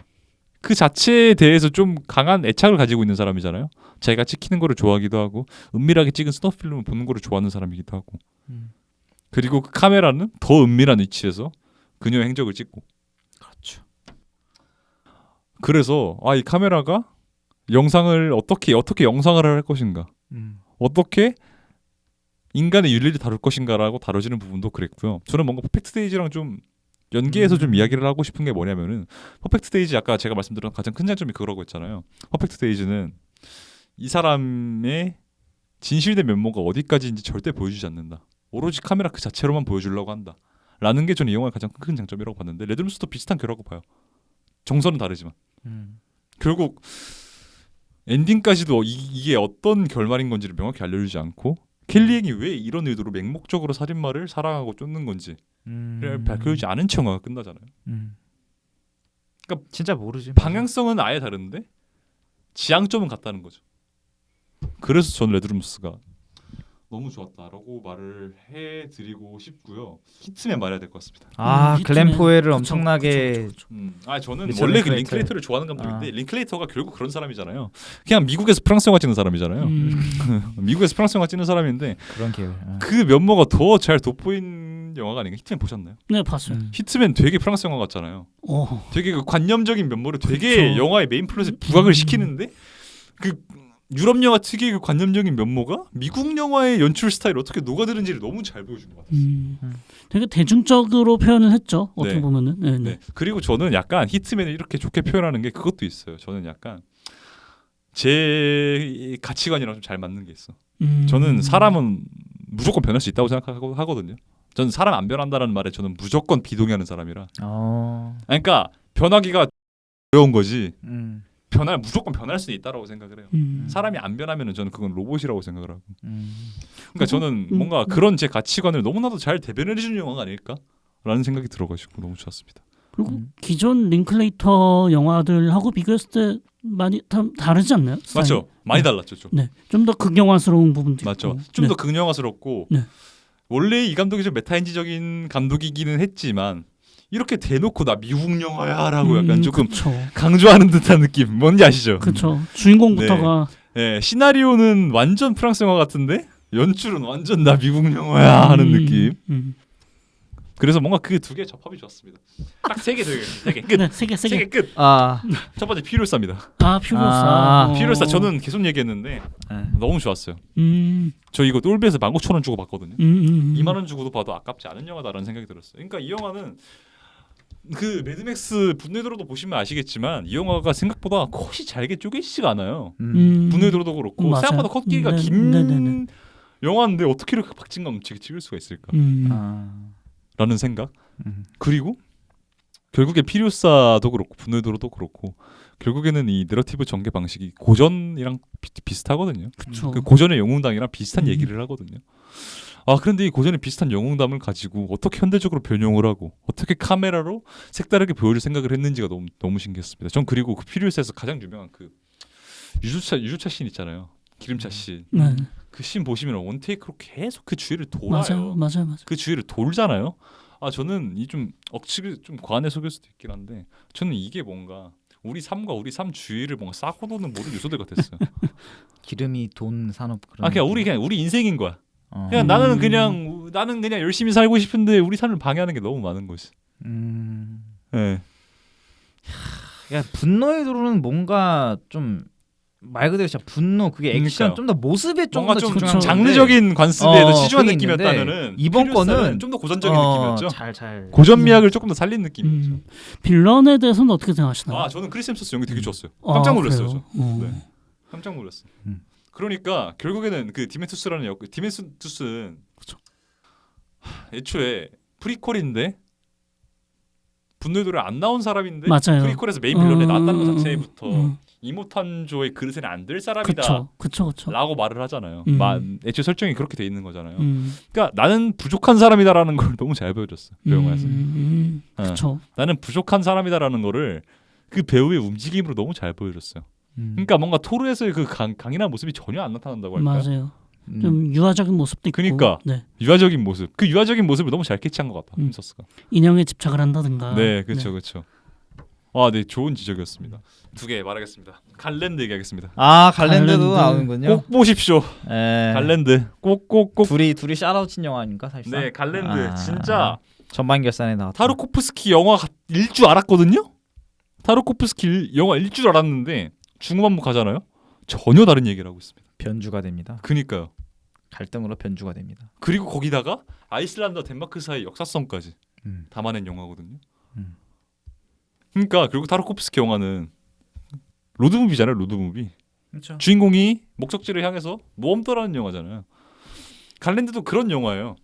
그 자체에 대해서 좀 강한 애착을 가지고 있는 사람이잖아요. 자기가 찍히는 거를 좋아하기도 하고 은밀하게 찍은 스너필름을 보는 거를 좋아하는 사람이기도 하고 그리고 그 카메라는 더 은밀한 위치에서 그녀의 행적을 찍고 그렇죠. 그래서 이 카메라가 영상을 어떻게 영상을 할 것인가 어떻게 인간의 윤리를 다룰 것인가라고 다뤄지는 부분도 그랬고요. 저는 뭔가 퍼펙트 데이즈랑 좀 연계해서 좀 이야기를 하고 싶은 게 뭐냐면은 퍼펙트 데이즈 아까 제가 말씀드린 가장 큰 장점이 그거라고 했잖아요. 퍼펙트 데이즈는 이 사람의 진실된 면모가 어디까지인지 절대 보여주지 않는다. 오로지 카메라 그 자체로만 보여주려고 한다. 라는 게 저는 이 영화의 가장 큰 장점이라고 봤는데 레드룸스도 비슷한 결과라고 봐요. 정서는 다르지만 결국 엔딩까지도 이게 어떤 결말인 건지를 명확히 알려주지 않고 켈리행이 왜 이런 의도로 맹목적으로 살인마를 사랑하고 쫓는 건지 밝혀주지 않은 채 영화가 끝나잖아요. 그러니까 진짜 모르지. 방향성은 아예 다른데 지향점은 같다는 거죠. 그래서 전 레드룸스가 너무 좋았다라고 말을 해드리고 싶고요. 히트맨 말해야 될 것 같습니다. 글렌 포웰을 그쵸, 엄청나게. 그쵸. 저는 미첼 원래 그 링클레이터. 링클레이터를 좋아하는 감독인데 링클레이터가 결국 그런 사람이잖아요. 그냥 미국에서 프랑스 영화 찍는 사람이잖아요. 미국에서 프랑스 영화 찍는 사람인데 그런 계열. 그 면모가 더 잘 돋보인 영화가 아닌가. 히트맨 보셨나요? 네, 봤어요. 히트맨 되게 프랑스 영화 같잖아요. 되게 그 관념적인 면모를 되게 그쵸. 영화의 메인 플롯에 부각을 시키는데 그 유럽 영화 특유의 그 관념적인 면모가 미국 영화의 연출 스타일을 어떻게 녹아드는지를 너무 잘 보여주는 것 같아요. 되게 대중적으로 표현을 했죠. 어떻게 네. 보면은. 네. 네. 그리고 저는 약간 히트맨을 이렇게 좋게 표현하는 게 그것도 있어요. 저는 약간 제 가치관이랑 좀 잘 맞는 게 있어. 저는 사람은 무조건 변할 수 있다고 생각하거든요. 저는 사람 안 변한다는 말에 저는 무조건 비동의하는 사람이라. 그러니까 변하기가 어려운 거지. 무조건 변할 수 있다라고 생각을 해요. 사람이 안 변하면은 저는 그건 로봇이라고 생각을 하고. 그러니까 저는 뭔가 그런 제 가치관을 너무나도 잘 대변해 주는 영화가 아닐까라는 생각이 들어가지고 너무 좋았습니다. 그리고 기존 링클레이터 영화들하고 비교했을 때 많이 다르지 않나요? 스타일이? 맞죠. 많이 달랐죠. 좀. 네, 좀 더 극영화스러운 부분도 맞죠. 있고. 좀 네. 더 극영화스럽고 네. 원래 이 감독이 좀 메타인지적인 감독이기는 했지만 이렇게 대놓고 나 미국 영화야라고 약간 조금 그쵸. 강조하는 듯한 느낌. 뭔지 아시죠? 그쵸. 주인공부터가 예, 시나리오는 완전 프랑스 영화 같은데 연출은 완전 나 미국 영화야 하는 느낌. 그래서 뭔가 그 두 개 접합이 좋았습니다. 딱 세 개 되겠습니다. 3개 끝. 네, 세 개. 세 개 끝. 아, 첫 번째 피루사입니다. 퓨리오사. 피루사 저는 계속 얘기했는데 네. 너무 좋았어요. 음. 저 이거 똘비에서 15,000원 주고 봤거든요. 2만 원 주고도 봐도 아깝지 않은 영화다라는 생각이 들었어요. 그러니까 이 영화는 그 매드맥스 분노도로도 보시면 아시겠지만 이 영화가 생각보다 컷이 잘게 쪼개지지가 않아요. 분노도로도 그렇고 맞아요. 생각보다 컷 길이가 네, 긴 네네네. 영화인데 어떻게 이렇게 박진감 넘치게 찍을 수가 있을까? 아, 라는 생각. 그리고 결국에 피리우사도 그렇고 분노도로도 그렇고 결국에는 이 내러티브 전개 방식이 고전이랑 비슷하거든요. 그쵸. 그 고전의 영웅담이랑 비슷한 얘기를 하거든요. 아 그런데 이 고전의 비슷한 영웅담을 가지고 어떻게 현대적으로 변형을 하고 어떻게 카메라로 색다르게 보여줄 생각을 했는지가 너무 신기했습니다. 전 그리고 그 피리우스에서 가장 유명한 그 유조차 씬 있잖아요. 기름차 씬. 네. 그 씬 보시면 원테이크로 계속 그 주위를 돌아요. 맞아요. 그 주위를 돌잖아요. 아 저는 이 좀 억측이 좀 과한에 속일 수도 있긴 한데 저는 이게 뭔가 우리 삶과 우리 삶 주위를 뭔가 싸고 도는 모든 요소들 같았어요. 기름이 돈 산업 그런. 아 그냥 우리 인생인 거야. 어. 그냥 나는 그냥 열심히 살고 싶은데 우리 삶을 방해하는 게 너무 많은 거지. 네. 야, 분노의 도로는 뭔가 좀 말 그대로 진짜 분노 그게 액션 그러니까요. 좀 더 모습에 좀 뭔가 더 좀 집중한 장르적인 관습에 더 치중한 그게 느낌이었다면은 이번 거는 좀 더 고전적인 느낌이었죠. 잘 고전 미학을 조금 더 살린 느낌이었죠. 빌런에 대해서는 어떻게 생각하시나요? 아 저는 크리스 햄스워스 연기 되게 좋았어요. 깜짝 놀랐어요. 저. 네. 깜짝 놀랐어요. 그러니까 결국에는 그 디멘투스라는 디멘투스는 그쵸. 애초에 프리퀄인데 분노의 도로에 안 나온 사람인데 맞아요. 프리퀄에서 메인 빌런에 나왔다는 것 자체부터 이모탄조의 그릇에는 안 될 사람이다 그쵸. 라고 말을 하잖아요. 애초에 설정이 그렇게 돼 있는 거잖아요. 그러니까 나는 부족한 사람이다라는 걸 너무 잘 보여줬어. 그 영화에서. 그쵸. 나는 부족한 사람이다라는 거를 그 배우의 움직임으로 너무 잘 보여줬어요. 그러니까 뭔가 토르에서의 그 강인한 모습이 전혀 안 나타난다고 할까요? 맞아요. 좀 유아적인 모습도 있고. 그러니까 네. 유아적인 모습. 그 유아적인 모습을 너무 잘 캐치한 것 같아. 햄서스가. 인형에 집착을 한다든가. 네, 그렇죠. 아, 네, 좋은 지적이었습니다. 두 개 말하겠습니다. 갈랜드 얘기하겠습니다. 아 갈랜드도 갈랜드. 나오는군요. 꼭 보십시오. 예. 갈랜드. 꼭. 둘이 샤라웃친 영화 아닙니까 사실상? 네, 갈랜드. 진짜 전반 결산에 나왔다. 타르코프스키 영화일 줄 알았거든요. 타르코프스키 영화일 줄 알았는데 중후반부 가잖아요. 전혀 다른 얘기를 하고 있습니다. 변주가 됩니다. 그니까요. 갈등으로 변주가 됩니다. 그리고 거기다가 아이슬란드와 덴마크 사이 역사성까지 담아낸 영화거든요. 그러니까 결국 타르코프스키 영화는 로드무비잖아요. 로드무비. 그렇죠. 주인공이 목적지를 향해서 모험 떠나는 영화잖아요. 갈랜드도 그런 영화예요.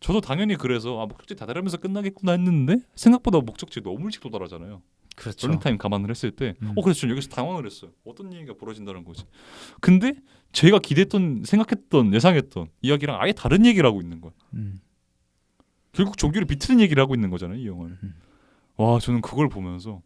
저도 당연히 그래서 목적지 다다르면서 끝나겠구나 했는데 생각보다 목적지 너무 일찍 도달하잖아요. 그렇죠. 런타임 감안을 했을 때 그래서 저는 여기서 당황을 했어요. 어떤 얘기가 벌어진다는 거지. 근데 제가 기대했던 생각했던 예상했던 이야기랑 아예 다른 얘기를 하고 있는 거야. 결국 종교를 비트는 얘기를 하고 있는 거잖아요. 이 영화는. 와 저는 그걸 보면서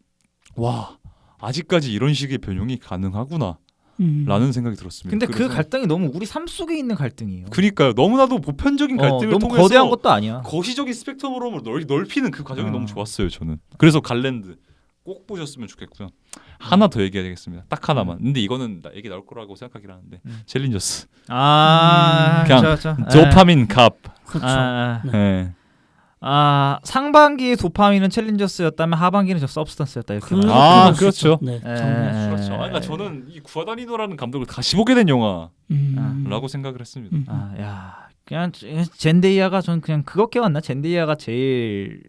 와 아직까지 이런 식의 변형이 가능하구나 라는 생각이 들었습니다. 근데 그 갈등이 너무 우리 삶 속에 있는 갈등이에요. 그러니까요. 너무나도 보편적인 갈등을 너무 통해서 거대한 것도 아니야. 거시적인 스펙트럼으로 넓히는 그 과정이 너무 좋았어요. 저는. 그래서 갈랜드 꼭 보셨으면 좋겠고요. 하나 더 얘기하겠습니다. 딱 하나만. 근데 이거는 얘기 나올 거라고 생각하긴 하는데 챌린저스. 그냥 그렇죠. 도파민 갑. 그렇죠. 네. 상반기에 도파민은 챌린저스였다면 하반기는 저 서브스턴스였다 이렇게. 그렇죠. 네. 그렇죠. 그러니까 저는 이 구아다니노라는 감독을 다시 보게 된 영화라고 생각을 했습니다. 그냥 젠데이아가 전 그냥 그것께 왔나? 젠데이아가 제일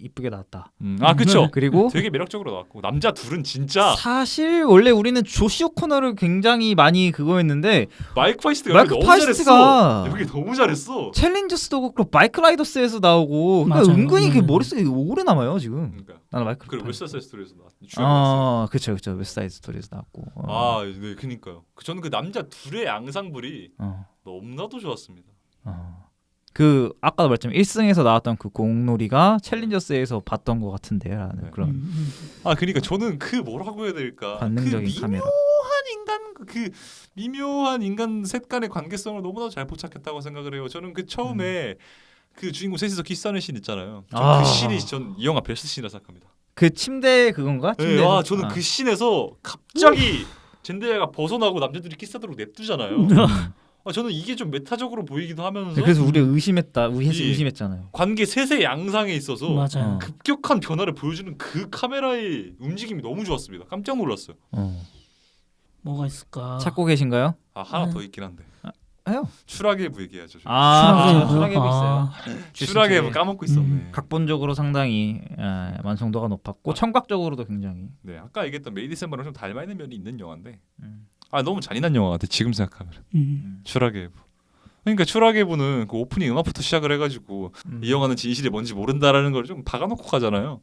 이쁘게 나왔다. 그렇죠. 그리고 되게 매력적으로 나왔고 남자 둘은 진짜 사실 원래 우리는 조시 오코너를 굉장히 많이 그거였는데 마이크 파이스트가 마이크 파이스트가 여기 너무 잘했어. 챌린저스도 그렇고 마이크 라이더스에서 나오고 그러니까 은근히 그 머릿속에 오래 남아요 지금. 그러니까. 나는 마이크. 그리고 웨스트사이드 스토리에서 나왔어. 그렇죠. 웨스트사이드 스토리에서 나왔고. 네, 그니까요. 저는 그 남자 둘의 앙상블이 너무나도 좋았습니다. 그 아까도 말했지만 1승에서 나왔던 그 공놀이가 챌린저스에서 봤던 것 같은데라는 네. 그런 그러니까 저는 그 뭐라고 해야 될까? 관능적인 그 카메라. 그 미묘한 인간 셋 간의 관계성을 너무나도 잘 포착했다고 생각을 해요. 저는 그 처음에 그 주인공 셋이서 키스하는 씬 있잖아요. 아. 그 씬이 전 이 영화 베스트 씬이라 생각합니다. 그 침대 그건가? 네, 침대에서? 와 저는 그 씬에서 갑자기 젠데야가 벗어나고 남자들이 키스하도록 냅두잖아요. 저는 이게 좀 메타적으로 보이기도 하면서 그래서 우리 이- 의심했잖아요. 관계 셋의 양상에 있어서 맞아요. 급격한 변화를 보여주는 그 카메라의 움직임이 너무 좋았습니다. 깜짝 놀랐어요. 뭐가 있을까? 네. 찾고 계신가요? 하나 더 있긴 한데 해요. 추락의 부 얘기하죠. 추락의 부 있어요. 추락의 부 까먹고 있었네. 각본적으로 상당히 완성도가 높았고 청각적으로도 굉장히. 네, 아까 얘기했던 메이 디셈버랑 좀 닮아 있는 면이 있는 영화인데 음. 너무 잔인한 영화 같아 지금 생각하면. 음. 추락의 부. 그러니까 추락의 부는 그 오프닝 음악부터 시작을 해가지고 이 영화는 진실이 뭔지 모른다라는 걸 좀 박아놓고 가잖아요.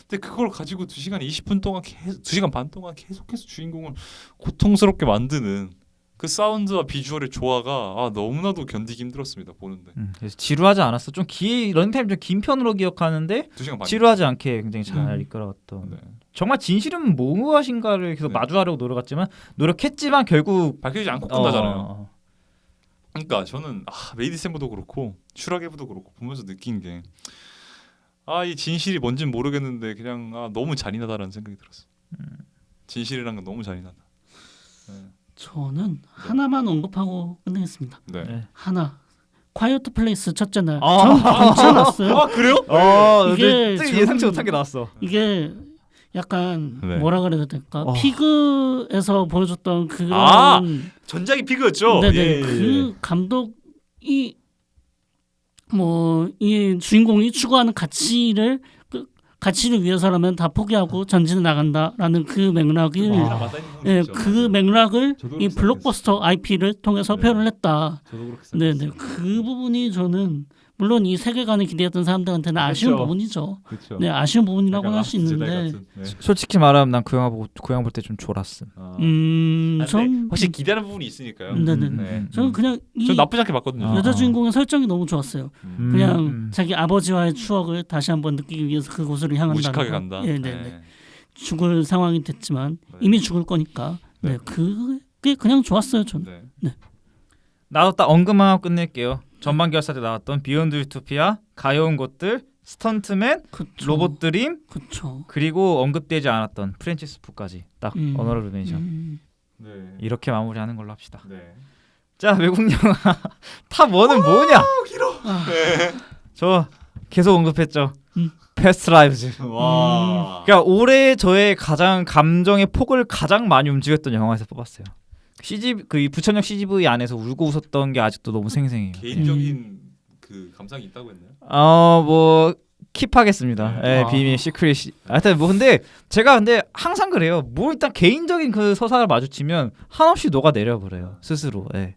근데 그걸 가지고 2시간 20분 동안 2시간 반 동안 계속해서 주인공을 고통스럽게 만드는 그 사운드와 비주얼의 조화가 너무나도 견디기 힘들었습니다 보는데. 그래서 지루하지 않았어. 좀 런타임 좀 긴 편으로 기억하는데 2시간 반. 지루하지 않게 굉장히 잘 이끌어왔던. 네. 정말 진실은 무엇인가를 계속 네. 마주하려고 노력했지만 결국 밝혀지지 않고 끝나잖아요. 그러니까 저는 메이 디셈버도 그렇고 추락의 부도 그렇고 보면서 느낀 게 이 진실이 뭔진 모르겠는데 그냥 너무 잔인하다라는 생각이 들었어. 진실이란 건 너무 잔인하다. 네. 저는 하나만 언급하고 끝내겠습니다. 네. 네. 하나. 콰이어트 플레이스 첫째 날. 아. 전 괜찮았어요. 그래요? 이게 되게 지금- 예상치 못한 게 나왔어. 이게 약간 네. 뭐라 그래야 될까? 피그에서 보여줬던 그런 전작이 피그였죠. 네네 예. 그 감독이 이 주인공이 추구하는 가치를 위해서라면 다 포기하고 전진해 나간다라는 그 맥락을 그 맥락을 이 블록버스터 IP를 통해서 표현을 했다. 네네 그 부분이 저는 물론 이 세계관을 기대했던 사람들한테는 아쉬운 그렇죠. 부분이죠. 그렇죠. 네 아쉬운 부분이라고 할 수 있는데 솔직히 말하면 난 그 영화 보고 그 영화 볼 때 좀 졸았음. 전 확실히 기대하는 부분이 있으니까요. 네네. 저는 그냥 전 나쁘지 않게 봤거든요. 여자 주인공의 설정이 너무 좋았어요. 음. 그냥 자기 아버지와의 추억을 다시 한번 느끼기 위해서 그곳으로 향한다는 무식하게 거. 간다. 네. 죽을 상황이 됐지만 이미 죽을 거니까. 네, 그게 그냥 좋았어요, 저는. 네. 나도 딱 언급만 하고 끝낼게요. 전반 결사 때 나왔던 비욘드 유토피아, 가여운 것들, 스턴트맨, 그쵸. 로봇 드림, 그쵸. 그리고 언급되지 않았던 프랜치스 푸까지 딱 어너러블 멘션. 네. 이렇게 마무리하는 걸로 합시다. 네. 자, 외국 영화 탑 1은 뭐냐? 길어. 저 계속 언급했죠. 음. 패스트 라이브즈. 와. 그러니까 올해 저의 가장 감정의 폭을 가장 많이 움직였던 영화에서 뽑았어요. 그 부천역 CGV 안에서 울고 웃었던 게 아직도 너무 생생해요. 개인적인 그 감상이 있다고 했나요? 뭐 킵하겠습니다. 예, 비밀 시크릿. 하여튼 근데 제가 항상 그래요. 뭐 일단 개인적인 그 서사를 마주치면 한없이 녹아 내려 버려요 스스로. 예.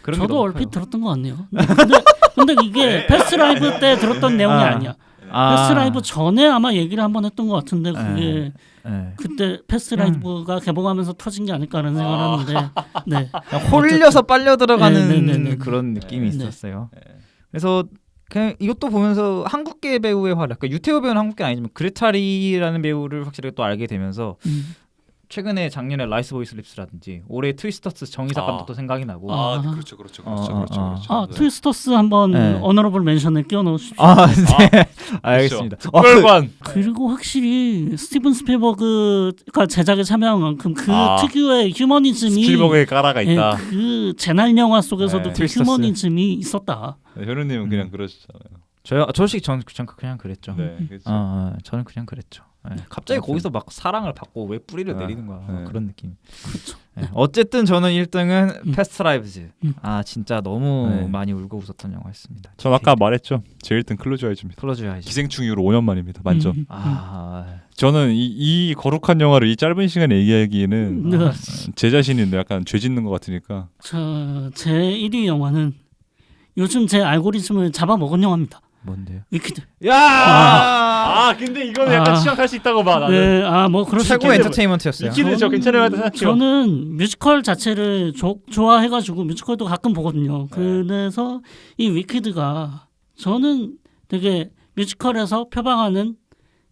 그런 게 저도 너무 얼핏 커요. 들었던 것 같네요. 근데 이게 패스트 라이브 때 들었던 내용이 아니야. 패스트 라이브 전에 아마 얘기를 한번 했던 것 같은데 그게 그때 패스트 라이브가 개봉하면서 터진 게 아닐까라는 생각을 하는데 네. 홀려서 빨려 들어가는 네. 그런 느낌이 네. 있었어요. 그래서 그냥 이것도 보면서 한국계 배우의 활약. 그러니까 유태호 배우는 한국계 아니지만 그레타리라는 배우를 확실히 또 알게 되면서 최근에 작년에 라이스 보이 슬립스라든지 올해 트위스터스 정의사 감독도 생각이 나고. 그렇죠. 트위스터스 한번 네. 어너러블 멘션에 끼워 넣으십시오. 네. 알겠습니다. 특별관. 그리고 확실히 스티븐 스필버그가 제작에 참여한 만큼 그 특유의 휴머니즘이 스필버그의 까라가 있다. 그 제날 영화 속에서도 그 트위스터스. 휴머니즘이 있었다. 현우님은 그냥 그러시잖아요. 솔직히 저는 그냥 그랬죠. 네, 그렇죠. 저는 그냥 그랬죠. 갑자기 거기서 막 사랑을 받고 왜 뿌리를 내리는 거야. 그런 느낌. 그렇죠. 어쨌든 저는 1등은 패스트 라이브즈. 진짜 너무 네. 많이 울고 웃었던 영화였습니다. 전 아까 말했죠. 제 1등 클로즈 아이즈입니다. 클로즈 아이즈. 기생충 이후로 5년 만입니다. 만점. 저는 이 거룩한 영화를 이 짧은 시간에 얘기하기에는 제 자신이 약간 죄 짓는 것 같으니까. 제 1위 영화는 요즘 제 알고리즘을 잡아먹은 영화입니다. 뭔데요? 위키드. 야! 근데 이거는 약간 시작할 수 있다고 봐. 나는. 네, 뭐 그럴 수 최고 있겠네요. 엔터테인먼트였어요. 위키드 저 괜찮은 것 같아 생각해요. 저는 뮤지컬 자체를 좋아해가지고 뮤지컬도 가끔 보거든요. 그래서 이 위키드가 저는 되게 뮤지컬에서 표방하는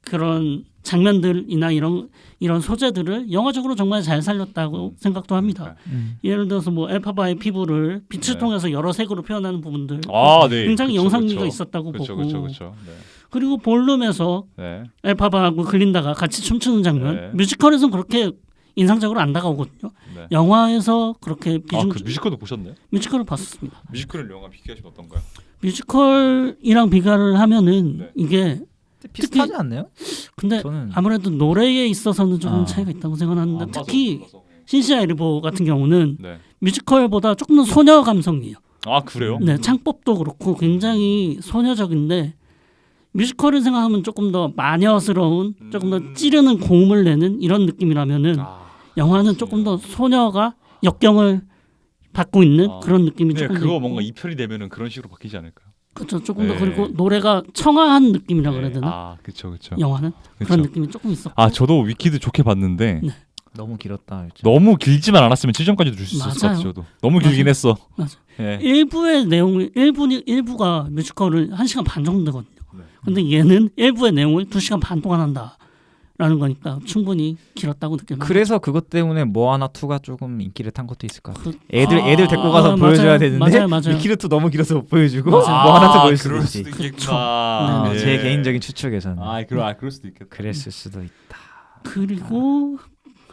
그런 장면들이나 이런 소재들을 영화적으로 정말 잘 살렸다고 생각도 합니다. 예를 들어서 뭐 엘파바의 피부를 빛을 네. 통해서 여러 색으로 표현하는 부분들 네. 굉장히 그쵸, 영상미가 그쵸. 있었다고 그쵸, 보고 그쵸, 그쵸. 네. 그리고 볼룸에서 네. 엘파바하고 글린다가 같이 춤추는 장면 네. 뮤지컬에서는 그렇게 인상적으로 안 다가오거든요. 네. 영화에서 그렇게 비중 그 뮤지컬도 보셨나요? 뮤지컬을 봤었습니다. 뮤지컬을 영화 비교하시면 어떤가요? 뮤지컬이랑 비교를 하면은 네. 이게 비슷하지 않나요? 근데 저는 아무래도 노래에 있어서는 조금 아. 차이가 있다고 생각하는데 안 봐서 특히 못 봐서. 신시아 에리보 같은 경우는 네. 뮤지컬보다 조금 더 소녀 감성이에요. 아 그래요? 네, 창법도 그렇고 굉장히 소녀적인데 뮤지컬을 생각하면 조금 더 마녀스러운, 조금 더 찌르는 고음을 내는 이런 느낌이라면은 영화는 조금 더 소녀가 역경을 받고 있는 그런 느낌이 네, 조금 그거 있고. 뭔가 이편이 되면은 그런 식으로 바뀌지 않을까요? 그렇죠. 조금 더 네. 그리고 노래가 청아한 느낌이라 그래야 되나? 그렇죠, 그렇죠. 영화는 그런 느낌이 조금 있었고. 저도 위키드 좋게 봤는데 네. 너무 길었다. 너무 길지만 않았으면 7점까지도 줄 수 있을 것 맞아요. 같아요. 저도 너무 길긴 맞아요. 했어. 맞아요. 예. 일부의 내용이 일부가 뮤지컬을 1시간 반 정도 되거든요. 네. 근데 얘는 일부의 내용을 2시간 반 동안 한다라는 거니까 충분히 길었다고 느껴요. 그래서 그것 때문에 모아나 2가 조금 인기를 탄 것도 있을 것 같아요. 그- 애들 데리고 가서 맞아요. 보여줘야 되는데 맞아요. 위키드 2 너무 길어서 못 보여주고 맞아요. 모아나 2 보일 수도 그럴 있지. 수도 있겠구나. 그쵸. 어, 제 개인적인 추측에서는 그럴 수도 있겠다. 그랬을 수도 있다. 그리고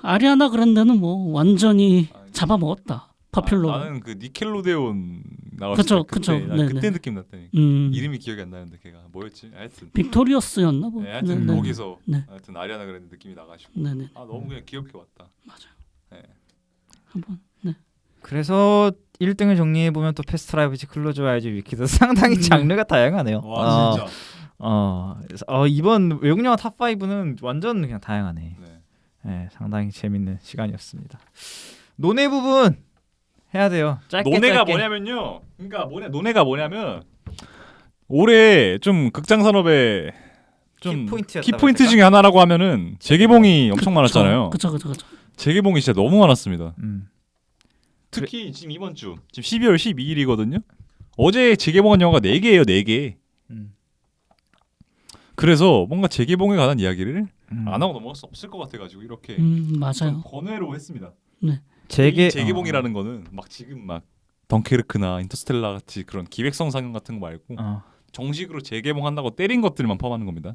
아리아나 그란데는 뭐 완전히 잡아먹었다. 파퓰러. 나는 그 니켈로데온 나왔을 그쵸, 때 그쵸. 그때, 네네. 그때 느낌 났다니까. 이름이 기억이 안 나는데 걔가 뭐였지? 하여튼 빅토리어스였나 뭐. 네, 하여튼 네네. 거기서 네. 하여튼 아리아나 그랜드 느낌이 나가지고 네네. 너무 그냥 귀엽게 왔다. 한번. 네. 그래서 1등을 정리해 보면 또 패스트 라이브지 클로즈 와이즈 위키드 상당히 장르가 다양하네요. 이번 외국 영화 탑 5는 완전 그냥 다양하네. 네. 네, 상당히 재밌는 시간이었습니다. 논의 부분 해야 돼요. 짧게 논의가 짧게. 뭐냐면요. 그러니까 논의가 뭐냐면 올해 좀 극장 산업의 좀 키포인트였다 키포인트 그럴까? 중에 하나라고 하면은 재개봉이 엄청 많았잖아요. 그쵸. 재개봉이 진짜 너무 많았습니다. 음. 특히 지금 이번 주 지금 12월 12일이거든요. 어제 재개봉한 영화가 4개예요. 4개. 음. 그래서 뭔가 재개봉에 관한 이야기를 음. 안 하고 넘어갈 수 없을 것 같아가지고 이렇게 맞아요. 좀 권외로 했습니다. 재개봉이라는 재개봉이라는 거는 막 지금 막 덩케르크나 인터스텔라 같이 그런 기획성 상영 같은 거 말고 정식으로 재개봉한다고 때린 것들만 포함하는 겁니다.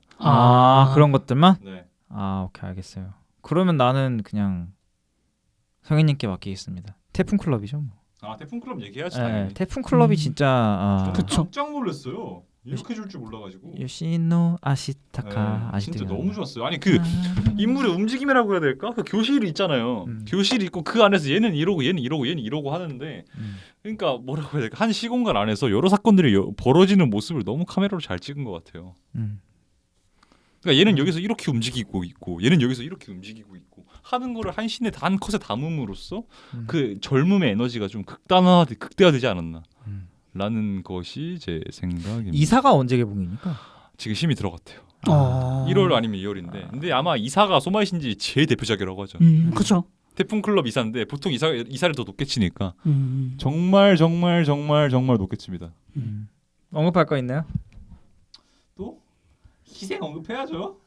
그런 것들만? 네. 오케이 알겠어요. 그러면 나는 그냥 성인님께 맡기겠습니다. 태풍 클럽이죠. 뭐. 태풍 클럽 얘기해야지. 네, 태풍 클럽이 진짜 그쵸. 깜짝 놀랐어요. 이렇게 줄 줄 몰라가지고. 요시노 아시타카 진짜 너무 좋았어요. 아니 그 인물의 움직임이라고 해야 될까? 그 교실이 있잖아요. 교실이 있고 그 안에서 얘는 이러고 얘는 이러고 얘는 이러고 하는데 그러니까 뭐라고 해야 될까? 한 시공간 안에서 여러 사건들이 벌어지는 모습을 너무 카메라로 잘 찍은 것 같아요. 그러니까 얘는 여기서 이렇게 움직이고 있고 얘는 여기서 이렇게 움직이고 있고 하는 거를 한 씬에 한 컷에 담음으로써 그 젊음의 에너지가 좀 극대화되지 않았나 라는 것이 제 생각입니다. 이사가 언제 개봉입니까? 지금 심의 들어갔대요. 1월 1월 아니면 2월인데 근데 아마 이사가 소마이신지 제일 대표작이라고 하죠. 그렇죠. 태풍 클럽 이사인데 보통 이사를 더 높게 치니까 정말 정말 높게 칩니다. 언급할 거 있나요? 또 희생 언급해야죠.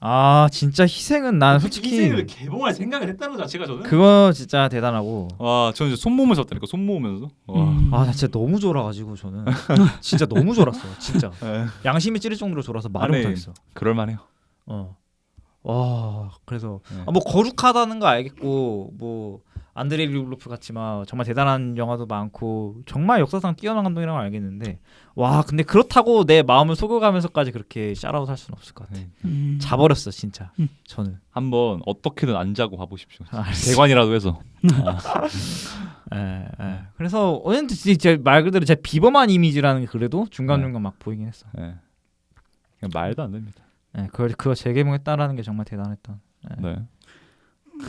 진짜 희생은 난 솔직히 희생을 개봉할 생각을 했다는 것 자체가 저는 그거 진짜 대단하고. 저는 손 모으면서 왔다니까. 손 모으면서. 나 진짜 너무 졸아가지고 저는 진짜 너무 졸았어. 진짜 양심이 찌를 정도로 졸아서 말을 못하겠어. 그럴만해요. 그래서 네. 뭐 거룩하다는 거 알겠고 뭐 안드레이 류로프 같이 막 정말 대단한 영화도 많고 정말 역사상 뛰어난 감독이라는 걸 알겠는데 근데 그렇다고 내 마음을 속여가면서까지 그렇게 샤라웃 할 수는 없을 것 같아. 자버렸어 진짜. 저는 한번 어떻게든 안 자고 봐보십시오. 알았어. 대관이라도 해서. 그래서 진짜 말 그대로 제 비범한 이미지라는 게 그래도 중간중간 막 보이긴 했어. 그냥 말도 안 됩니다. 그거 재개봉했다라는 게 정말 대단했다. 네.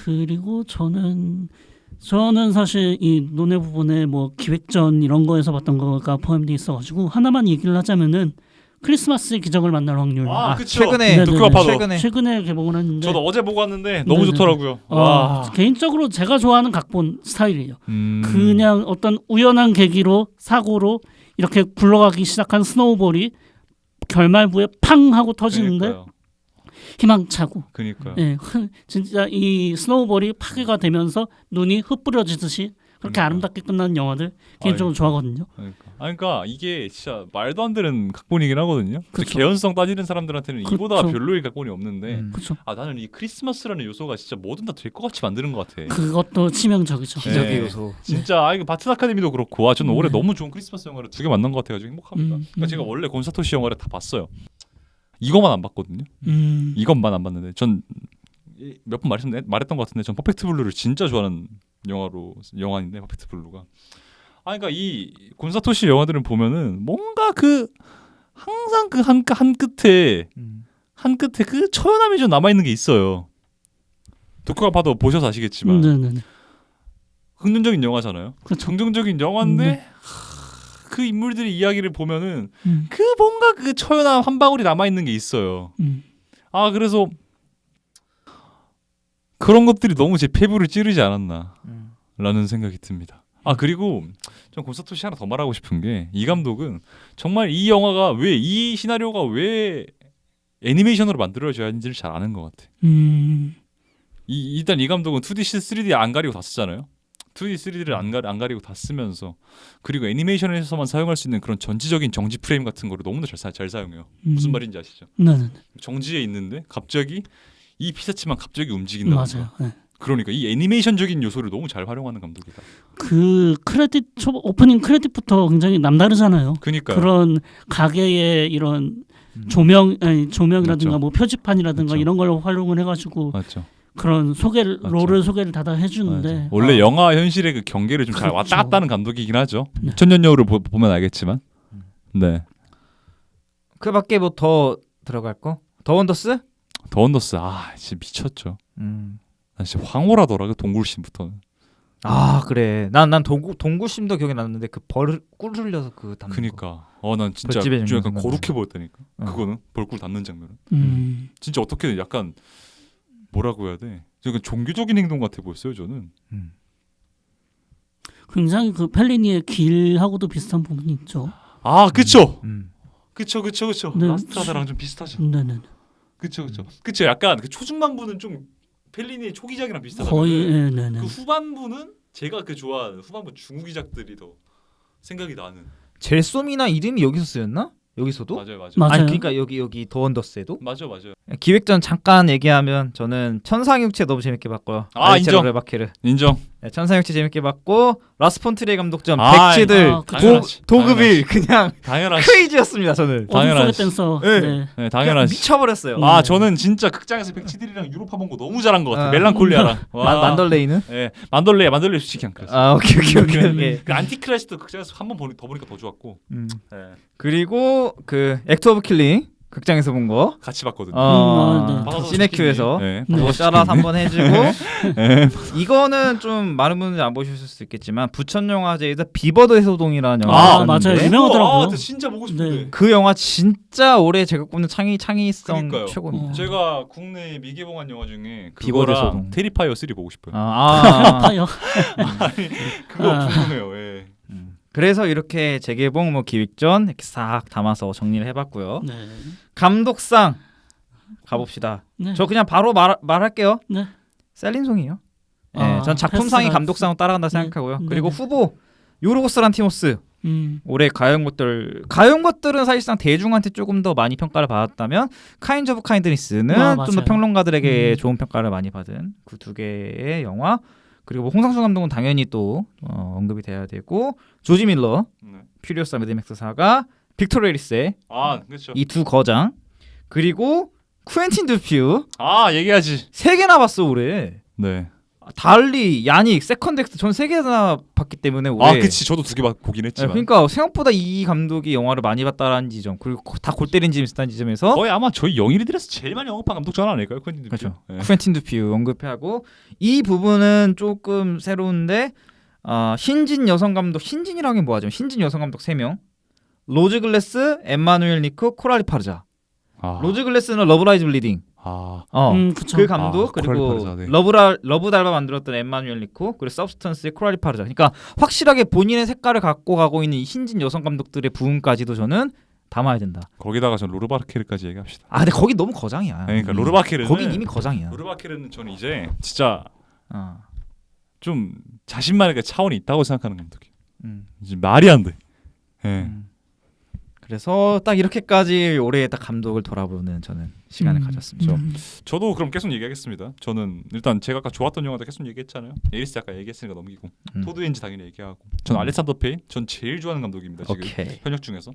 그리고 저는 사실 이 논의 부분에 뭐 기획전 이런 거에서 봤던 거가 포함되어 있어가지고 하나만 얘기를 하자면은 크리스마스의 기적을 만날 확률. 그쵸. 최근에 네네네. 도쿄아파도 최근에 개봉을 했는데 저도 어제 보고 왔는데 너무 네네네. 좋더라고요. 개인적으로 제가 좋아하는 각본 스타일이에요. 음. 그냥 어떤 우연한 계기로 사고로 이렇게 굴러가기 시작한 스노우볼이 결말부에 팡 하고 터지는데 그러니까요. 희망차고 그러니까요. 예, 진짜 이 스노우볼이 파괴가 되면서 눈이 흩뿌려지듯이 그렇게 그러니까. 아름답게 끝나는 영화들 개인적으로 좋아하거든요. 그러니까 이게 진짜 말도 안 되는 각본이긴 하거든요. 그쵸. 개연성 따지는 사람들한테는 이보다 그쵸. 별로의 각본이 없는데 그렇죠. 나는 이 크리스마스라는 요소가 진짜 뭐든 다 될 것 같이 만드는 것 같아. 그것도 치명적이죠. 기적의 네. 요소. 진짜 이거 바튼 아카데미도 그렇고 저는 올해 네. 너무 좋은 크리스마스 영화를 2개 만난 것 같아가지고 행복합니다. 그러니까 제가 원래 곤사토시 영화를 다 봤어요. 이거만 안 봤거든요. 이것만 안 봤는데 전 몇 번 말했던 것 같은데 전 퍼펙트 블루를 진짜 좋아하는 영화인데 퍼펙트 블루가 그러니까 이 곤사토시 영화들은 보면은 뭔가 그 항상 그 한 끝에 그 처연함이 좀 남아 있는 게 있어요. 도쿄가 봐도 보셔서 아시겠지만 네네네. 긍정적인 영화잖아요. 그렇죠. 긍정적인 영화인데 그 인물들의 이야기를 보면은 그 뭔가 그 처연함 한 방울이 남아 있는 게 있어요. 그래서 그런 것들이 너무 제 폐부를 찌르지 않았나라는 생각이 듭니다. 그리고 전 곤사토시 하나 더 말하고 싶은 게 이 감독은 정말 이 영화가 왜 이 시나리오가 왜 애니메이션으로 만들어져야 하는지를 잘 아는 것 같아. 일단 이 감독은 2D, 3D 안 가리고 다 쓰잖아요. 2D, 3D를 안 가리고 다 쓰면서 그리고 애니메이션에서만 사용할 수 있는 그런 전지적인 정지 프레임 같은 거를 너무나 잘 사용해요. 무슨 말인지 아시죠? 네네. 정지에 있는데 갑자기 이 피사체만 갑자기 움직인다. 맞아요. 네. 그러니까 이 애니메이션적인 요소를 너무 잘 활용하는 감독이다. 그 크레딧 오프닝 크레딧부터 굉장히 남다르잖아요. 그러니까 그런 가게의 이런 조명이라든가 맞죠. 뭐 표지판이라든가 맞죠. 이런 걸 활용을 해가지고 맞죠. 그런 롤을 맞죠. 소개를 다 해주는데 맞아. 원래 영화 현실의 그 경계를 좀 잘 그렇죠. 왔다 갔다 하는 감독이긴 하죠. 네. 천년여우를 보면 알겠지만. 네. 그밖에 뭐 더 들어갈 거? 더 원더스? 더 언더스 진짜 미쳤죠. 난 진짜 황홀하더라 그 동굴씬부터는. 그래. 난 동구심도 기억이 났는데 그 꿀 흘려서 그 담는 거. 그니까 난 진짜 벌집에 좀 약간 있는 거룩해 보였다니까. 어. 그거는 벌꿀 닿는 장면은 음. 진짜 어떻게 약간 뭐라고 해야 돼? 약간 종교적인 행동 같아 보였어요 저는. 굉장히 그 펠리니의 길하고도 비슷한 부분이 있죠. 그쵸. 음. 그쵸. 네. 라스트라다랑 좀 비슷하죠. 네네. 그쵸. 약간 그 초중반부는 좀 펠리니의 초기작이랑 비슷하다면 거의 네네. 그 후반부는 제가 그 좋아하는 후반부 중후기작들이 더 생각이 나는. 젤솜이나 이름이 여기서 쓰였나? 여기서도? 맞아요. 맞아요. 아니 그러니까 여기 더 원더스에도? 맞아요. 기획전 잠깐 얘기하면 저는 천상육체 너무 재밌게 봤고요. 인정. 레바케르. 인정. 네, 천상육체 재밌게 봤고 라스폰트리에 감독전 아, 백지들 당연하지. 도급일 그냥 당연하지. 크레이지였습니다 저는. 어둠 속의 당연하지. 댄서. 네. 네. 네, 그냥 당연하지. 미쳐버렸어요. 저는 진짜 극장에서 백치들이랑 유로파 본거 너무 잘한 것 같아. 아. 멜랑콜리아랑. 와. 만덜레이는? 네, 만돌레 솔직히 안 그랬어. 오케이. 그 안티크라이스트 극장에서 한 번 더 보니까 더 좋았고. 네. 네, 그리고 그 액트 오브 킬링 극장에서 본 거. 같이 봤거든요. 네. 시네큐에서 네, 그거 따라서 한번 해주고 이거는 좀 많은 분들이 안 보셨을 수 있겠지만 부천영화제에서 비버드 해소동이라는 영화가 맞아요. 있었는데 유명하더라고요. 진짜 보고 싶은데. 네. 그 영화 진짜 올해 제가 꼽는 창의성 그러니까요. 최고입니다. 제가 국내 미개봉한 영화 중에 비버드 그거랑 소동. 테리파이어 3 보고 싶어요. 파요. 그거 아. 궁금해요. 예. 그래서 이렇게 재개봉 뭐 기획전 이렇게 싹 담아서 정리를 해봤고요. 네. 감독상 가봅시다. 네. 저 그냥 바로 말할게요. 네. 셀린송이요. 네, 전 작품상이 패스가 감독상으로 따라간다 네. 생각하고요. 네. 그리고 후보 요르고스 란티모스. 올해 가요운 것들은 사실상 대중한테 조금 더 많이 평가를 받았다면 카인즈 오브 카인드니스는 좀 더 맞아요. 평론가들에게 좋은 평가를 많이 받은 그 두 개의 영화. 그리고 뭐 홍상수 감독은 당연히 또 언급이 돼야 되고 조지 밀러 퓨리오스 매드맥스 사가 빅토르 해리스의 그렇죠. 이 두 거장 그리고 쿠엔틴 드퓨 얘기하지. 3개나 봤어 올해. 네. 달리, 야닉, 세컨덱스 전 3개나 봤기 때문에 올해. 그치. 저도 2개 보긴 네, 했지만. 그러니까 생각보다 이 감독이 영화를 많이 봤다라는 지점 그리고 다 골 때린 지점 있다는 지점에서 거의 아마 저희 영일이들에서 제일 많이 언급한 감독 중 하나 아닐까요? 퀸틴 드퓨. 그렇죠. 네. 쿠엔틴 드퓨 언급하고 이 부분은 조금 새로운데 신진 여성 감독 신진이라긴 뭐하죠? 신진 여성 감독 3명 로즈 글래스, 엠마누엘 니코, 코랄리 파르자. 로즈 글래스는 러브라이즈 블리딩. 그쵸. 그 감독 코랄리 그리고 파르자, 네. 러브 달바 만들었던 엠마누엘 니코 그리고 서브스턴스의 코랄리 파르자. 그러니까 확실하게 본인의 색깔을 갖고 가고 있는 이 신진 여성 감독들의 부분까지도 저는 담아야 된다. 거기다가 전 로르바케르까지 얘기합시다. 아 근데 거기 너무 거장이야. 그러니까 로르바케르는 거긴 이미 거장이야. 로르바케르는 저는 이제 진짜 어. 좀 자신만의 차원이 있다고 생각하는 감독이에요. 음. 이제 말이 안 돼. 예. 그래서 딱 이렇게까지 올해 딱 감독을 돌아보는 저는 시간을 가졌습니다. 저도 그럼 계속 얘기하겠습니다. 저는 일단 제가 아까 좋았던 영화들 계속 얘기했잖아요. 에리스 아까 얘기했으니까 넘기고 토드 헨지 당연히 얘기하고 전 알렉산더 페인 전 제일 좋아하는 감독입니다. 지금 오케이. 현역 중에서.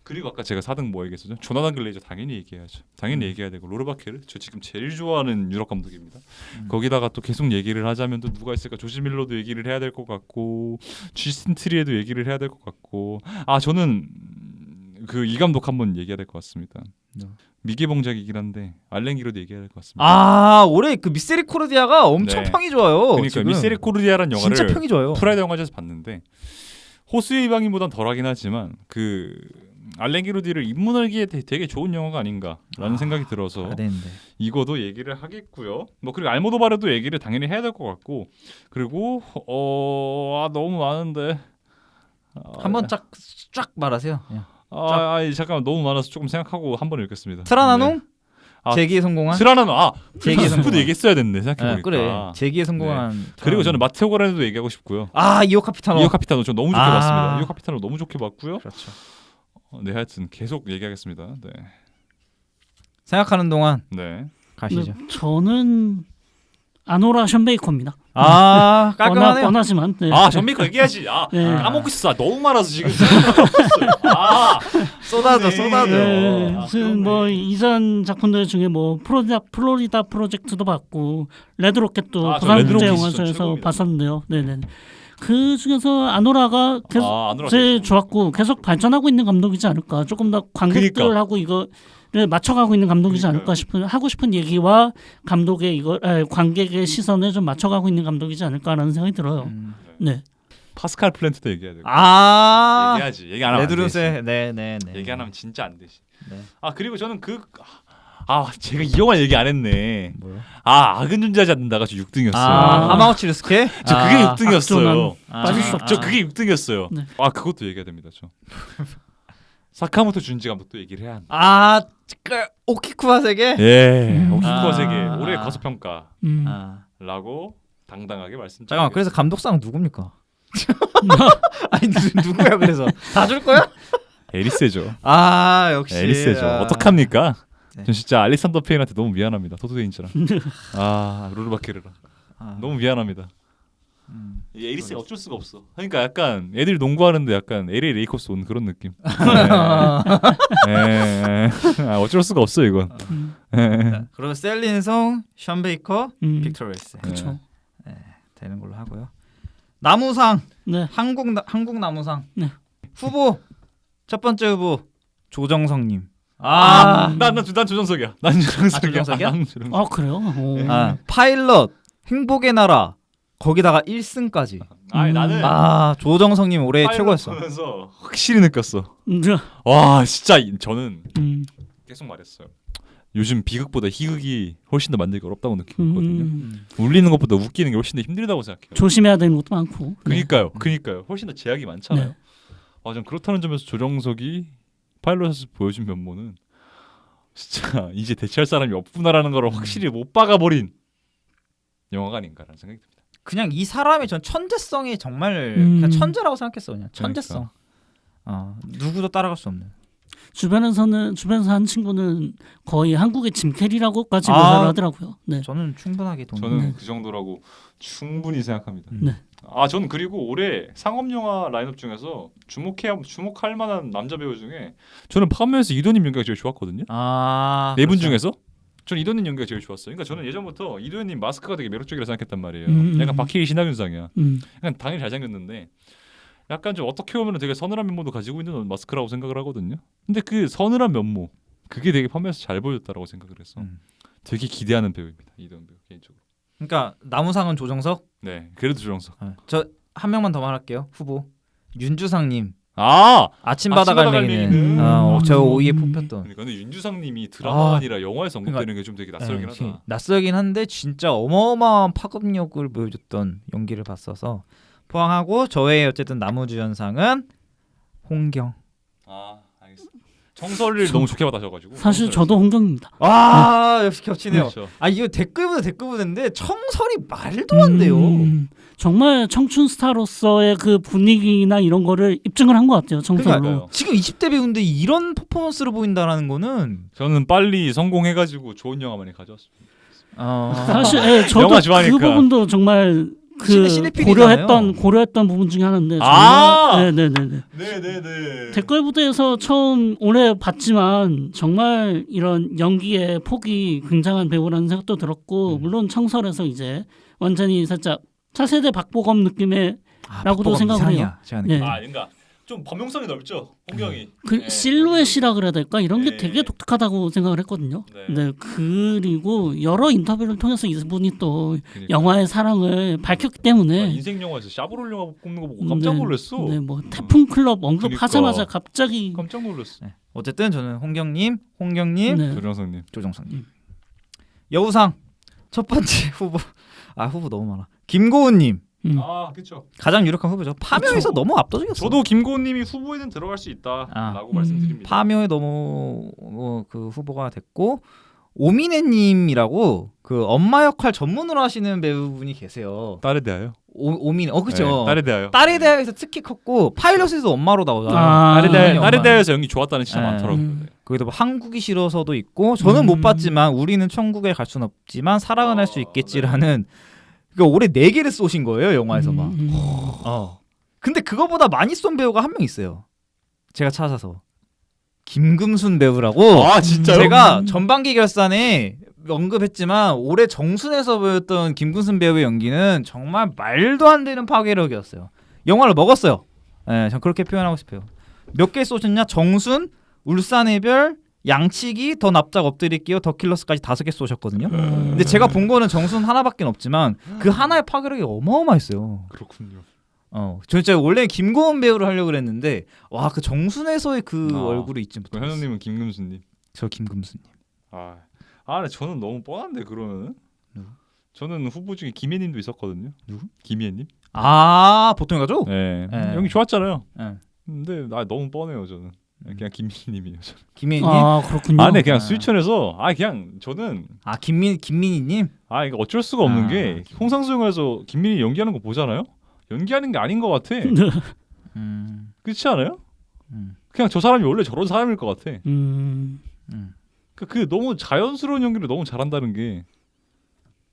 그리고 아까 제가 4등 뭐 얘기했었죠? 조나단 글레이저 당연히 얘기해야죠. 당연히 얘기해야 되고 로르바케르 저 지금 제일 좋아하는 유럽 감독입니다. 거기다가 또 계속 얘기를 하자면 또 누가 있을까? 조시 밀러도 얘기를 해야 될 것 같고 주스틴 트리에도 얘기를 해야 될 것 같고 아 저는 그 이 감독 한번 얘기해야 될 것 같습니다. 미개봉작이긴 한데 알렌 기로도 얘기해야 될 것 같습니다. 아 올해 그 미세리코르디아가 엄청 네. 평이 좋아요. 그러니까 지금. 미세리코르디아라는 영화를 진짜 평이 좋아요. 프라이드 영화제에서 봤는데 호수의 이방인보단 덜하긴 하지만 그 알렌 기로디를 입문하기에 되게 좋은 영화가 아닌가라는 생각이 들어서 아, 되는데. 이거도 얘기를 하겠고요. 뭐 그리고 알모도바르도 얘기를 당연히 해야 될 것 같고 그리고 너무 많은데 한번 쫙 말하세요. 잠깐만 너무 많아서 조금 생각하고 한번 읽겠습니다. 트라나농 네. 재기에 성공한 트라나노 재기에 스프도 성공한 얘기했어야 됐네 생각해보니까. 그래 재기에 성공한 그리고 저는 마테오 가레도 얘기하고 싶고요. 이오 카피타노 이오 카피타노 저 너무 좋게 봤습니다. 이오 카피타노 너무 좋게 봤고요. 그렇죠. 네 하여튼 계속 얘기하겠습니다. 네. 생각하는 동안 네. 가시죠. 저는 아노라 션베이커입니다. 깔끔하네요. 뻔하지만 네. 전미커 얘기하지. 네. 까먹고 있었어. 너무 많아서 지금. 쏟아져. 네, 아, 무슨 뭐 이전 작품들 중에 뭐 플로리다 프로젝트도 봤고 레드로켓도 저 부산국제 레드로켓이 영화제에서 최고입니다. 봤었는데요. 네네. 그 중에서 아노라가 계속 아노라 제일 좋았고 계속 발전하고 있는 감독이지 않을까. 조금 더 관객들하고 이거를 맞춰가고 있는 감독이지 않을까 싶은 하고 싶은 얘기와 감독의 관객의 시선을 좀 맞춰가고 있는 감독이지 않을까라는 생각이 들어요. 네. 파스칼 플랜트도 얘기해야 되고. 얘기하지. 얘기 안 하면 안 되지. 레드루세 네네네. 얘기 안 하면 진짜 안 되지. 네. 그리고 저는 제가 이 영화 얘기 안 했네. 뭐요? 악은 존재하지 않는다가 저 6등이었어요. 하마우치 르스케? 저 그게 6등이었어요. 빠질 수 없죠. 저 그게 6등이었어요. 네. 그것도 얘기해야 됩니다. 저. 사카모토 준지 감독도 얘기를 해야 합니다. 오키쿠와 세계? 예. 오키쿠와 세계 아. 올해 과소평가라고 당당하게 말씀드립니다. 잠깐만 그래서 감독상 누굽니까? 아니 누구야 그래서 다 줄 거야? 에리세죠. 역시 에리세죠. 어떡합니까? 네. 전 진짜 알렉산더 페인한테 너무 미안합니다. 토드웨인즈랑. 루르바케르랑. 너무 미안합니다. 이 에리세 어쩔 수가 없어. 그러니까 약간 애들 농구하는데 약간 LA 레이커스 온 그런 느낌. 어쩔 수가 없어 이건. 그러면 셀린송, 션 베이커, 빅터 레이스. 그렇죠. 되는 걸로 하고요. 나무상. 네. 한국 나무상. 네. 후보 첫 번째 후보 조정석님. 난 조정석이야. 난 조정석이야. 조정석이야? 그래요? 오. 파일럿, 행복의 나라. 거기다가 1승까지. 나는 조정석님 올해 최고였어. 보면서 확실히 느꼈어. 네. 와 진짜 저는 계속 말했어요. 요즘 비극보다 희극이 훨씬 더 만들기 어렵다고 느끼거든요. 울리는 것보다 웃기는 게 훨씬 더 힘들다고 생각해요. 조심해야 되는 것도 많고. 그니까요. 훨씬 더 제약이 많잖아요. 네. 전 그렇다는 점에서 조정석이 파일럿에서 보여준 면모는 진짜 이제 대체할 사람이 없구나라는 걸 확실히 못 박아버린 영화가 아닌가라는 생각이 듭니다. 그냥 이 사람의 전 천재성이 정말 그냥 천재라고 생각했어. 그냥 천재성. 누구도 따라갈 수 없는. 주변에서 한 친구는 거의 한국의 짐 캐리라고까지 묘사를 하더라고요. 네. 저는 충분하게 저는 그 정도라고 충분히 생각합니다. 네. 저는 그리고 올해 상업 영화 라인업 중에서 주목할 만한 남자 배우 중에 저는 파면에서 이도님 연기가 제일 좋았거든요. 네 분 중에서 저는 이도님 연기가 제일 좋았어요. 그러니까 저는 예전부터 이도님 마스크가 되게 매력적이라 생각했단 말이에요. 약간 박해일 신하균상이야. 약간 당연히 잘생겼는데 약간 좀 어떻게 보면 되게 서늘한 면모도 가지고 있는 마스크라고 생각을 하거든요. 근데 그 서늘한 면모 그게 되게 펌에서 잘 보였다라고 생각을 해서 되게 기대하는 배우입니다. 이도현 배우 개인적으로. 그러니까 나무상은 조정석. 네, 그래도 조정석. 저 한 명만 더 말할게요. 후보 윤주상님. 아침바다 아침바다 갈매기는 저 5위에 뽑혔던. 그러니까 근데 윤주상님이 드라마가 아니라 영화에서 언급되는 게 좀 되게 낯설긴 하다. 낯설긴 한데 진짜 어마어마한 파급력을 보여줬던 연기를 봤어서 포항하고 저의 어쨌든 나무주연상은 홍경. 알겠습니다. 정설을 너무 좋게 받아셔가지고. 사실 저도 홍경입니다. 아 역시 겹치네요. 그렇죠. 아 이거 댓글보다 청설이 말도 안 돼요. 정말 청춘 스타로서의 그 분위기나 이런 거를 입증을 한 것 같아요. 청설로. 그러니까요. 지금 20대 배우인데 이런 퍼포먼스를 보인다라는 거는 저는 빨리 성공해가지고 좋은 영화 많이 가져왔습니다. 사실 저도 영화 좋아하니까. 그 부분도 정말 그 시네필이잖아요. 고려했던 부분 중에 하나인데 네네네. 네네네. 댓글 부대에서 처음 올해 봤지만 정말 이런 연기의 폭이 굉장한 배우라는 생각도 들었고 물론 청설에서 이제 완전히 살짝 차세대 박보검 느낌의 라고도 생각을 해요. 네. 그러니까 좀 범용성이 넓죠. 홍경이. 그 실루엣이라 그래야 될까 이런 게 네. 되게 독특하다고 생각을 했거든요. 네. 네. 그리고 여러 인터뷰를 통해서 이분이 또 그러니까. 영화의 사랑을 밝혔기 때문에 인생 영화에서 샤브롤 영화 꼽는 거 보고 깜짝 놀랐어. 네, 뭐 태풍 클럽 언급하자마자 그러니까. 갑자기 깜짝 놀랐어. 네. 어쨌든 저는 홍경님, 네. 조정성님. 조정선님. 여우상 첫 번째 후보. 후보 너무 많아. 김고은님 아 그렇죠. 가장 유력한 후보죠. 파묘에서 그쵸. 너무 압도적이었어. 저도 김고은님이 후보에는 들어갈 수 있다라고 말씀드립니다. 파묘에 너무 그 후보가 됐고 오미네님이라고 그 엄마 역할 전문으로 하시는 배우분이 계세요. 딸에 대하여. 오미네, 그죠. 네, 딸에 대하여. 딸에 대하여서 특히 컸고 파일럿에서 엄마로 나오잖아요. 딸에 대하여서 연기 좋았다는 진짜 네. 많더라고요. 거기도 뭐 한국이 싫어서도 있고 저는 못 봤지만 우리는 천국에 갈 수는 없지만 사랑은 할 수 있겠지라는 그러니까 올해 4개를 쏘신 거예요 영화에서 막. 근데 그거보다 많이 쏜 배우가 한 명 있어요. 제가 찾아서 김금순 배우라고. 아 진짜요? 제가 전반기 결산에 언급했지만 올해 정순에서 보였던 김금순 배우의 연기는 정말 말도 안 되는 파괴력이었어요. 영화를 먹었어요. 네, 전 그렇게 표현하고 싶어요. 몇 개 쏘셨냐? 정순, 울산의 별, 양치기, 더 납작 엎드릴게요, 더 킬러스까지 5개 쏘셨거든요. 근데 제가 본 거는 정순 하나밖에 없지만 그 하나의 파괴력이 어마어마했어요. 그렇군요. 저 진짜 원래 김고은 배우를 하려고 그랬는데 와 그 정순에서의 그 얼굴을 잊지 못했어요. 현우님은 김금순님. 저 김금순님. 근데 저는 너무 뻔한데 그러면은. 누구? 저는 후보 중에 김혜님도 있었거든요. 누구? 김혜님. 보통의 가족? 네. 네. 연기 좋았잖아요. 네. 근데 너무 뻔해요 저는. 그냥 김민희님이에요. 저는. 김민희님? 그렇군요. 네, 그냥 네. 스위천에서 그냥 저는 김민희님? 이거 어쩔 수가 없는 게 홍상수 영화에서 김민희 연기하는 거 보잖아요. 연기하는 게 아닌 것 같아. 그렇지 않아요? 그냥 저 사람이 원래 저런 사람일 것 같아. 그 너무 자연스러운 연기를 너무 잘한다는 게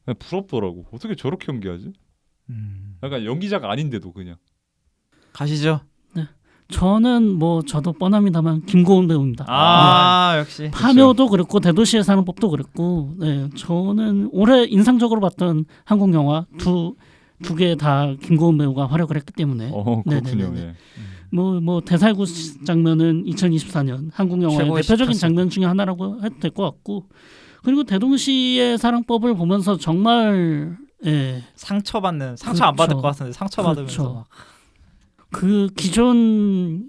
그냥 부럽더라고. 어떻게 저렇게 연기하지? 약간 연기자가 아닌데도 그냥. 가시죠. 저는 뭐 저도 뻔합니다만 김고은 배우입니다. 역시. 파묘도 그랬고 대도시의 사는 법도 그랬고, 네, 저는 올해 인상적으로 봤던 한국 영화 두 개 다 김고은 배우가 활약을 했기 때문에. 그렇군요. 네네네네. 예. 뭐 대살구 장면은 2024년 한국 영화의 최고의 대표적인 시카스. 장면 중에 하나라고 해도 될 것 같고, 그리고 대동시의 사랑법을 보면서 정말 상처 안 그렇죠. 받을 것 같은데 상처받으면서 그렇죠. 그 기존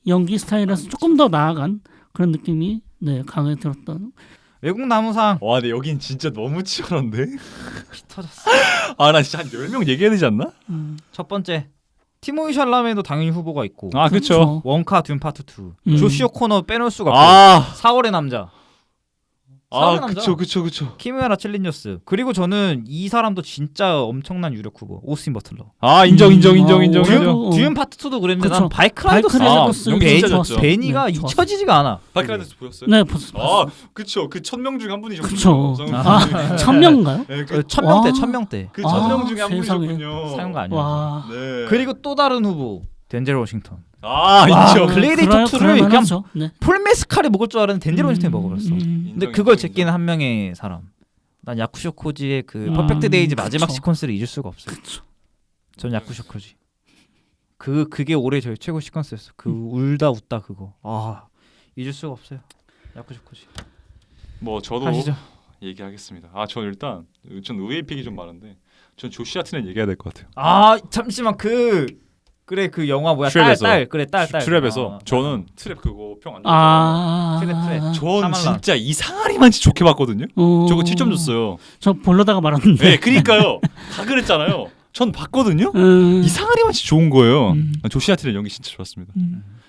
연기 스타일에서 조금 더 나아간 그런 느낌이 강하게 들었던. 외국 나무상. 와, 근데 여긴 진짜 너무 치열한데? 피 터졌어. 나 진짜 한 10명 얘기해야 되지 않나? 첫 번째 티모이 샬라메도 당연히 후보가 있고. 그렇죠. 원카 듄 파트 2. 조시오 코너 빼놓을 수가 없고. 4월의 남자. 그쵸. 키무야라 챌린저스. 그리고 저는 이 사람도 진짜 엄청난 유력 후보. 오스틴 버틀러. 인정. 듀움 파트 2도 그랬는데 그쵸. 난 바이크라이더 좋았죠. 베니가 네, 잊혀지지가 않아. 바이크라이더스 보였어요? 네, 봤어요. 그쵸. 그 1000명 중에 한 분이셨군요. 그쵸. 네, 1000명인가요? 1000명대. 그 1000명 중에 한 세상에. 분이셨군요. 사용가 아니야. 와. 네. 그리고 또 다른 후보. 덴젤 워싱턴. 인정. 글래디에이터 2를 그냥 네. 폴메스칼에 먹을 줄 알았는데 덴젤 워싱턴이 먹어버렸어. 근데 그걸 인정. 제끼는 한 명의 사람. 난 야쿠쇼 코지의 그 퍼펙트 데이즈 마지막 그쵸. 시퀀스를 잊을 수가 없어요. 전 야쿠쇼 코지. 그게 올해 저희 최고 시퀀스였어. 그 울다 웃다 그거. 잊을 수가 없어요. 야쿠쇼 코지. 저도 하시죠. 얘기하겠습니다. 전 일단 전 의외의 픽이 좀 많은데 전 조시 하트는 얘기해야 될 것 같아요. 잠시만 그 영화 뭐야? 트랩에서. 딸. 트랩에서 저는 트랩 그거 평 안 좋았잖아요. 트랩. 전 진짜 이상하리만치 좋게 봤거든요. 저거 7점 줬어요. 저 보려다가 말았는데. 네, 그러니까요. 다 그랬잖아요. 전 봤거든요. 이상하리만치 좋은 거예요. 조시 하트의 연기 진짜 좋았습니다.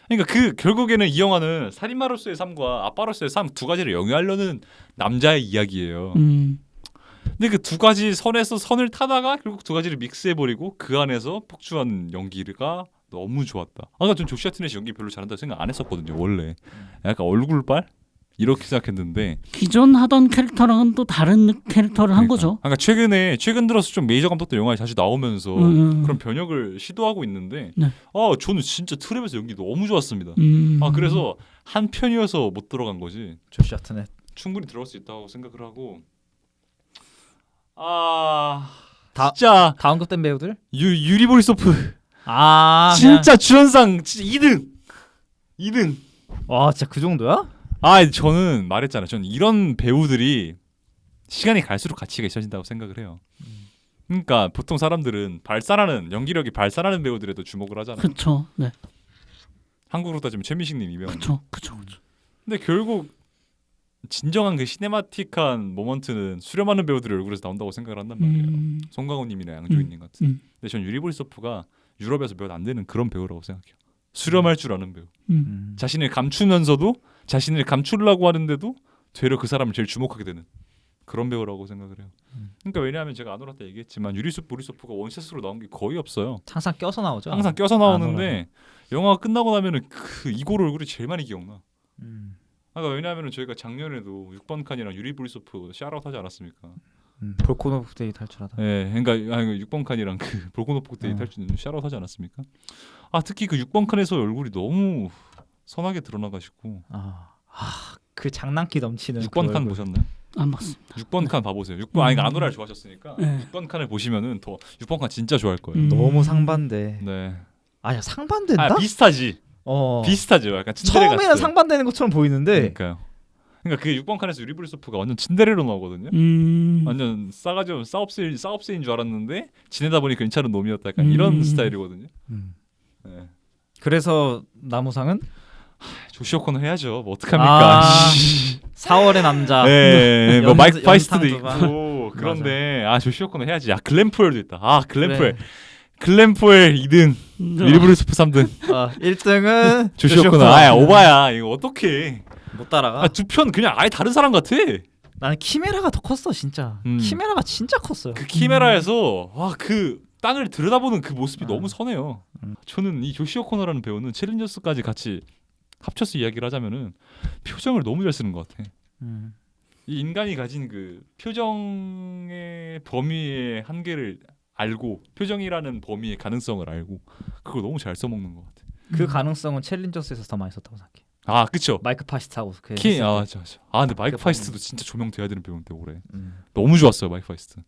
그러니까 그 결국에는 이 영화는 살인마로서의 삶과 아빠로서의 삶 두 가지를 영위하려는 남자의 이야기예요. 근데 그 두 가지 선에서 선을 타다가 결국 두 가지를 믹스해버리고 그 안에서 폭주한 연기가 너무 좋았다. 아까 전 조시 하트넷이 연기 별로 잘한다고 생각 안 했었거든요. 원래 약간 얼굴빨 이렇게 생각했는데 기존 하던 캐릭터랑은 또 다른 캐릭터를 한 거죠. 그러니까 최근 들어서 좀 메이저 감독들 영화에 자주 나오면서 그런 변혁을 시도하고 있는데 네. 저는 진짜 트랩에서 연기 너무 좋았습니다. 그래서 한 편이어서 못 들어간 거지. 조시 하트넷 충분히 들어갈 수 있다고 생각을 하고 진짜 다음 급된 배우들? 유리 보리소프 진짜 주연상 진짜 2등. 와 진짜 그 정도야? 저는 말했잖아요. 저는 이런 배우들이 시간이 갈수록 가치가 있어진다고 생각을 해요. 그러니까 보통 사람들은 연기력이 발산하는 배우들에도 주목을 하잖아요. 그렇죠. 네. 한국으로 따지면 최민식님, 이병헌. 그렇죠. 근데 결국 진정한 그 시네마틱한 모먼트는 수렴하는 배우들의 얼굴에서 나온다고 생각을 한단 말이에요. 송강호님이나 양조인님 같은. 근데 전 유리 보리소프가 유럽에서 몇 안 되는 그런 배우라고 생각해요. 수렴할 줄 아는 배우. 자신을 감추면서도 자신을 감추려고 하는데도 되려 그 사람을 제일 주목하게 되는 그런 배우라고 생각을 해요. 그러니까 왜냐하면 제가 아노라 때 얘기했지만 유리 보리소프가 원샷으로 나온 게 거의 없어요. 항상 껴서 나오죠. 항상 껴서 나오는데 영화가 끝나고 나면은 그 이골 얼굴이 제일 많이 기억나. 그러니까 왜냐하면 저희가 작년에도 6번 칸이랑 유리 보리소프 샤라웃 하지 않았습니까? 볼코노프 데이 탈출하다. 네, 그러니까 6번 칸이랑 그 볼코노프 데이 탈출 샤라웃 하지 않았습니까? 특히 그 6번 칸에서 얼굴이 너무 선하게 드러나가지고. 그 장난기 넘치는 6번 칸 보셨나요? 안 봤습니다. 6번 칸 봐보세요. 6번 아노라를 좋아하셨으니까 네. 6번 칸을 보시면은 더 6번 칸 진짜 좋아할 거예요. 너무 상반돼. 네. 아니야 상반된다? 비슷하지. 비슷하죠. 약간 츤데레 같은. 처음에는 상반되는 것처럼 보이는데. 그러니까요. 그러니까 그 6번 칸에서 유리 보리소프가 완전 츤데레로 나오거든요. 완전 싸가지 없는 싸업새인 줄 알았는데 지내다 보니 괜찮은 놈이었다. 약간 이런 스타일이거든요. 네. 그래서 나무상은 조시 오코노 해야죠. 뭐 어떡합니까? 4월의 남자. 네, 뭐 마이크 파이스트도 연탕 있고 그런데 조시 오코노 해야지. 글렌포엘도 있다. 글렌포엘. 그래. 글렌포엘 2등, 유리 보리소프 3등. 1등은 조시 오코노. 오바야. 이거 어떡해. 못 따라가. 두 편 그냥 아예 다른 사람 같아. 나는 키메라가 더 컸어 진짜. 키메라가 진짜 컸어요. 그 키메라에서 그 땅을 들여다보는 그 모습이 너무 선해요. 저는 이 조시 오코노라는 배우는 챌린저스까지 같이 합쳐서 이야기를 하자면은 표정을 너무 잘 쓰는 것 같아. 이 인간이 가진 그 표정의 범위의 한계를 알고 표정이라는 범위의 가능성을 알고 그걸 너무 잘 써먹는 것 같아. 그 가능성은 챌린저스에서 더 많이 썼다고 생각해. 그쵸. 마이크 파시스트하고 맞아. 근데 마이크 파이스트도 진짜 조명돼야 되는 배우인데 올해 너무 좋았어요 마이크 파이스트.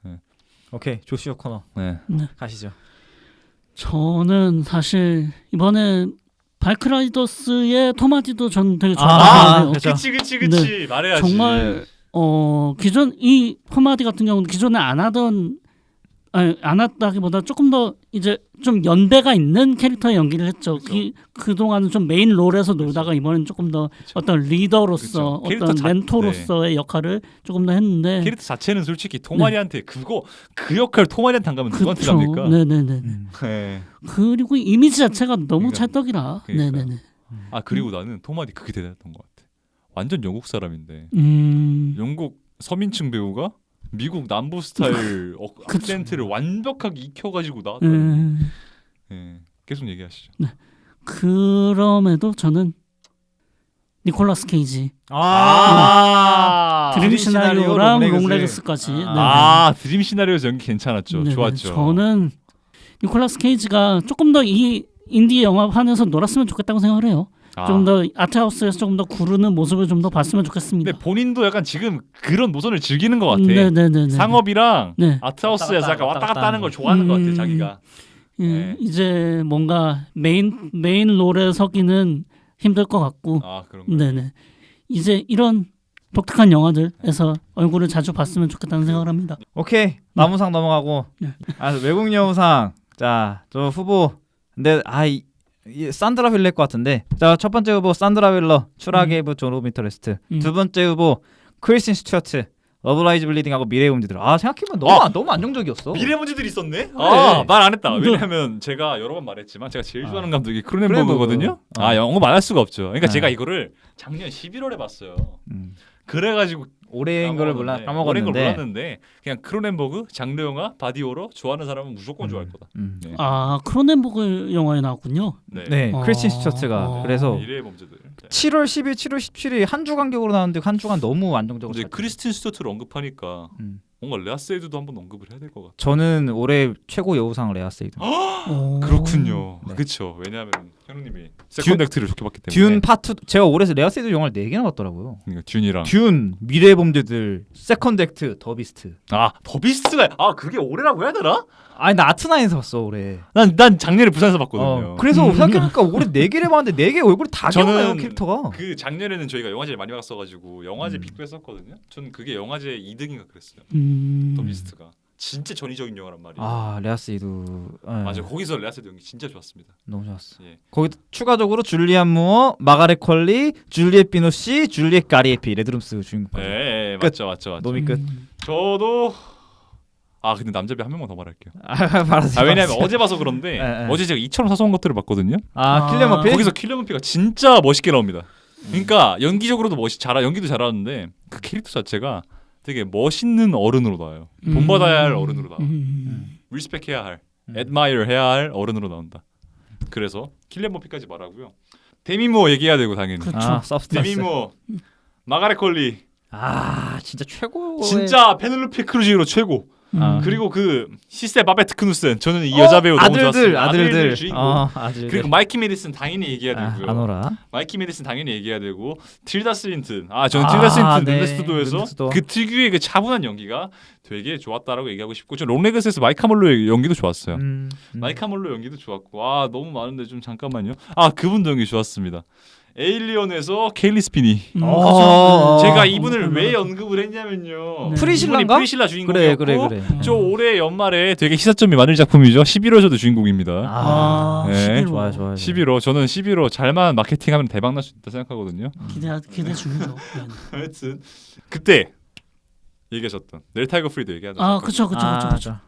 네. 오케이 조시 오코노. 네. 가시죠. 저는 사실 이번에 바이크라이더스의 토마디도 전 되게 좋아해요. 그렇죠. 그치. 말해야지. 정말 기존 이 토마디 같은 경우는 기존에 안 왔다기보다 조금 더 이제 좀 연배가 있는 캐릭터의 연기를 했죠. 그 동안은 좀 메인 롤에서 놀다가 이번엔 조금 더 어떤 리더로서 어떤 멘토로서의 역할을 조금 더 했는데 캐릭터 자체는 솔직히 토마디한테 그 역할 토마디한테 안 가면 누구한테 갑니까? 네네네. 네. 그리고 이미지 자체가 너무 찰떡이라. 네네네. 그리고 나는 토마디 그게 대단했던 것 같아. 완전 영국 사람인데 영국 서민층 배우가 미국 남부 스타일 악센트를 완벽하게 익혀가지고 나왔다는. 계속 얘기하시죠. 네. 그럼에도 저는 니콜라스 케이지 드림 시나리오랑 롱레그스까지. 드림 시나리오에서 연기 괜찮았죠. 좋았죠. 저는 니콜라스 케이지가 조금 더 이 인디 영화판에서 놀았으면 좋겠다고 생각을 해요. 좀 더 아트하우스에서 조금 더 구르는 모습을 좀 더 봤으면 좋겠습니다. 근데 본인도 약간 지금 그런 노선을 즐기는 것 같아. 네네네. 상업이랑 아트하우스에서 약간 왔다 갔다 하는 걸 좋아하는 것 같아. 자기가. 이제 뭔가 메인 롤에 서기는 힘들 것 같고. 그런가요? 네네. 이제 이런 독특한 영화들에서 얼굴을 자주 봤으면 좋겠다는 생각을 합니다. 오케이 나무상 넘어가고. 외국 여우상. 자, 저 후보. 근데 산드라 휠러일 것 같은데. 자, 첫 번째 후보 산드라 휠러 추락의 부 존 오브 인터레스트. 두 번째 후보 크리스틴 스튜어트 러브라이즈 블리딩하고 미래의 범죄들. 생각해보면 너무 안정적이었어. 미래 문제들이 있었네. 그래. 말 안 했다. 왜냐하면 제가 여러 번 말했지만 제가 제일 좋아하는 감독이 크로넨버그거든요. 영어 말할 수가 없죠. 그러니까 제가 이거를 작년 11월에 봤어요. 그래가지고 올해인 거를 오랜 걸 까먹었는데. 몰랐는데 그냥 크로넨버그 장르 영화 바디 호러 좋아하는 사람은 무조건 좋아할 거다. 네. 크로넨버그 영화에 나왔군요. 네, 크리스틴 스튜어트가. 그래서 미래의 범죄들. 7월 10일, 7월 17일 한 주 간격으로 나왔는데 한 주간 너무 안정적으로. 근데 크리스틴 스튜어트를 언급하니까 음. 뭔가 레아 세이드도 한번 언급을 해야 될 것 같아. 저는 올해 최고 여우상 레아 세이드. 그렇군요. 네. 그렇죠. 왜냐하면 현우님이 세컨덱트를 좋게 봤기 때문에. 듄 파트 제가 올해 레아 세이드 영화를 4개나 봤더라고요. 그러니까 듄이랑 듄, 미래의 범죄들, 세컨드 액트, 더 비스트. 더 비스트가 그게 올해라고 해야 되나? 아니 나 아트나인에서 봤어 올해. 난 작년에 부산에서 봤거든요. 그래서 생각해보니까 올해 4개를 봤는데 4개 얼굴이 다 기억나요 저는 캐릭터가. 그 작년에는 저희가 영화제를 많이 갔어가지고 영화제 픽도 했었거든요. 전 그게 영화제 2등인가 그랬어요. 더 비스트가 진짜 전위적인 영화란 말이에요. 레아 세이드. 맞아. 거기서 레아 세이드 연기 진짜 좋았습니다. 너무 좋았어. 예. 거기 추가적으로 줄리안 무어, 마가렛 퀄리, 줄리엣 비노시, 줄리엣 가리에피, 레드룸스 주인공. 네, 끝. 맞죠. 놈이 끝. 저도 근데 남자배 한 명만 더 말할게요. 말하세요. 왜냐면 어제 봐서 그런데 어제 제가 이처럼 사소한 것들을 봤거든요. 킬리안 머피. 거기서 킬리안 머피가 진짜 멋있게 나옵니다. 그러니까 연기적으로도 연기도 잘하는데 그 캐릭터 자체가 되게 멋있는 어른으로 나와요. 본받아야 할 어른으로 나와. 리스펙해야 할, admire 해야 할 어른으로 나온다. 그래서 킬리안 머피까지 말하고요. 데미 무어 얘기해야 되고 당연히. 데미 무어, 마가렛 퀄리. 진짜 최고. 진짜 페넬로페 크루즈로 최고. 그리고 그 시세 바베트 크누센 저는 이 여자 배우 너무 좋았어요. 아들들 주인공. 아들들. 그리고 마이키 메디슨 당연히 얘기해야 되고요. 아노라. 마이키 메디슨 당연히 얘기해야 되고 틸다 스윈튼. 저는 틸다 스윈튼 룬네스트도에서 그 특유의 그 차분한 연기가 되게 좋았다라고 얘기하고 싶고 전 롱레그스에서 마이크 하몰로의 연기도 좋았어요. 마이크 하몰로 연기도 좋았고 너무 많은데 좀 잠깐만요. 그분도 연기 좋았습니다. 에일리언에서 케일리 스피니. 제가 이분을 왜 언급을 했냐면요. 네. 프리실라인가? 프리실라 주인공이었고 그래. 저 올해 연말에 되게 시사점이 많은 작품이죠. 11호에서도 주인공입니다. 네. 11호. 좋아요. 11호. 저는 11호 잘만 마케팅하면 대박 날 수 있다 생각하거든요. 기대 중이죠. 하여튼 그때 얘기하셨던 넬 타이거 프리도 얘기하자. 그렇죠.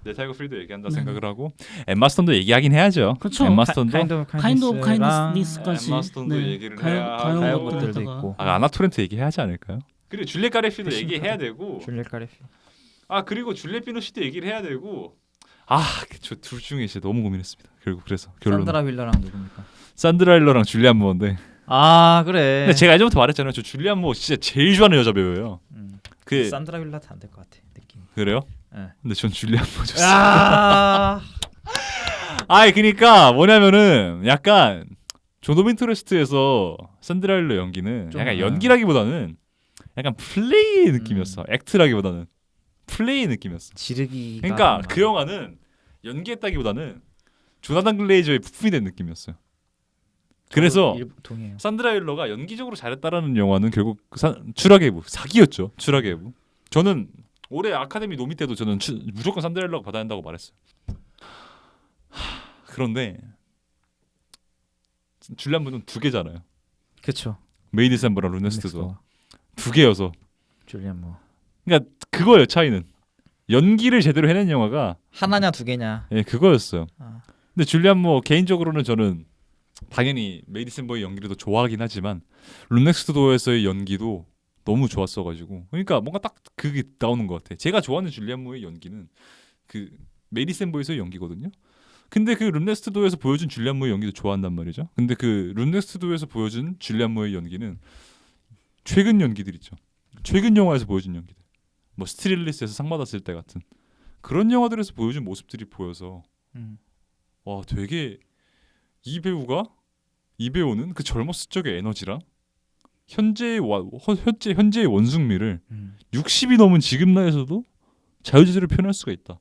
넬 타이거 프리도 얘기한다 생각을 하고 엠마 스톤도 얘기하긴 해야죠. 그렇죠. 엠마 스톤도 카인드 오브 카인디스까지. 엠마 스톤도 얘기를 해야 가요 하고 것들도 있고. 아나 토렌트 얘기해야 하지 않을까요? 그리고 줄리엣 가레피도 얘기해야 되고. 줄리엣 가레피. 그리고 줄리엣 비노시도 얘기를 해야 되고. 저 둘 중에 진짜 너무 고민했습니다. 그래서 결론은 산드라 윌러랑 누굽니까? 산드라 힐러랑 줄리안 무어인데. 그래. 근데 제가 예전부터 말했잖아요. 저 줄리안 무어 진짜 제일 좋아하는 여자 배우예요. 산드라 윌러도 안 될 것 같아 느낌. 그래요? 네. 근데 전 줄리안 무어 좋았어요. 그러니까 뭐냐면은 약간 존 오브 인터레스트에서 산드라 힐러 연기는 약간 연기라기보다는 약간 플레이의 느낌이었어. 액트라기보다는 플레이의 느낌이었어. 지르기. 그러니까 그 영화는 연기했다기보다는 조나단 글레이저의 부품이 된 느낌이었어요. 그래서 산드라 힐러가 연기적으로 잘했다라는 영화는 결국 추락의 부 사기였죠. 추락의 부. 저는 올해 아카데미 노미 때도 저는 무조건 산드라 힐러가 받아야 한다고 말했어요. 그런데 줄리안 무어는 2개잖아요. 그렇죠. 메이 디셈버랑 루네스트도 2개여서 줄리안 무어. 그러니까 그거예요 차이는. 연기를 제대로 해낸 영화가 하나냐 2개냐. 그거였어요. 근데 줄리안 무어 개인적으로는 저는 당연히 메이 디셈버의 연기를 더 좋아하긴 하지만 룬넥스트 도어에서의 연기도 너무 좋았어가지고 그러니까 뭔가 딱 그게 나오는 것 같아. 제가 좋아하는 줄리안 무어의 연기는 그 메이 디셈버에서의 연기거든요. 근데 그 룬넥스트 도어에서 보여준 줄리안 무어의 연기도 좋아한단 말이죠. 근데 그 룬넥스트 도어에서 보여준 줄리안 무어의 연기는 최근 연기들 있죠. 최근 영화에서 보여준 연기들. 뭐 스틸리스에서 상 받았을 때 같은 그런 영화들에서 보여준 모습들이 보여서 되게 이 배우는 그 젊었을 적의 에너지랑 현재의 원숭미를 60이 넘은 지금 나이에서도 자유자재로 표현할 수가 있다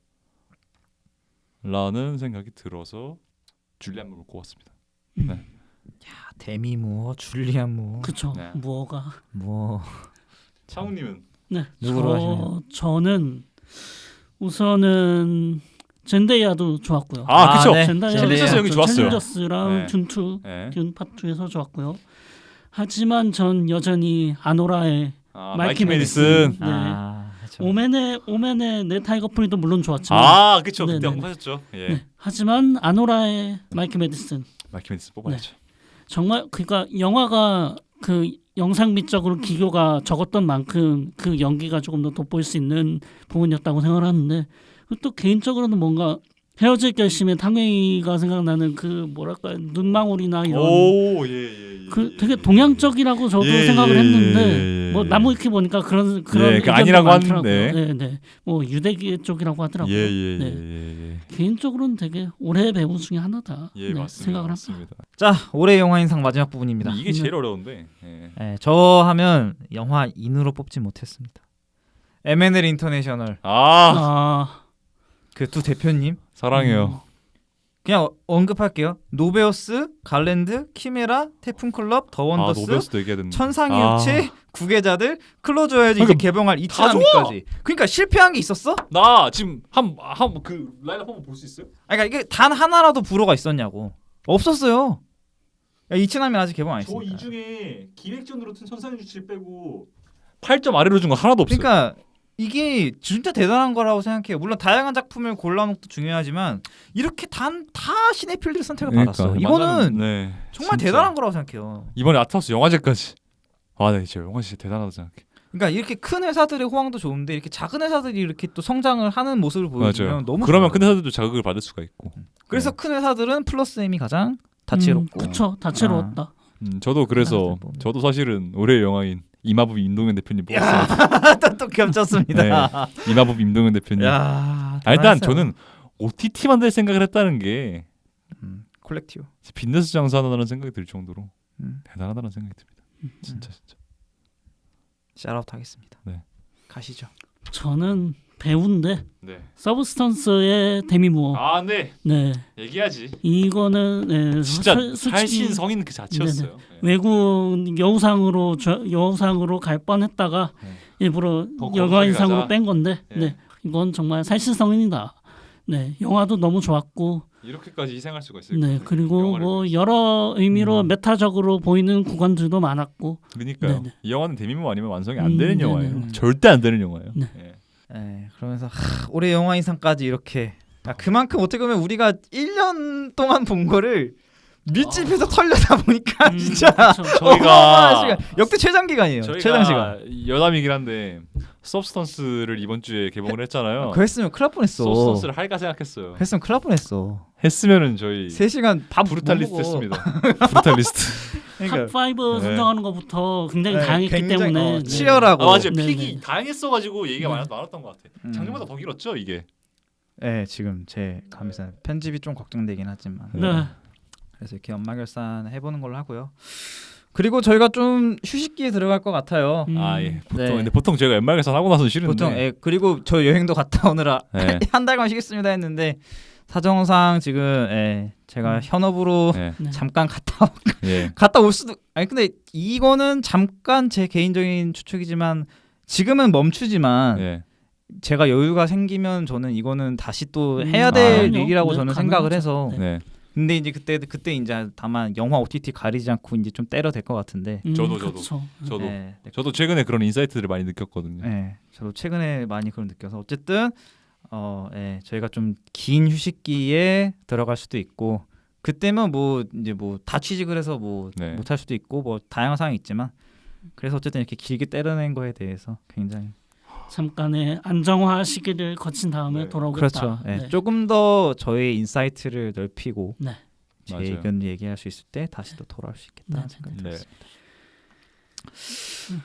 라는 생각이 들어서 줄리안 무어를 꼽았습니다. 네. 데미 무어, 줄리안 무어. 그렇죠. 네. 무어가. 차우님은 네. 누구로 하시나요? 저는 우선은 젠데이아도 좋았고요. 그렇죠. 네. 챌린저스 연기 좋았어요. 챌린저스랑 듄 파트에서 좋았고요. 하지만 전 여전히 아노라의 마이키 메디슨. 오맨의 내 타이거 프리도 물론 좋았지만 아, 그쵸. 그때 네네네. 언급하셨죠. 예. 네. 하지만 아노라의 마이크 메디슨 마이크 메디슨 뽑아야죠. 정말 그러니까 영화가 그 영상미적으로 기교가 적었던 만큼 그 연기가 조금 더 돋보일 수 있는 부분이었다고 생각을 하는데 또 개인적으로는 뭔가 헤어질 결심에 탕웨이가 생각나는 그 뭐랄까 눈망울이나 이런 오, 예. 그 되게 동양적이라고 저도 예, 생각을 예, 했는데 예, 뭐 예. 나무위키 보니까 그런 예, 의견도 아니라고 많더라고요. 하는데. 네. 뭐 유대계 쪽이라고 하더라고요. 네. 개인적으로는 되게 올해의 배우 중에 하나다. 예, 네, 맞습니다. 생각을 합니다. 맞습니다. 자, 올해 영화인상 마지막 부분입니다. 이게 제일 어려운데. 예. 예, 저 하면 영화인으로 뽑지 못했습니다. M&L 인터내셔널 아, 그 두 대표님 사랑해요. 그냥 언급할게요. 노베우스, 갈랜드, 키메라, 태풍클럽, 더 원더스, 노베우스도 얘기해야 되는데. 천상일치, 구계자들, 클로저야지 이제 그러니까 개봉할 다 이치남까지. 그러니까 실패한 게 있었어? 나 지금 한 그 라인업 한번 볼 수 있어요? 아니, 그러니까 이게 단 하나라도 불호가 있었냐고. 없었어요. 야, 이치남이 아직 개봉 안 저 했으니까. 이 중에 기획전으로 튼 천상일치 빼고 8점 아래로 준 거 하나도 없어요. 그러니까 이게 진짜 대단한 거라고 생각해요. 물론 다양한 작품을 골라놓은 것도 중요하지만 이렇게 다 시네필드 선택을 받았어. 이거는 네, 정말 진짜. 대단한 거라고 생각해요. 이번에 아트하우스 영화제까지. 아, 네, 진짜 영화 진짜 대단하다 생각해. 그러니까 이렇게 큰 회사들의 호황도 좋은데 이렇게 작은 회사들이 이렇게 또 성장을 하는 모습을 보여주면 맞아요. 너무 그러면 좋아요. 큰 회사들도 자극을 받을 수가 있고. 그래서 큰 회사들은 플러스 M이 가장 다채롭고. 그쵸, 다채로웠다. 저도 그래서 뭐. 저도 사실은 올해의 영화인 이마부비 임동현 대표님 뽑았어요. 또 겹쳤습니다. 네, 이마부비 임동현 대표님. 야, 일단 대단했어요. 저는 OTT 만들 생각을 했다는 게 콜렉티브. 빈네스 장사하다는 생각이 들 정도로 대단하다는 생각이 듭니다. 진짜. 샤라웃 하겠습니다. 네. 가시죠. 저는 배우인데 네. 서브스턴스의 데미 무어. 아, 네. 네, 얘기하지. 이거는 네, 진짜 솔직히 살신 성인 그 자체였어요. 네. 외국 여우상으로 갈 뻔했다가 네. 일부러 더 여가인상으로 가자. 뺀 건데, 네. 네, 이건 정말 살신성인이다. 네, 영화도 너무 좋았고, 이렇게까지 희생할 수가 있을까? 네, 그리고 영화를 뭐 여러 의미로 메타적으로 보이는 구간들도 많았고, 그러니까요. 네네. 이 영화는 데미모 아니면 완성이 안 되는 네네. 영화예요. 절대 안 되는 영화예요. 네. 예. 네, 그러면서 올해 영화인상까지 이렇게 그만큼 어떻게 보면 우리가 1년 동안 본 거를 밀집해서 털려다 보니까 진짜 그쵸. 어마어마한 시간. 역대 최장 기간이에요. 저희가 최장 시간. 여담이긴 한데 서브스턴스를 이번 주에 개봉을 했잖아요. 그거 했으면 큰일 날 뻔했어. 서브스턴스를 할까 생각했어요. 했으면 큰일 날 뻔했어. 했으면은 저희 3시간 밥 브루탈리스트 못 먹어. 했습니다. 브루탈리스트. 그러니까 탑5 네. 선정하는 것부터 굉장히 네, 다양했기 굉장히, 때문에 치열하고. 아, 맞아요. 네, 픽이 네. 다양했어가지고 얘기가 네. 많았던 것 같아. 작년보다 더 길었죠 이게. 네, 지금 제 감에서 편집이 좀 걱정되긴 하지만. 네. 그래서 이렇게 연말결산 해보는 걸로 하고요. 그리고 저희가 좀 휴식기에 들어갈 것 같아요. 아, 예. 보통 네. 근데 보통 제가 연말계산 하고 나서 쉬는데. 보통 그리고 저 여행도 갔다 오느라 네. 한 달간 쉬겠습니다 했는데 사정상 지금 제가 현업으로 네. 네. 잠깐 예. 갔다 올 수도. 아니 근데 이거는 잠깐 제 개인적인 추측이지만 지금은 멈추지만 예. 제가 여유가 생기면 저는 이거는 다시 또 해야 될 그럼요. 일이라고 네, 저는 생각을 가능하죠. 해서. 네. 네. 근데 이제 그때 이제 다만 영화 OTT 가리지 않고 이제 좀 때려 될 것 같은데. 저도. 그쵸. 저도 네, 저도 최근에 그런 인사이트들을 많이 느꼈거든요. 네, 저도 최근에 많이 그걸 느껴서 어쨌든 저희가 좀 긴 휴식기에 들어갈 수도 있고 그때면 뭐 이제 뭐 다 취직을 해서 뭐 네. 못할 수도 있고 뭐 다양한 상황이 있지만 그래서 어쨌든 이렇게 길게 때려낸 거에 대해서 굉장히 잠깐의 안정화 시기를 거친 다음에 네. 돌아오겠다. 그렇죠. 네. 조금 더 저의 인사이트를 넓히고 네. 제 맞아요. 의견을 얘기할 수 있을 때 다시 또 돌아올 수 있겠다 네. 생각이 네. 들었습니다.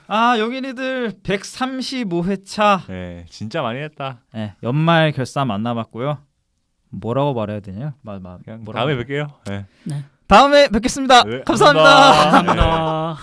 아 여기니들 135회차 네, 진짜 많이 했다. 연말 결산 만나봤고요. 뭐라고 말해야 되냐? 그냥 뭐라고 다음에 뵐게요. 네. 다음에 뵙겠습니다. 네, 감사합니다. 감사합니다. 감사합니다.